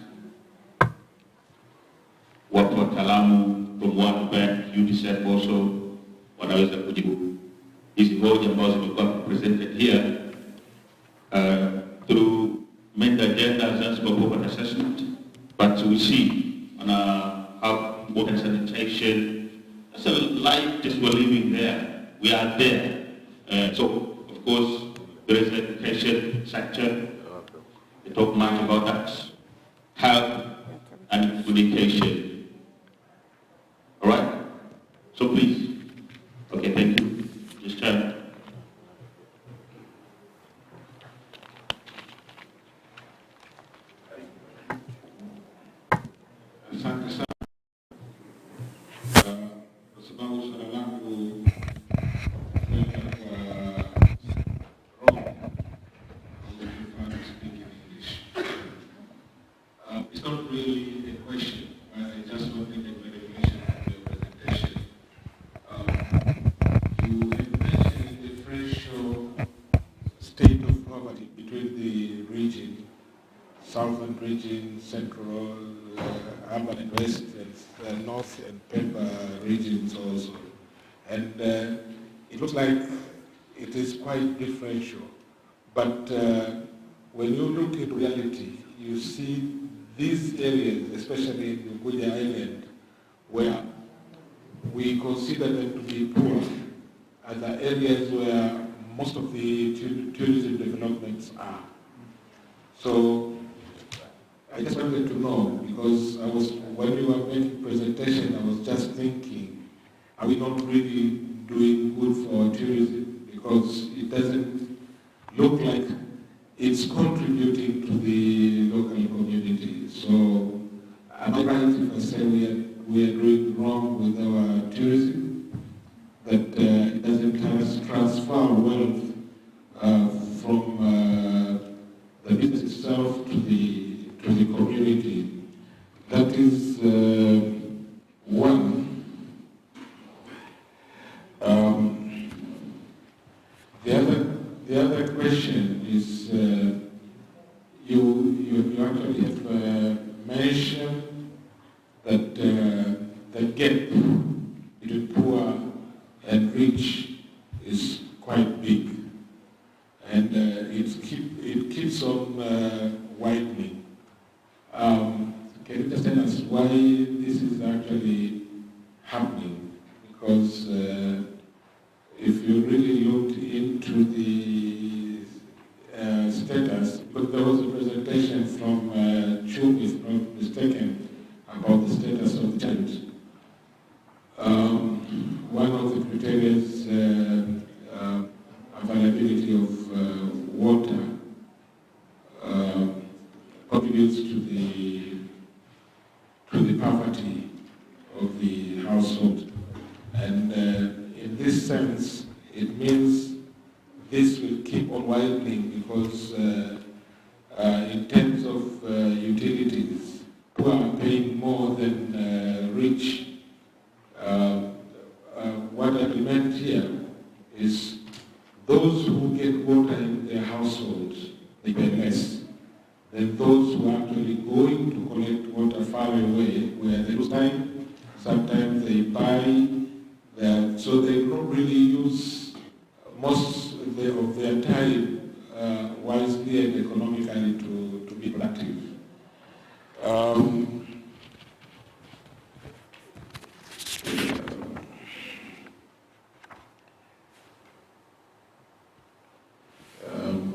Wapo wataalamu from World Bank, UNICEF also wanaweza kujibu hizi hoja ambazo zimekuwa presented here through main agenda Zanzibar poverty assessment. But we see on how important sanitation, that's a life just we're living there. We are there. So of course there is education sector. They talk much about that. Health and education. All right. So please. Okay. Thank you. Just turn.
Asante sana. Kwa sababu swala langu kwenda kwa Rome, it's not really a question. I just want to make a clarification of your presentation. You had mentioned the differential state of poverty between the region, southern region, central, urban and west, and north and Pemba regions also. And it looks like it is quite differential. But when you look at reality, you see these areas, especially in the Unguja Island, where we consider them to be poor, are the areas where most of the tourism developments are. So I just wanted to know, because when you were making presentation, I was just thinking, are we not really doing good for tourism? Because it doesn't look like it's contributing to the local community. So am I right if I say we are doing wrong with our tourism? That it doesn't transfer wealth from the business itself to the community. That is one. The other question is you actually have mentioned that the gap between poor and rich is quite big, and it keeps on widening. Can you just tell us why this is actually happening? Because if you really looked into the status, but there was a presentation from Chum, if not mistaken, about the status of the child. One of the criteria is availability of water, public
contributes to the poverty of the household. And in this sense, it means this will keep on widening because in terms of utilities, poor are paying more than rich. What I meant here is those who get water in their households, they pay less than those who are actually going to collect water far away, where they lose time. Sometimes they buy, so they don't really use most of their time wisely and economically to be productive.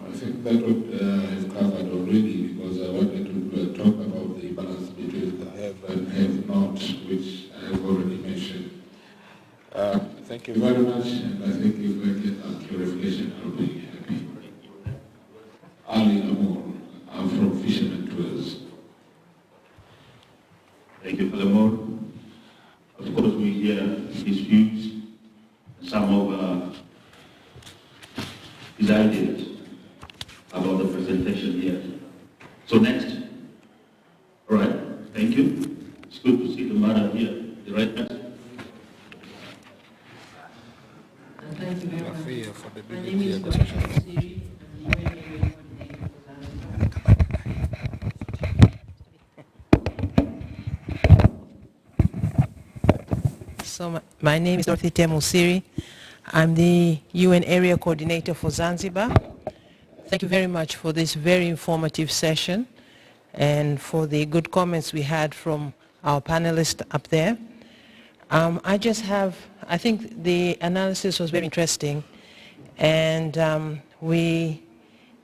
I think that would have covered already, because I wanted to talk about the balance between the have and have not, which I have already mentioned. Thank you very much, and I think if I get a clarification, I'll be happy. Ali Amour, I'm from Fisherman Tours.
Thank you, furthermore. Of course, we hear his views, some of his ideas about the presentation here. So next. All right, thank you. It's good to see the madam here, the right person.
Thank you very much. My name is Dr. Siri. So my name is Dorothy Temusiri. I'm the UN Area Coordinator for Zanzibar. Thank you very much for this very informative session and for the good comments we had from our panelists up there. I think the analysis was very interesting, and we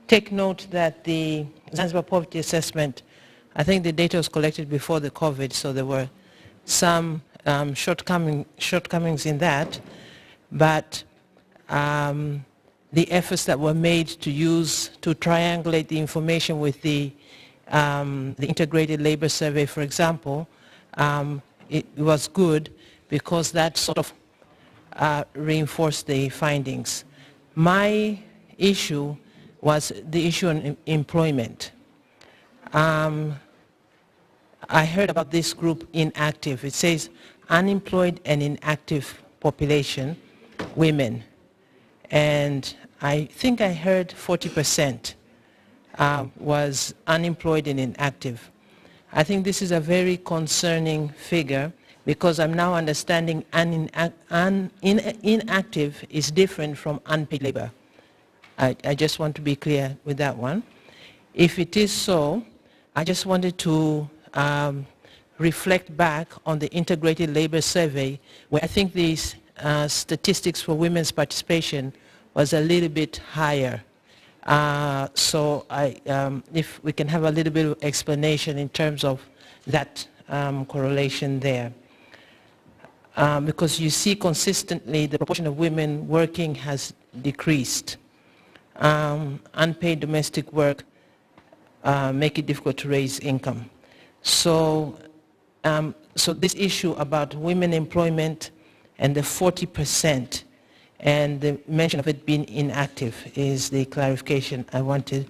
take note that the Zanzibar poverty assessment, I think the data was collected before the COVID, so there were some shortcomings in that, but the efforts that were made to triangulate the information with the integrated labor survey, for example, it was good because that sort of reinforced the findings. My issue was the issue on employment. I heard about this group inactive. It says unemployed and inactive population, women. And I think I heard 40% was unemployed and inactive. I think this is a very concerning figure because I'm now understanding inactive is different from unpaid labor. I just want to be clear with that one. If it is so, I just wanted to reflect back on the integrated labor survey, where I think these statistics for women's participation was a little bit higher. So if we can have a little bit of explanation in terms of that correlation there. Because you see consistently the proportion of women working has decreased. Unpaid domestic work make it difficult to raise income. So, so this issue about women employment and the 40% and the mention of it being inactive is the clarification I wanted.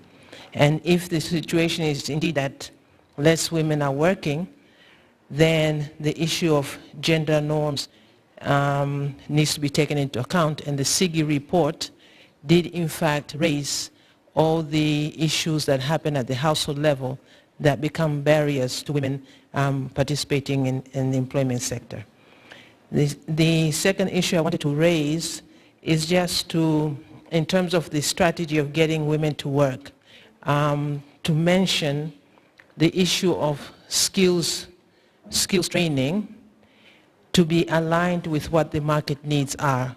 And if the situation is indeed that less women are working, then the issue of gender norms needs to be taken into account. And the SIGI report did in fact raise all the issues that happen at the household level that become barriers to women participating in the employment sector. The second issue I wanted to raise is just to, in terms of the strategy of getting women to work, to mention the issue of skills training to be aligned with what the market needs are,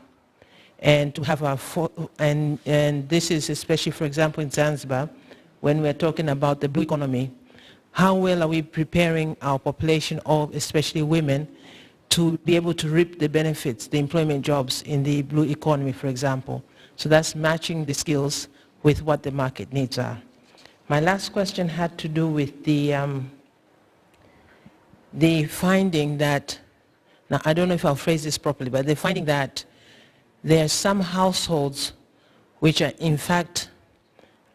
and to have and this is especially, for example, in Zanzibar, when we're talking about the blue economy, how well are we preparing our population, especially women, to be able to reap the benefits, the employment jobs in the blue economy, for example. So that's matching the skills with what the market needs are. My last question had to do with the finding that, now I don't know if I'll phrase this properly, but the finding that there are some households which are in fact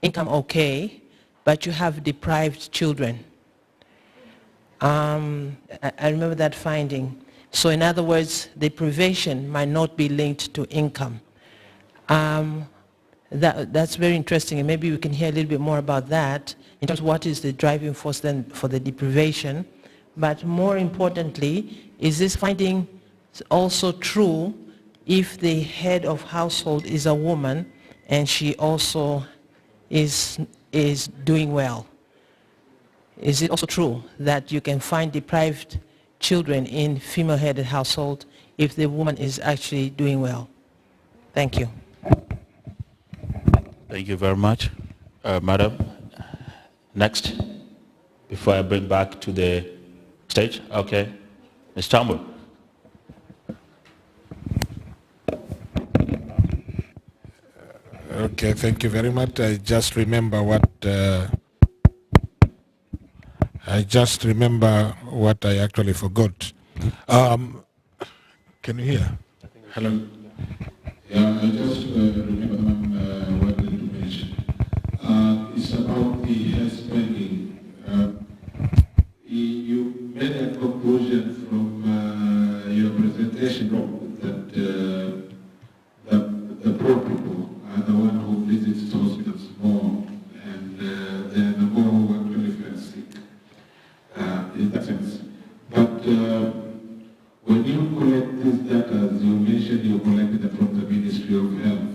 income okay, but you have deprived children. I remember that finding. So in other words, deprivation might not be linked to income. That's very interesting, and maybe we can hear a little bit more about that in terms of what is the driving force then for the deprivation. But more importantly, is this finding also true if the head of household is a woman and she also is doing well? Is it also true that you can find deprived children in female-headed household if the woman is actually doing well? Thank you.
Thank you very much. Madam, next, before I bring back to the stage. Okay, Ms. Tambo.
Okay, thank you very much. I just remember what I actually forgot. Can you hear? Hello.
Yeah, I just remember what you mentioned. It's about the health spending. You made a conclusion from your presentation that the poor people are the one who visits hospitals more, and they're the more who actually feel sick, in that sense. But when you collect these data, you mentioned you collected them from the Ministry of Health,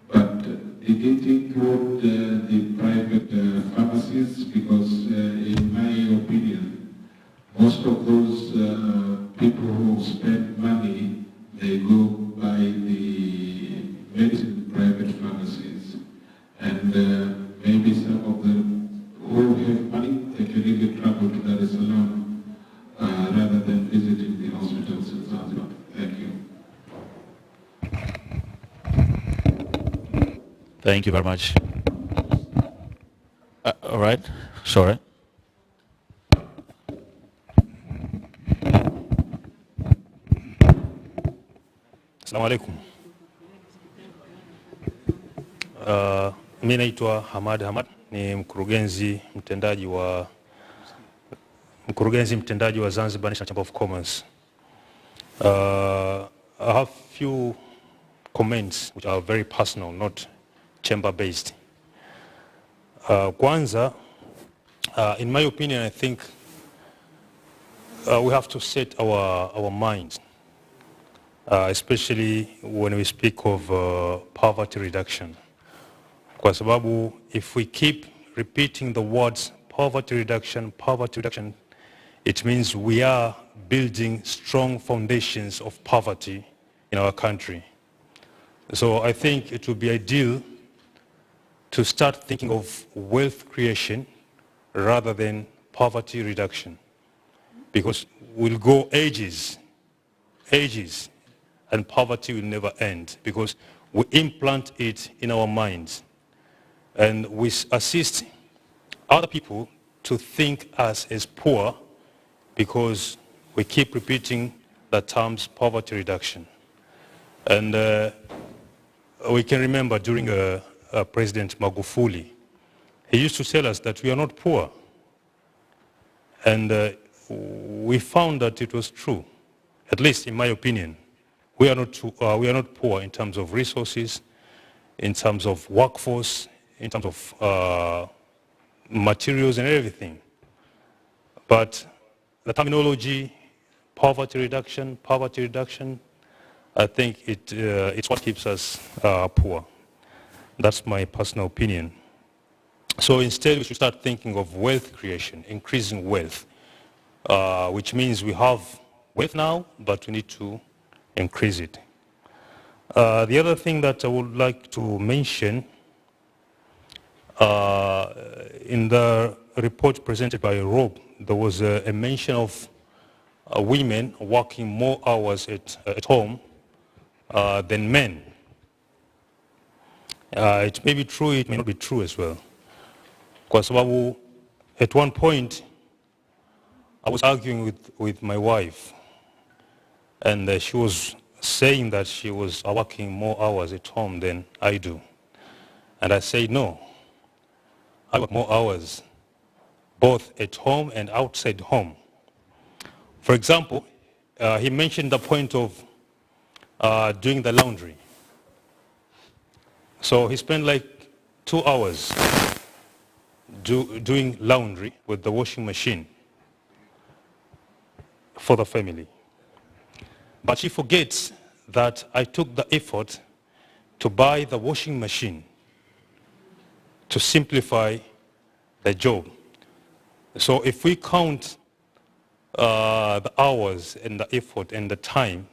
but did it include the private pharmacies? Because in my opinion, most of those people who spend money, they go by the medicine private pharmacies, and maybe some of them who have money, they can really travel to Dar es Salaam rather than visiting the hospitals in Zanzibar. Thank you.
Thank you very much. All right, sorry.
Assalamu alaikum. Mimi naitwa Hamad, ni mkurugenzi mtendaji wa Zanzibar National Chamber of Commerce. I have few comments which are very personal, not chamber based. Kwanza, in my opinion, I think we have to set our minds, especially when we speak of poverty reduction. Kwa sababu if we keep repeating the words poverty reduction, it means we are building strong foundations of poverty in our country. So I think it would be ideal to start thinking of wealth creation rather than poverty reduction, because we'll go ages, and poverty will never end because we implant it in our minds and we assist other people to think us as poor because we keep repeating the terms poverty reduction. And we can remember during President Magufuli, he used to tell us that we are not poor. And we found that it was true, at least in my opinion. We are not poor in terms of resources, in terms of workforce, in terms of materials and everything. But the terminology, poverty reduction, I think it's what keeps us poor. That's my personal opinion. So instead, we should start thinking of wealth creation, increasing wealth, which means we have wealth now, but we need to increase it. The other thing that I would like to mention, in the report presented by Rob, there was a mention of women working more hours at home than men. It may be true, it may not be true as well. Kwa sababu at one point I was arguing with my wife, and she was saying that she was working more hours at home than I do. And I said, no, I work more hours, both at home and outside home. For example, he mentioned the point of doing the laundry. So he spent like 2 hours doing laundry with the washing machine for the family. But she forgets that I took the effort to buy the washing machine to simplify the job. So if we count the hours and the effort and the time,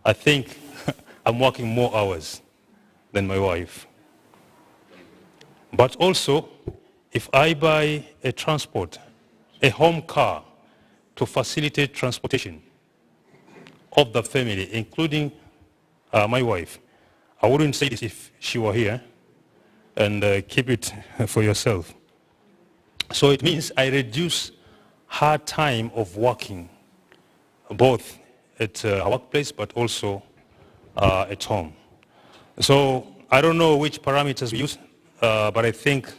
I think I'm working more hours than my wife. But also, if I buy a transport, a home car to facilitate transportation of the family, including my wife, I wouldn't say this if she were here, and keep it for yourself. So it means I reduce her time of working, both at her workplace but also at home. So I don't know which parameters we use, but I think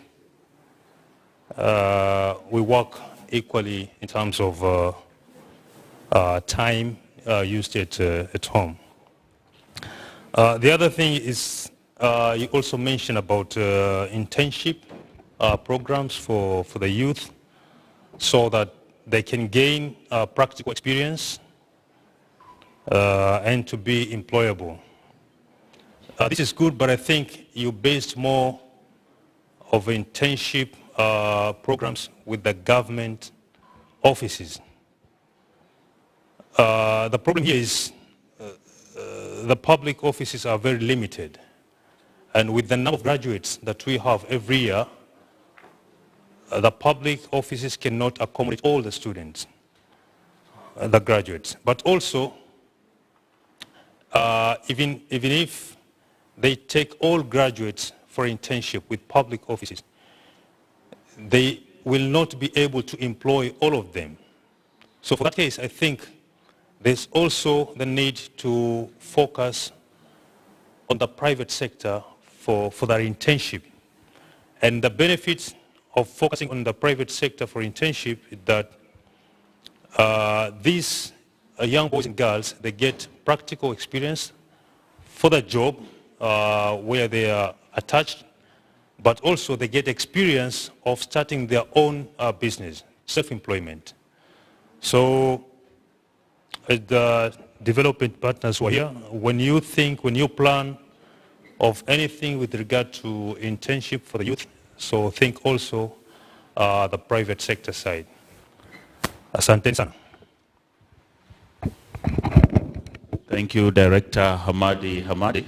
we work equally in terms of time used at home. The other thing is you also mentioned about internship programs for the youth so that they can gain practical experience and to be employable. This is good, but I think you based more of internship programs with the government offices. The problem here is the public offices are very limited, and with the number of graduates that we have every year, the public offices cannot accommodate all the students, the graduates. But also, even if they take all graduates for internship with public offices, they will not be able to employ all of them. So for that case, I think there's also the need to focus on the private sector for their internship. And the benefits of focusing on the private sector for internship is that these young boys and girls, they get practical experience for the job where they are attached, but also they get experience of starting their own business, self-employment. So the development partners who are here, when you plan of anything with regard to internship for the youth, so think also the private sector side. Asante sana.
Thank you, Director Hamadi.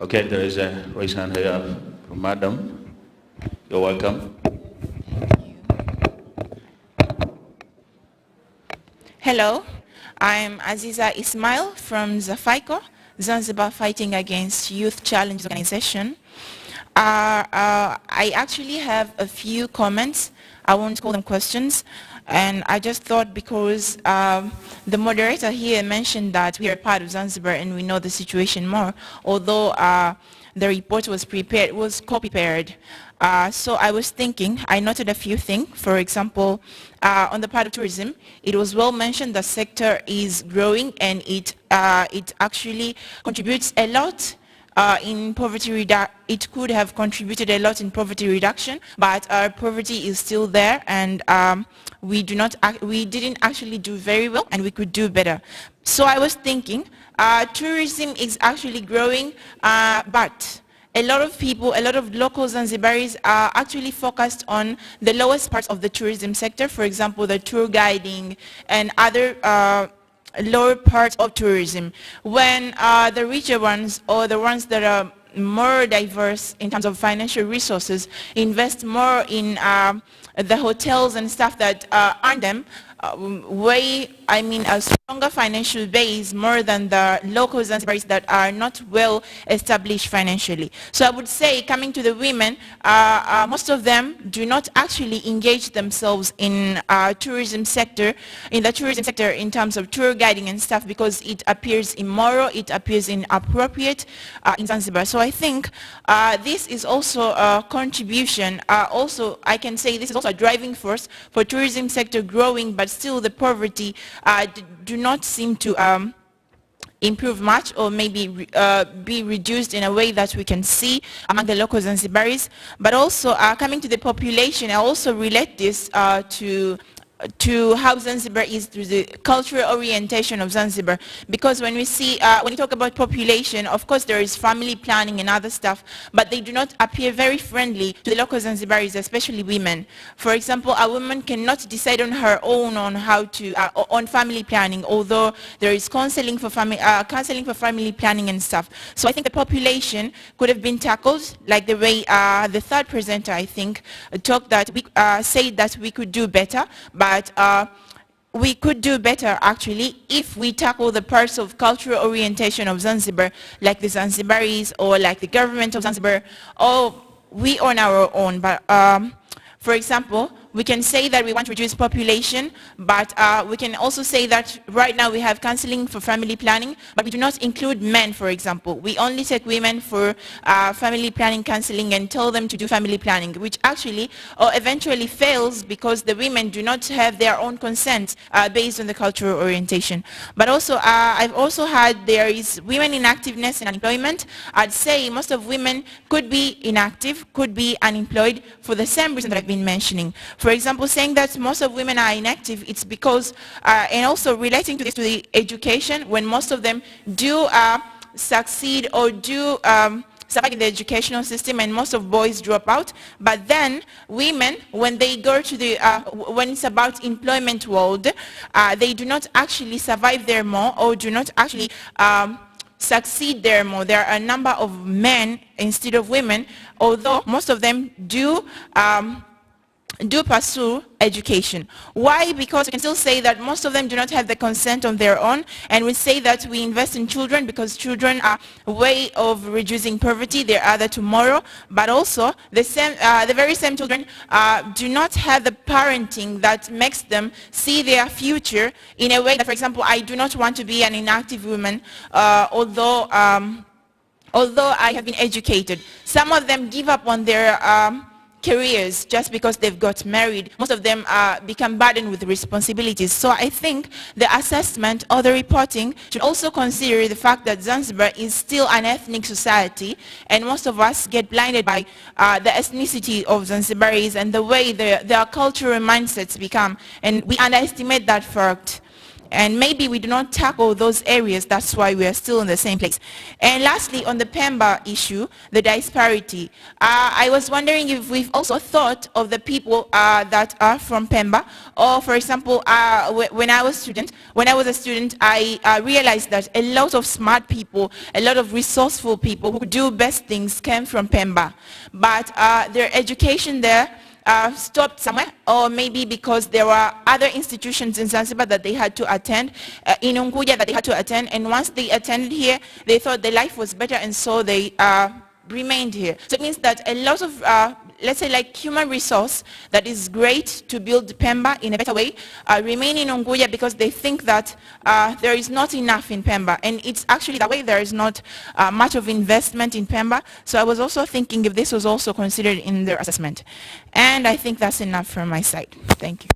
Okay, there is a raised hand here from Madam. You're welcome.
Hello, I'm Aziza Ismail from ZAFICO, Zanzibar Fighting Against Youth Challenge Organization. I actually have a few comments. I won't call them questions. And I just thought because the moderator here mentioned that we are part of Zanzibar and we know the situation more, although the report was co-prepared. So I was thinking, I noted a few things. For example, on the part of tourism, it was well mentioned the sector is growing and it actually contributes a lot in poverty reduction. It could have contributed a lot in poverty reduction, but our poverty is still there, and we didn't actually do very well, and we could do better. So I was thinking, tourism is actually growing, but a lot of people, a lot of local Zanzibaris are actually focused on the lowest parts of the tourism sector, for example, the tour guiding and other lower parts of tourism, when the richer ones or the ones that are more diverse in terms of financial resources invest more in the hotels and stuff that earn them a stronger financial base more than the local Zanzibaris that are not well established financially. So I would say, coming to the women, most of them do not actually engage themselves in tourism sector, in terms of tour guiding and stuff, because it appears immoral, it appears inappropriate in Zanzibar. So I think this is also a contribution. Also, I can say this is also a driving force for tourism sector growing, but still the poverty do not seem to improve much, or maybe be reduced in a way that we can see among the local Zanzibaris. But also, coming to the population, I also relate this to how Zanzibar is through the cultural orientation of Zanzibar. Because when we see, when you talk about population, of course there is family planning and other stuff, but they do not appear very friendly to the local Zanzibaris, especially women. For example, a woman cannot decide on her own on how to, on family planning, although there is counseling for family planning and stuff. So I think the population could have been tackled, like the way the third presenter, I think, talked that we said that we could do better, but we could do better actually if we tackle the parts of cultural orientation of Zanzibar, like the Zanzibaris or like the government of Zanzibar, or we on our own. But for example, we can say that we want to reduce population, but we can also say that right now we have counseling for family planning, but we do not include men, for example. We only take women for family planning counseling and tell them to do family planning, which actually eventually fails because the women do not have their own consent based on the cultural orientation. But also, I've also had there is women inactiveness and unemployment. I'd say most of women could be inactive, could be unemployed for the same reason that I've been mentioning. For example, saying that most of women are inactive, it's because, and also relating to this to the education, when most of them do succeed or do survive in the educational system, and most of boys drop out. But then women, when they go to the, when it's about employment world, they do not actually survive there more, or do not actually succeed there more. There are a number of men instead of women, although most of them do pursue education. Why? Because we can still say that most of them do not have the consent on their own, and we say that we invest in children because children are a way of reducing poverty. They are the tomorrow, but also the very same children do not have the parenting that makes them see their future in a way that, for example, I do not want to be an inactive woman, although I have been educated. Some of them give up on their careers just because they've got married. Most of them become burdened with responsibilities. So I think the assessment or the reporting should also consider the fact that Zanzibar is still an ethnic society, and most of us get blinded by the ethnicity of Zanzibaris and the way their cultural mindsets become, and we underestimate that fact. And maybe we do not tackle those areas, that's why we are still in the same place. And lastly, on the Pemba issue, the disparity, I was wondering if we've also thought of the people that are from Pemba, or for example, when I was a student, I realized that a lot of smart people, a lot of resourceful people who do best things came from Pemba, but their education there stopped somewhere, or maybe because there were other institutions in Zanzibar that they had to attend, in Unguja that they had to attend, and once they attended here, they thought their life was better, and so they remained here. So it means that a lot of, let's say, like human resource that is great to build Pemba in a better way, remain in Unguja because they think that there is not enough in Pemba, and it's actually that way. There is not much of investment in Pemba. So I was also thinking if this was also considered in their assessment. And I think that's enough from my side. Thank you.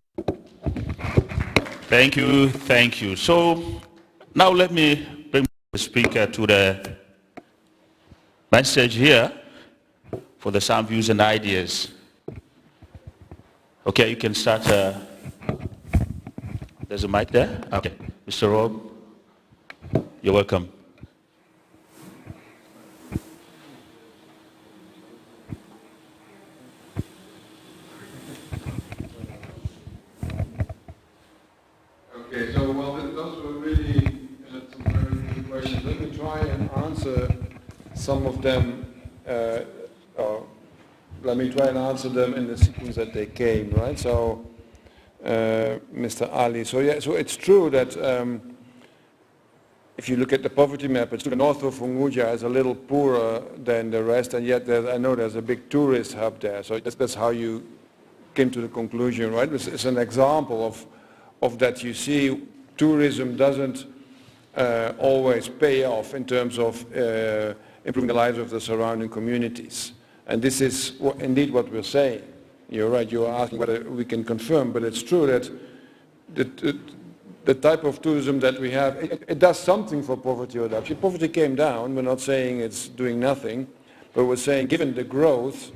Thank you, thank you. So now let me bring the speaker to the message here for the sound views and ideas. Okay, you can start. There's a mic there? Okay. Mr. Rob, you're welcome.
Okay, so well, those were really some very good questions. Let me try and answer some of them. Let me try and answer them in the sequence that they came, right? So Mr. Ali. So yeah, so it's true that if you look at the poverty map, it's the north of Unguja is a little poorer than the rest, and yet I know there's a big tourist hub there. So that's how you came to the conclusion, right? It's an example of that. You see, tourism doesn't always pay off in terms of improving the lives of the surrounding communities. And this is indeed what we're saying. You're right, you're asking whether we can confirm, but it's true that the type of tourism that we have, it does something for poverty reduction. Poverty came down, we're not saying it's doing nothing, but we're saying given the growth,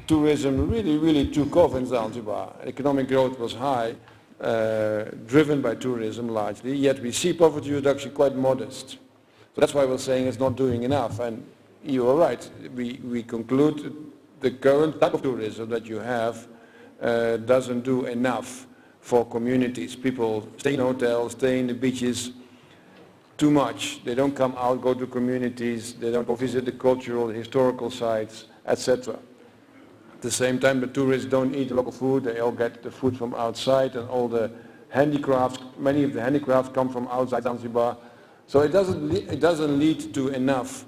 tourism really took off in Zanzibar. Economic growth was high, driven by tourism largely, yet we see poverty reduction quite modest. So that's why we're saying it's not doing enough, and you are right. We conclude the current type of tourism that you have doesn't do enough for communities. People stay in hotels, stay in the beaches too much. They don't come out, go to communities, they don't go visit the cultural, historical sites, etc. At the same time, the tourists don't eat local food, they all get the food from outside, and all the handicrafts, many of the handicrafts come from outside Zanzibar. So it doesn't lead to enough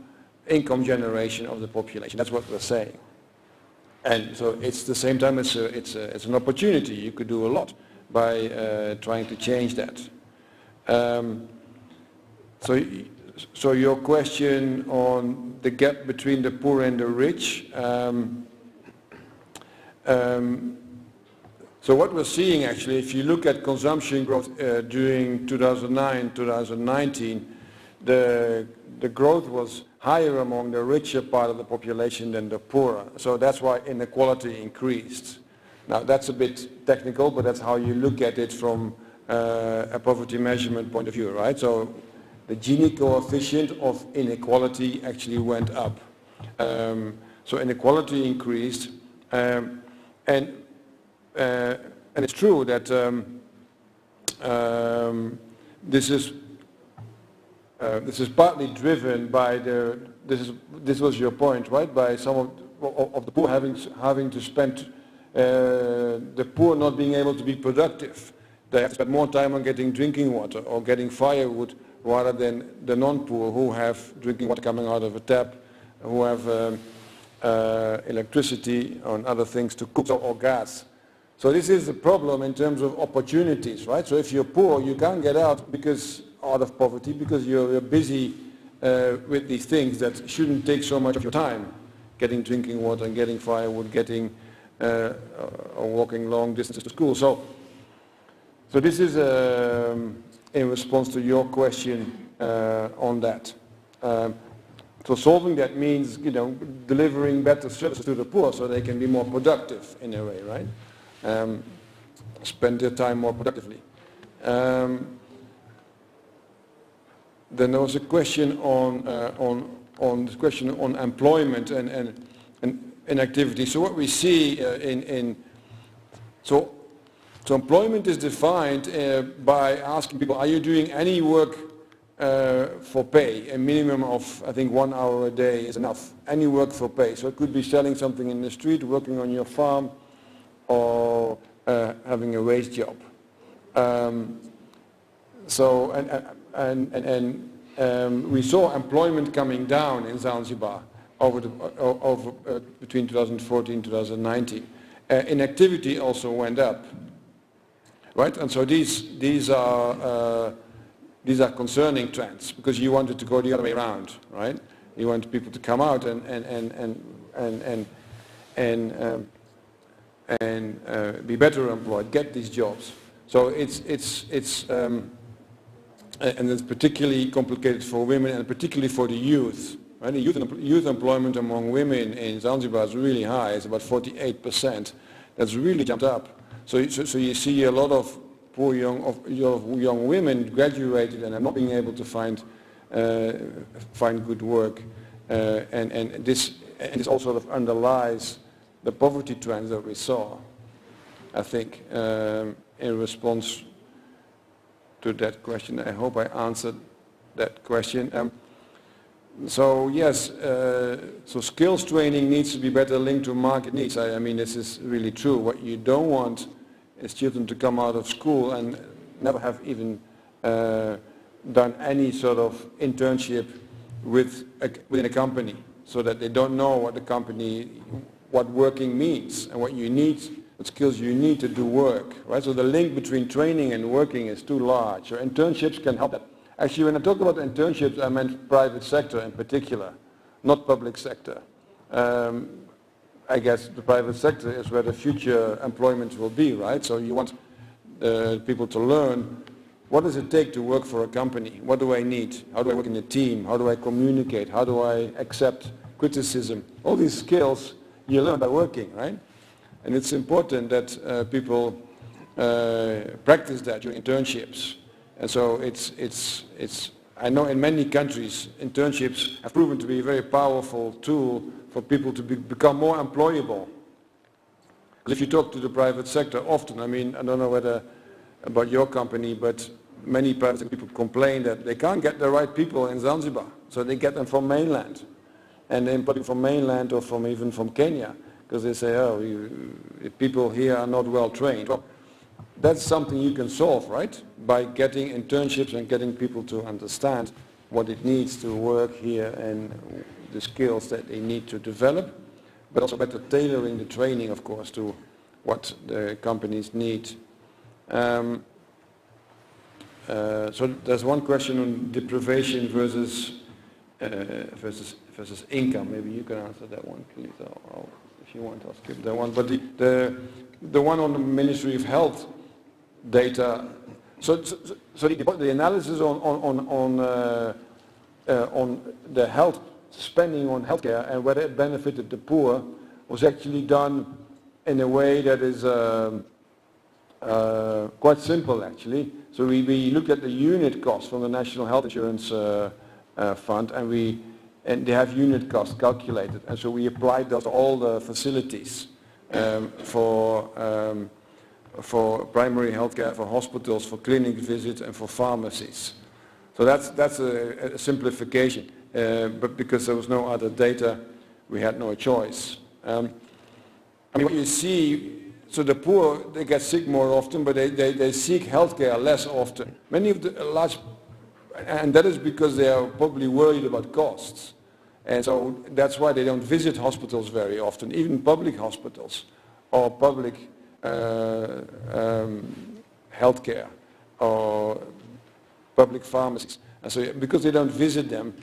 income generation of the population. That's what we're saying. And so it's the same time, it's an opportunity. You could do a lot by trying to change that. So your question on the gap between the poor and the rich. So what we're seeing actually, if you look at consumption growth during 2009-2019, the growth was higher among the richer part of the population than the poorer. So that's why inequality increased. Now that's a bit technical, but that's how you look at it from a poverty measurement point of view, right? So the Gini coefficient of inequality actually went up. So inequality increased, and it's true that this is partly driven by this was your point, right? By some of the poor having to spend, the poor not being able to be productive. They have to spend more time on getting drinking water or getting firewood rather than the non-poor who have drinking water coming out of a tap, who have electricity and other things to cook or gas. So this is the problem in terms of opportunities, right? So if you're poor, you can't get out of poverty because you're busy with these things that shouldn't take so much of your time, getting drinking water and getting firewood, getting or walking long distances to school. So this is in response to your question on that. So solving that means, delivering better services to the poor so they can be more productive in a way, right? Spend their time more productively. Then there was a question on employment and activity. So what we see so employment is defined by asking people, are you doing any work for pay? A minimum of, I think, 1 hour a day is enough. Any work for pay. So it could be selling something in the street, working on your farm, or having a wage job. We saw employment coming down in Zanzibar between 2014 and 2019. Inactivity also went up, right? And so these are concerning trends because you wanted to go the other way around, right? You want people to come out and be better employed, get these jobs. So and it's particularly complicated for women and particularly for the youth. Right? The youth employment among women in Zanzibar is really high. It's about 48%. That's really jumped up. So you see a lot of poor young women graduated and are not being able to find good work. And this also sort of underlies the poverty trends that we saw, I think, in response to that question. I hope I answered that question. So yes, so skills training needs to be better linked to market needs. I mean, this is really true. What you don't want children to come out of school and never have even done any sort of internship within a company, so that they don't know what working means and what skills you need to do work, right? So the link between training and working is too large. So internships can help that. Actually, when I talk about internships, I meant private sector in particular, not public sector. I guess the private sector is where the future employment will be, right? So you want people to learn, what does it take to work for a company? What do I need? How do I work in a team? How do I communicate? How do I accept criticism? All these skills you learn by working, right? And it's important that people practice that during internships. And so I know in many countries, internships have proven to be a very powerful tool for people to become more employable. If you talk to the private sector, often, I mean, I don't know whether about your company, but many private sector people complain that they can't get the right people in Zanzibar, so they get them from mainland. And then put from mainland or even from Kenya, because they say, oh, people here are not well trained. Well, that's something you can solve, right? By getting internships and getting people to understand what it needs to work here and the skills that they need to develop, but also better tailoring the training, of course, to what the companies need. So there's one question on deprivation versus income. Maybe you can answer that one, please. If you want, I'll skip that one. But the one on the Ministry of Health data. So the analysis on the health spending on healthcare and whether it benefited the poor was actually done in a way that is quite simple, actually. So we looked at the unit cost from the National Health Insurance Fund, and they have unit costs calculated, and so we applied those to all the facilities for primary healthcare, for hospitals, for clinic visits, and for pharmacies. So that's a simplification, but because there was no other data, we had no choice. I mean, what you see, so the poor, they get sick more often, but they seek healthcare less often. Many of the large, and that is because they are probably worried about costs. And so that's why they don't visit hospitals very often, even public hospitals or public healthcare or public pharmacies. And so because they don't visit them,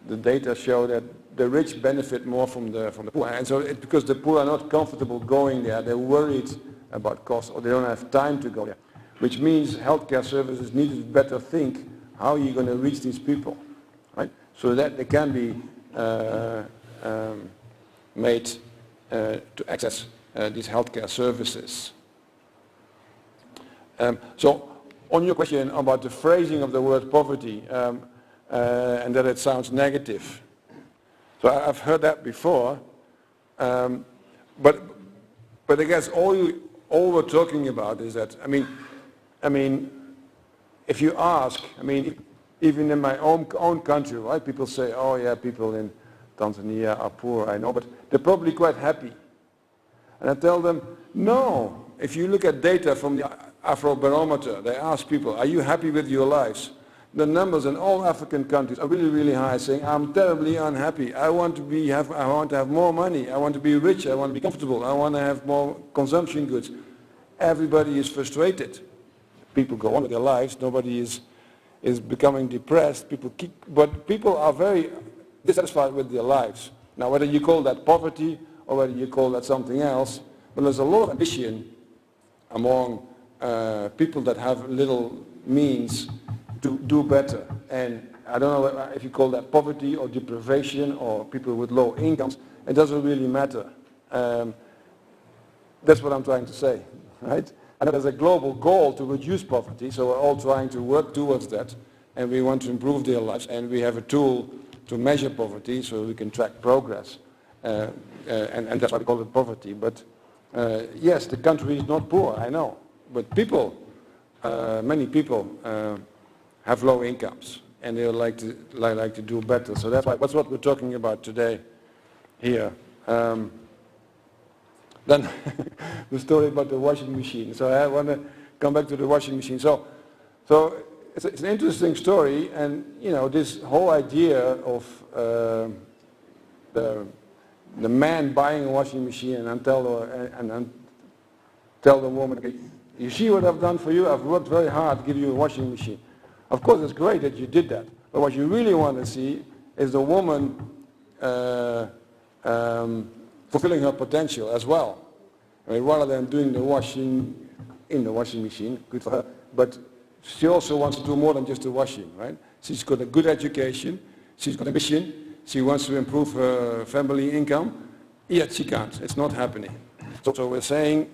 the data show that the rich benefit more from the poor. And so because the poor are not comfortable going there, they're worried about costs, or they don't have time to go there, which means healthcare services need to better think how you're going to reach these people, right? So that they can be made to access these healthcare services. So on your question about the phrasing of the word poverty, and that it sounds negative. So I've heard that before, but I guess all we're talking about is that, I mean, if you ask, I mean, even in my own country, right, people say, oh yeah, people in Tanzania are poor, I know, but they're probably quite happy. And I tell them, no, if you look at data from the Afrobarometer, they ask people, are you happy with your lives? The numbers in all African countries are really, really high, saying, I'm terribly unhappy. I want to have more money. I want to be rich. I want to be comfortable. I want to have more consumption goods. Everybody is frustrated. People go on with their lives. Nobody is becoming depressed. But people are very dissatisfied with their lives. Now, whether you call that poverty or whether you call that something else, but there's a lot of ambition among people that have little means to do better. And I don't know if you call that poverty or deprivation or people with low incomes. It doesn't really matter. That's what I'm trying to say, right? And there's a global goal to reduce poverty, so we're all trying to work towards that, and we want to improve their lives, and we have a tool to measure poverty so we can track progress, and that's why we call it poverty. But yes, the country is not poor, I know, but people, many people have low incomes, and they would like to do better. So that's what we're talking about today here. than the story about the washing machine. So I want to come back to the washing machine. So it's an interesting story, and you know, this whole idea of the man buying a washing machine and tell the woman, okay, you see what I've done for you? I've worked very hard to give you a washing machine. Of course, it's great that you did that, but what you really want to see is the woman fulfilling her potential as well. I mean, rather than doing the washing in the washing machine, good for her, but she also wants to do more than just the washing, right? She's got a good education, she's got ambition, she wants to improve her family income, yet she can't. It's not happening. So we're saying,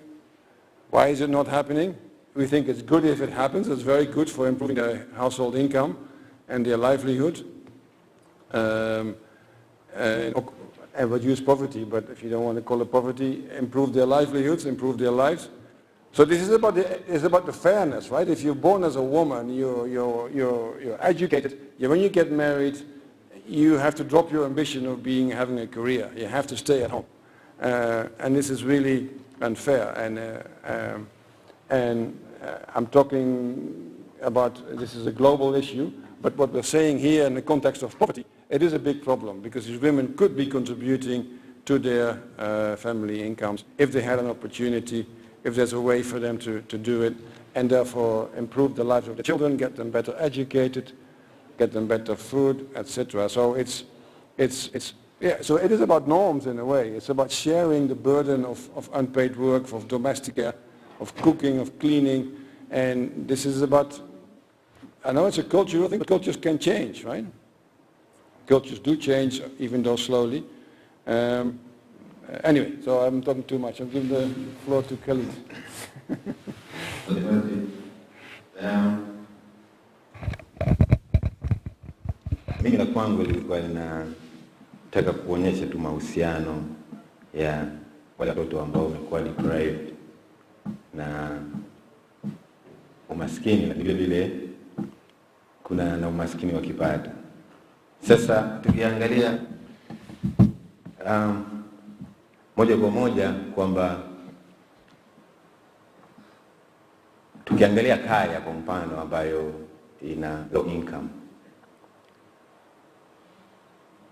why is it not happening? We think it's good if it happens. It's very good for improving their household income and their livelihood. And reduce poverty, but if you don't want to call it poverty, improve their livelihoods, improve their lives. So this is about the fairness, right? If you're born as a woman, you're educated. When you get married, you have to drop your ambition of having a career. You have to stay at home, and this is really unfair. And I'm talking about, this is a global issue, but what we're saying here in the context of poverty, it is a big problem because these women could be contributing to their family incomes if they had an opportunity, if there's a way for them to do it, and therefore improve the lives of the children, get them better educated, get them better food, etc. So so it is about norms in a way. It's about sharing the burden of unpaid work, of domestic care, of cooking, of cleaning, and this is about, I know it's a cultural thing, but cultures can change, right? Cultures do change, even though slowly. Anyway, so I'm talking too much. I'll give the floor to Khalid.
Mimi la kwangu lilikuwa linataka kuonyesha tu mahusiano ya wale watoto ambao wamekuwa deprived na umaskini, na vile vile kuna na umaskini wa kipato. Sasa tukiangalia moja kwa moja kwamba tukiangalia kaya kwa mfano ambayo ina low income,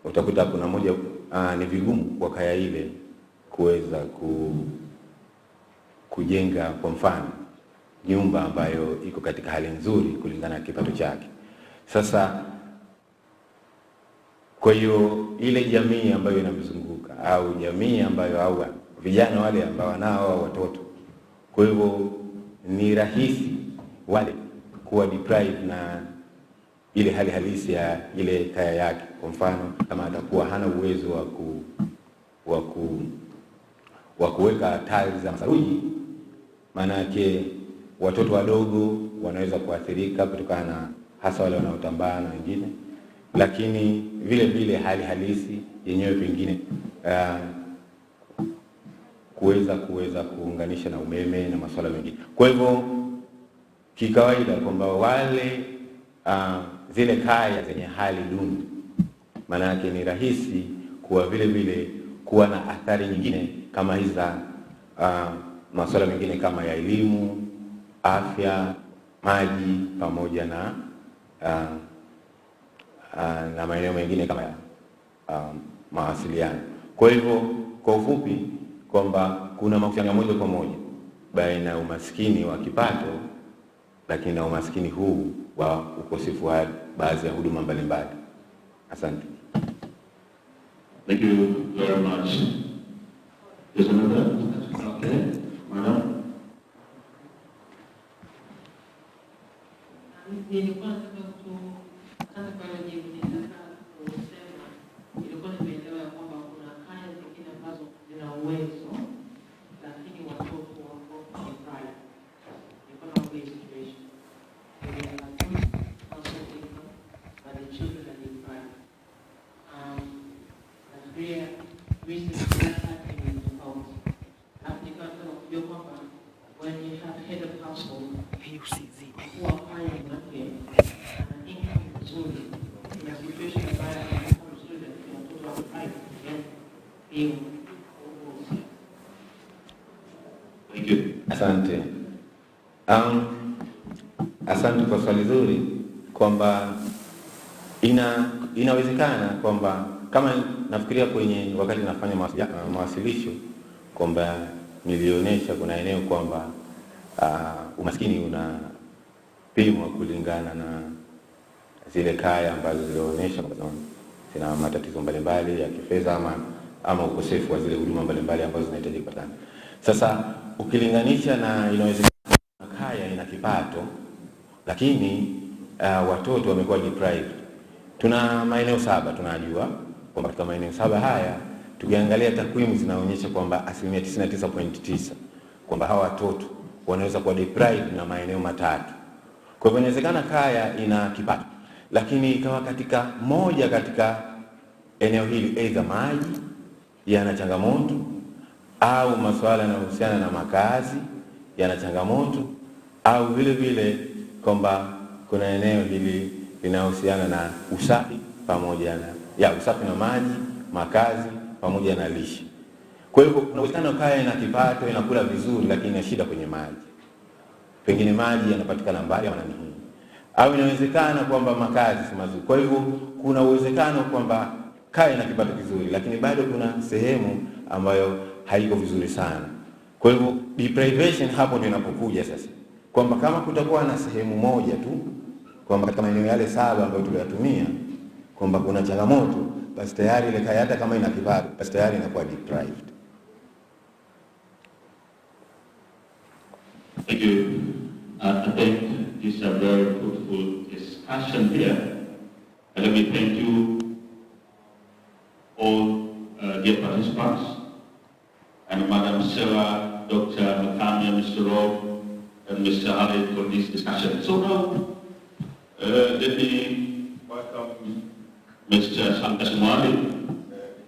utakuta kuna moja ni vigumu kwa kaya ile kuweza kujenga kwa mfano nyumba ambayo iko katika hali nzuri kulingana na kipato chake. Sasa kwa hiyo ile jamii ambayo inamzunguka au jamii ambayo au vijana wale ambao nao watoto, kwa hivyo ni rahisi wale kuwa deprived na ile hali halisi ya ile kaya yake. Kwa mfano kama atakuwa hana uwezo wa kuweka tiles za masaruji, maana yake watoto wadogo wanaweza kuathirika kutokana na hasa wale wanaotambaa na wengine, lakini vile vile hali halisi yenyewe pengine kuweza kuunganisha na umeme na masuala mengine. Kwa hivyo kikawaida kwamba wale zile kaya zenye hali duni, maana yake ni rahisi kuwa vile vile kuwa na athari nyingine kama hiza masuala mengine kama ya elimu, afya, maji pamoja na maeneo mengine kama ya mawasiliano. Kwa hivyo kwa ufupi kwamba kuna mahusiano moja kwa moja baina ya umaskini wa kipato lakini na umaskini huu wa ukosefu wa baadhi ya huduma mbalimbali. Asante.
Thank you very much. There's another? Okay. Madam?
Nilikuwa nataka kwanza pale nilitaka kusema, nilikuwa nimeelewa kwamba kuna kaya zingine ambazo zina uwezo lakini watoto wako deprived. Nilikuwa na hiyo situation. They are good household income, but the children are deprived. And here recently happening about Africa kujua kwamba when you have head of household, who are finding that way, and income is only in a situation
Asante kwa swali zuri, kwamba inawezekana kwamba kama nafikiria kwenye wakati nafanya mawasilisho kwamba nilionyesha kuna eneo kwamba umaskini unapimwa kulingana na zile kaya ambazo zilionyesha kwamba zina matatizo mbalimbali ya kifedha ama ukosefu wa zile huduma mbalimbali ambazo zinahitaji kupatikana. Sasa ukilinganisha na inawezekana kaya ina kipato lakini watoto wamekuwa deprived. Tuna maeneo 7 tunajua kwamba katika maeneo 7 haya tukiangalia takwimu zinaonyesha kwamba 99.9% kwamba hawa watoto wanaweza kuwa deprived na maeneo 3. Kwa hivyo inawezekana kaya ina kipato lakini ikawa katika moja katika eneo hili aidha maji yana changamoto au masuala yanayohusiana na makazi yana changamoto au vile vile kwamba kuna eneo hili linahusiana na usafi pamoja na usafi na maji, makazi pamoja na lishe. Kwa hivyo kuna uwezekano kaya ina kipato inakula vizuri lakini ina shida kwenye maji. Pengine maji yanapatikana mbali ama nini. Au inawezekana kwamba makazi si mazuri. Kwa hivyo kuna uwezekano kwamba kaya ina kipato kizuri lakini bado kuna sehemu ambayo haiko vizuri sana. Kwa hivyo deprivation hapo ndio inapokuja sasa. Kwamba kama kutakuwa na sehemu moja tu kwamba katika maeneo yale 7 ambayo tuliyatumia kwamba kuna changamoto, basi tayari ile kaya hata kama ina kipato basi tayari inakuwa deprived.
Thank you. I think this is a very fruitful discussion here. And let me thank you all dear participants and Madam Sarah, Dr. Makame, Mr. Rob, and Mr. Ali for this discussion. So now, let me welcome Mr. Zanzibar,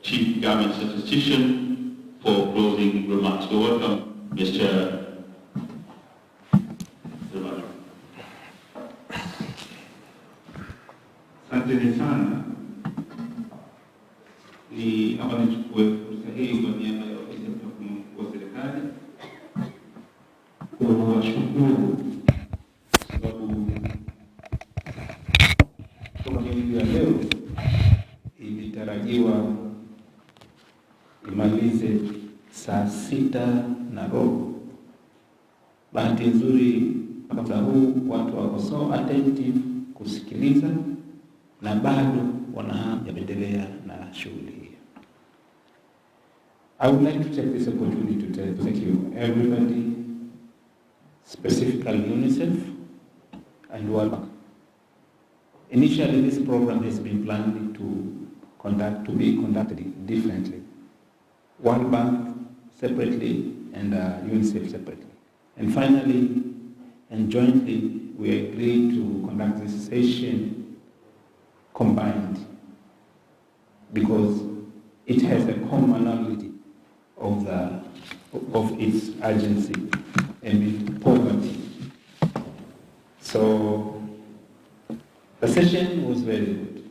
Chief Government Statistician, for closing remarks. So welcome, Mr.
Asante sana. Hapa nichukue fursa hii kwa niaba ya ofisi ya mkuu wa serikali kuwashukuru sababu kama hivi ya leo ilitarajiwa imalize saa 6:15. Bahati nzuri mpaka muda huu watu wako so attentive kusikiliza na bado wanaendelea na shughuli hii. I would like to take this opportunity to thank you everybody, specifically UNICEF and World Bank. Initially this program has been planned to be conducted differently. World Bank separately and UNICEF separately. And finally and jointly we agreed to conduct this session combined because it has a commonality of its urgency and poverty. So the session was very good.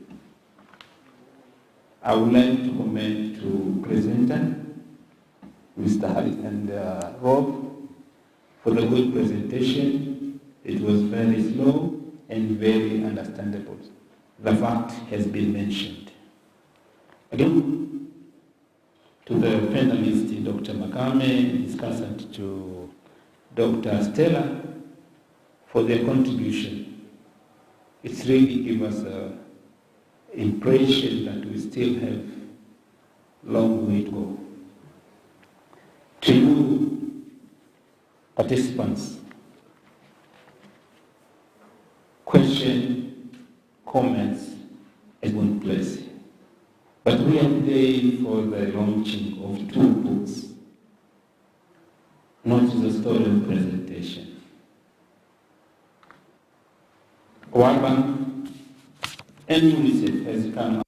I would like to commend to presenter Mr. Harris and Rob for the good presentation. It was very slow and very understandable. The fact has been mentioned. Again, to the panelists, Dr. Makame, discussant to Dr. Stella, for their contribution. It's really give us an impression that we still have a long way to go. To you, participants, question, comments in one place. But we are today for the launching of 2 books, not the story of presentation. World Bank and UNICEF has come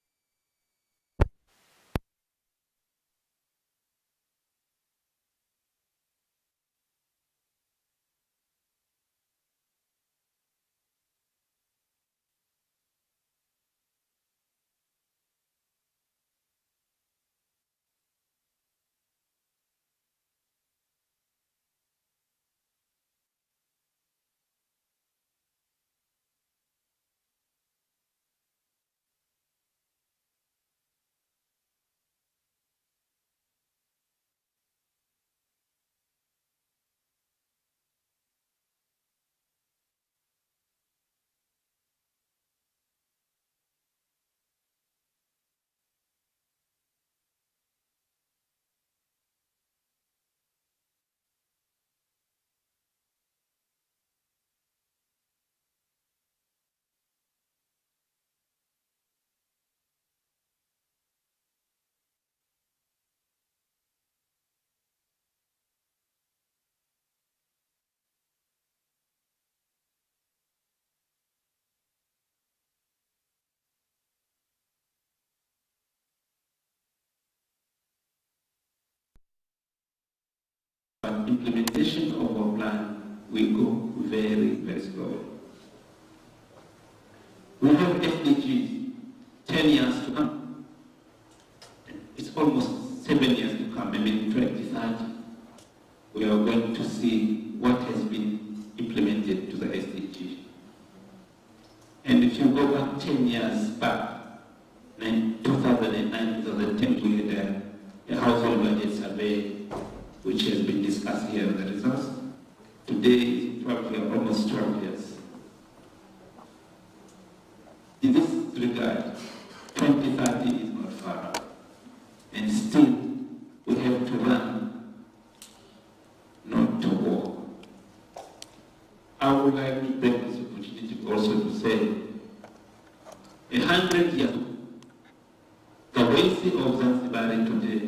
implementation of our plan will go very, very slowly. We have SDGs 10 years to come. It's almost 7 years to come. Maybe in 2030, we are going to see what has been implemented to the SDG. And if you go back 10 years back, 2009, 2010, we had a household budget survey, which has been discussed here, the results. Today, almost 12 years. In this regard, 2030 is not far out. And still, we have to run, not to walk. I would like to take this opportunity also to say, 100 years ago, the OFISI of Zanzibar today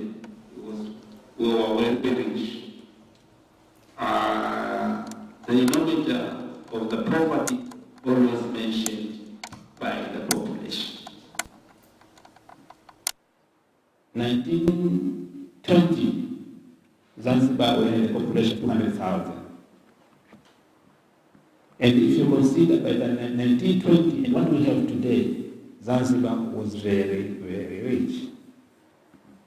we were very rich. The denominator of the poverty always mentioned by the population. 1920, Zanzibar we had a population of 200,000. And if you consider by the 1920 and what we have today, Zanzibar was very, very rich.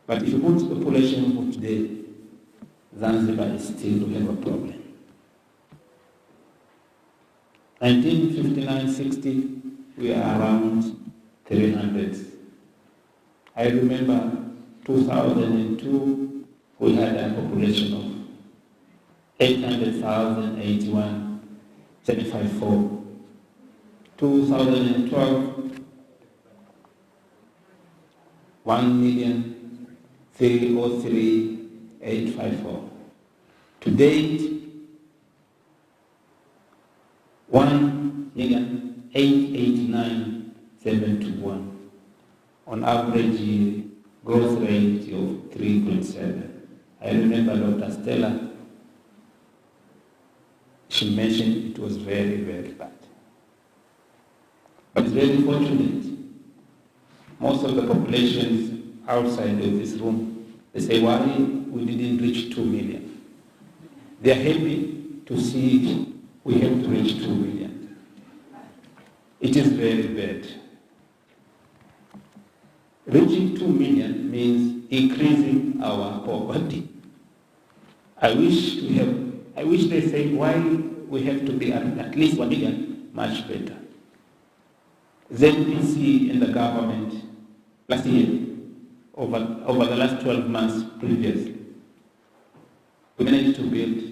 But if you put the population of today, Zanzibar is still to have a problem. 1959-60, we are around 300. I remember 2002, we had a population of 800,000, 81, 754. 2012, 1,303,854. To date, 1,889,721. On average, growth rate of 3.7. I remember Dr. Stella, she mentioned it was very, very bad. But it's very fortunate. Most of the populations outside of this room, they say, why we didn't reach 2 million? They are happy to see we have to reach 2 million. It is very bad. Reaching 2 million means increasing our poverty. I wish they say why we have to be at least 1 million, much better. ZPC and the government last year, over the last 12 months previously, we managed to build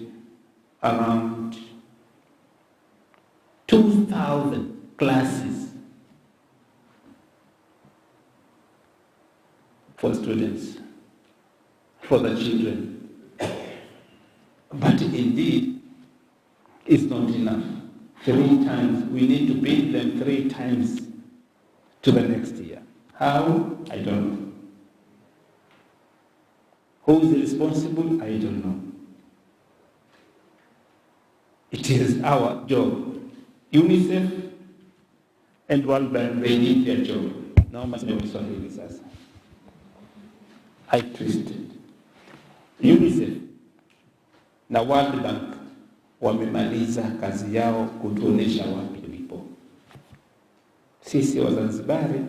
around 2,000 classes for students, for the children. But indeed, it's not enough. 3 times, we need to build them 3 times to the next year. How? I don't know. Who is responsible? I don't know. It is our job. UNICEF and World Bank, they did their job. Now must be Swahili sasa. I twisted. UNICEF na World Bank wamemaliza kazi yao kutuonesha wapi tulipo. Sisi Wazanzibari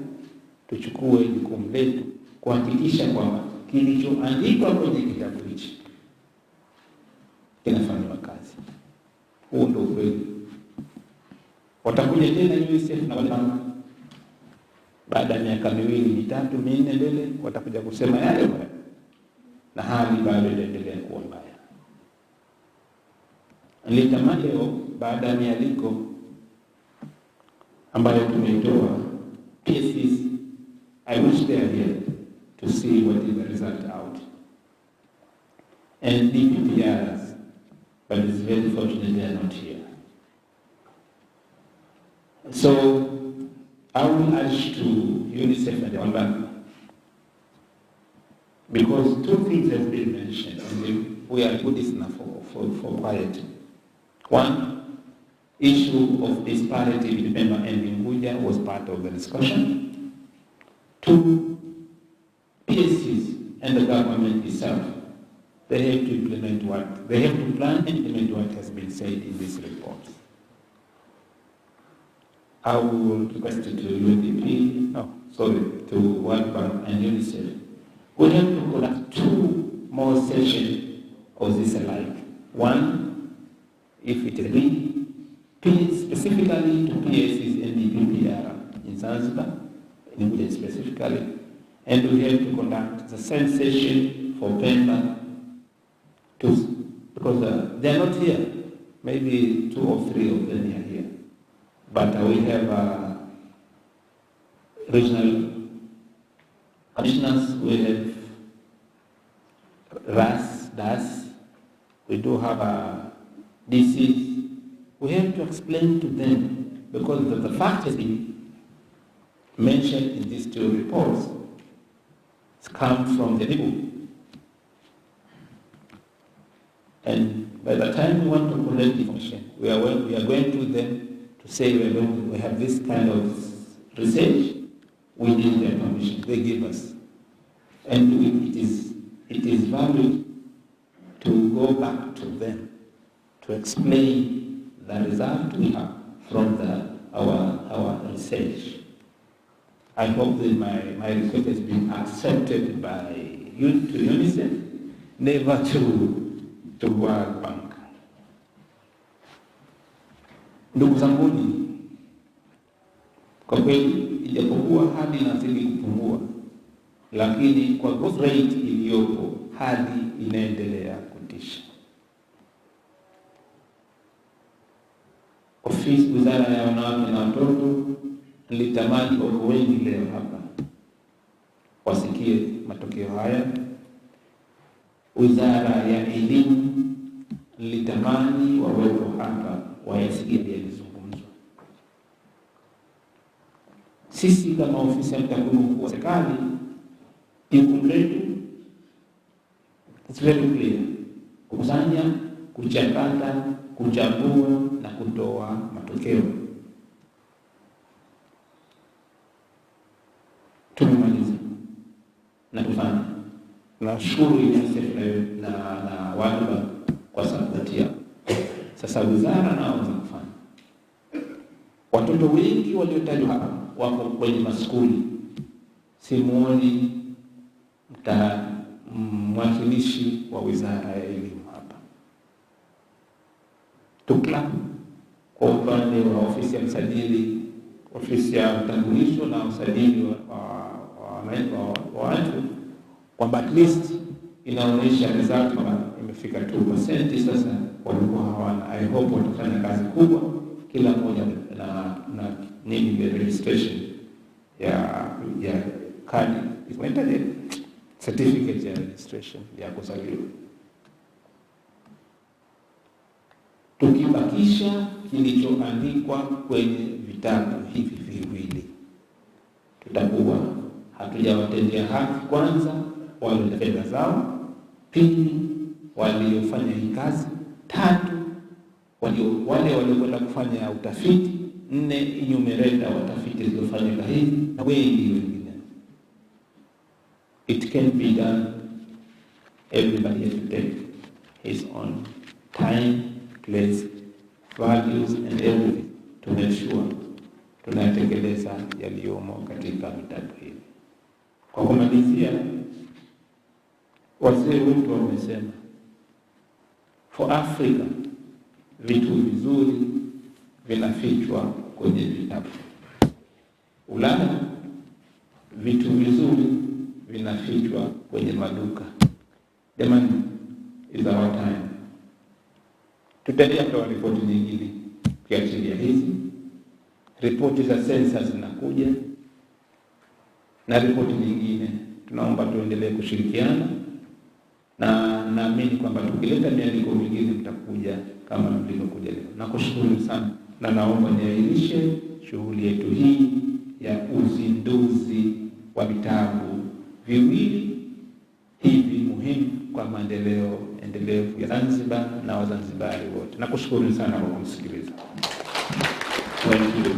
tuchukue jukumu letu kuhakikisha kwamba kilichoandikwa kwenye kitabu hichi kinafanywa kazi. Huo ndio ukweli. Watakuja tena UNICEF na World Bank baada ya miaka 2, 3, 4 mbele, watakuja kusema yale na hali bado inaendelea kuwa mbaya. Nilitamani leo baada ya mialiko ambayo tumetoa cases, I wish they are here to see what is the result out. And DPPRs, but it's very fortunate they are not here. So I will urge to UNICEF and the World Bank, because 2 things have been mentioned, and we are good enough for quiet. 1, issue of disparity between Pemba and Unguja was part of the discussion. 2, PSCs and the government itself They have to implement what, they have to plan and implement what has been said in this report. I will request to UNDP, to World Bank and UNICEF. We have to conduct 2 more sessions of this alike. One, if it is specifically to PSCs and DPPR in Zanzibar, in Unguja specifically, and we have to conduct the same session for Pemba, because they are not here. Maybe 2 or 3 of them are here. But we have regional commissioners, we have DAS, we do have DCs. We have to explain to them, because the fact has been mentioned in these 2 reports. It's come from the people. And by the time we want to collect information, we are going to them to say we have this kind of research, we need their permission. They give us. And it is valued to go back to them to explain the result we have from our research. I hope that my request has been accepted by UNICEF, never to World Bank. Ndugu zanguni, kwa kweli ijapokuwa hali inazidi kupungua, lakini kwa growth rate iliyopo hali inaendelea kutisha. Ofisi Wizara ya Wanawake na Watoto, nilitamani wako wengi leo hapa wasikie matokeo haya. Wizara ya Elimu, nilitamani wawepo hapa wayasikie yalizungumzwa. Sisi kama ofisi ya MTAKWIMU wa serikali, jukumu letu it's very clear: kukusanya, kuchakata, kuchambua na kutoa matokeo. Tumemaliza na kufanya. Nashukuru UNICEF na World Bank kwa sapoti yao. Sasa wizara nao za kufanya. Watoto wengi waliotajwa hapa wako kwenye maskuli. Simuoni mwakilishi wa Wizara ya Elimu hapa. Tukla kwa upande wa ofisi ya msajili, ofisi ya utambulisho na usajili wa watu, kwamba at least inaonyesha result kwamba imefika 2%. Sasa walikuwa hawana. I hope watafanya kazi kubwa, kila mmoja na nini ya registration ya kadi, ismaitaje certificate ya registration ya kuzaliwa. Tukibakisha kilichoandikwa kwenye vitabu hivi viwili, tutakuwa hatujawatendea haki, kwanza wale fedha zao, pili waliofanya hii kazi, tatu wale waliokwenda kufanya utafiti, 4 enumerate watafiti zilizofanyika hivi na wengi wengine. It can be done. Everybody has to take his own time, place, values and everything to make sure tunatekeleza yaliyomo katika vitabu hivi. Kwa kumalizia, wazee wetu wamesema, for Africa vitu vizuri vinafichwa kwenye vitabu. Ulaya vitu vizuri vinafichwa kwenye maduka. Jamani, is our time. Tutaendelea kutoa ripoti nyingine kiachilia hizi. Ripoti za sensa zinakuja na ripoti nyingine. Tunaomba tuendelee kushirikiana, na naamini kwamba tukileta miandiko mingine mtakuja kama mlivyokuja leo. Nakushukuru sana na naomba niahirishe shughuli yetu hii ya uzinduzi wa vitabu viwili hivi muhimu kwa maendeleo endelevu ya Zanzibar na Wazanzibari wote. Nakushukuru sana kwa kumsikiliza.
Thank you,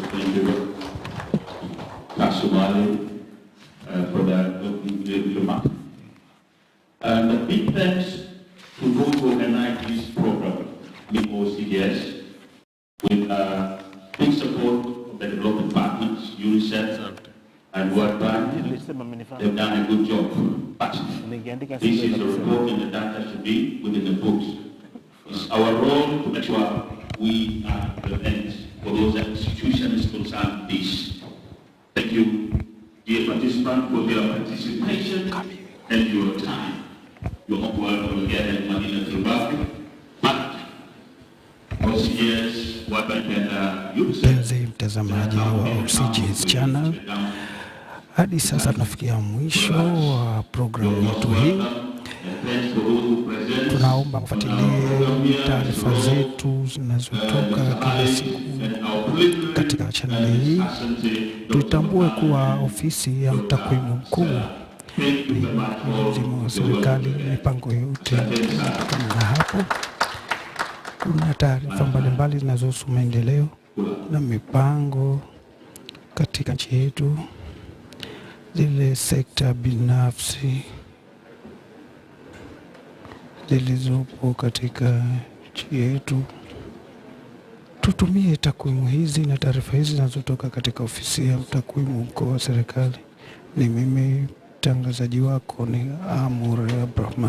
Kasumali, for that remark. And a big thanks to go to organize this program with OCS, with big support of the development partners, UNICEF and World Bank. They've done a good job. But this is a report and the data should be within the books. It's our role to make sure we are prepared for those institutions concerned with this. Thank you, dear participants, for your participation and your time. You're all welcome again in Manila, Zimbabwe. But OCS, World Bank and
Mpenzi mtazamaji wa OFISI channel, hadi sasa tunafikia mwisho wa programu yetu hii. Tunaomba mfuatilie taarifa zetu zinazotoka kila siku katika channel hii. Tutambue kuwa ofisi ya mtakwimu mkuu ni mzima wa serikali. Mipango yote kama hapo, kuna taarifa mbalimbali zinazohusu maendeleo na mipango katika nchi yetu, zile sekta binafsi zilizopo katika nchi yetu. Tutumie takwimu hizi na taarifa hizi zinazotoka katika ofisi ya mtakwimu mkuu wa serikali. Ni mimi mtangazaji wako ni Amur Abrahman.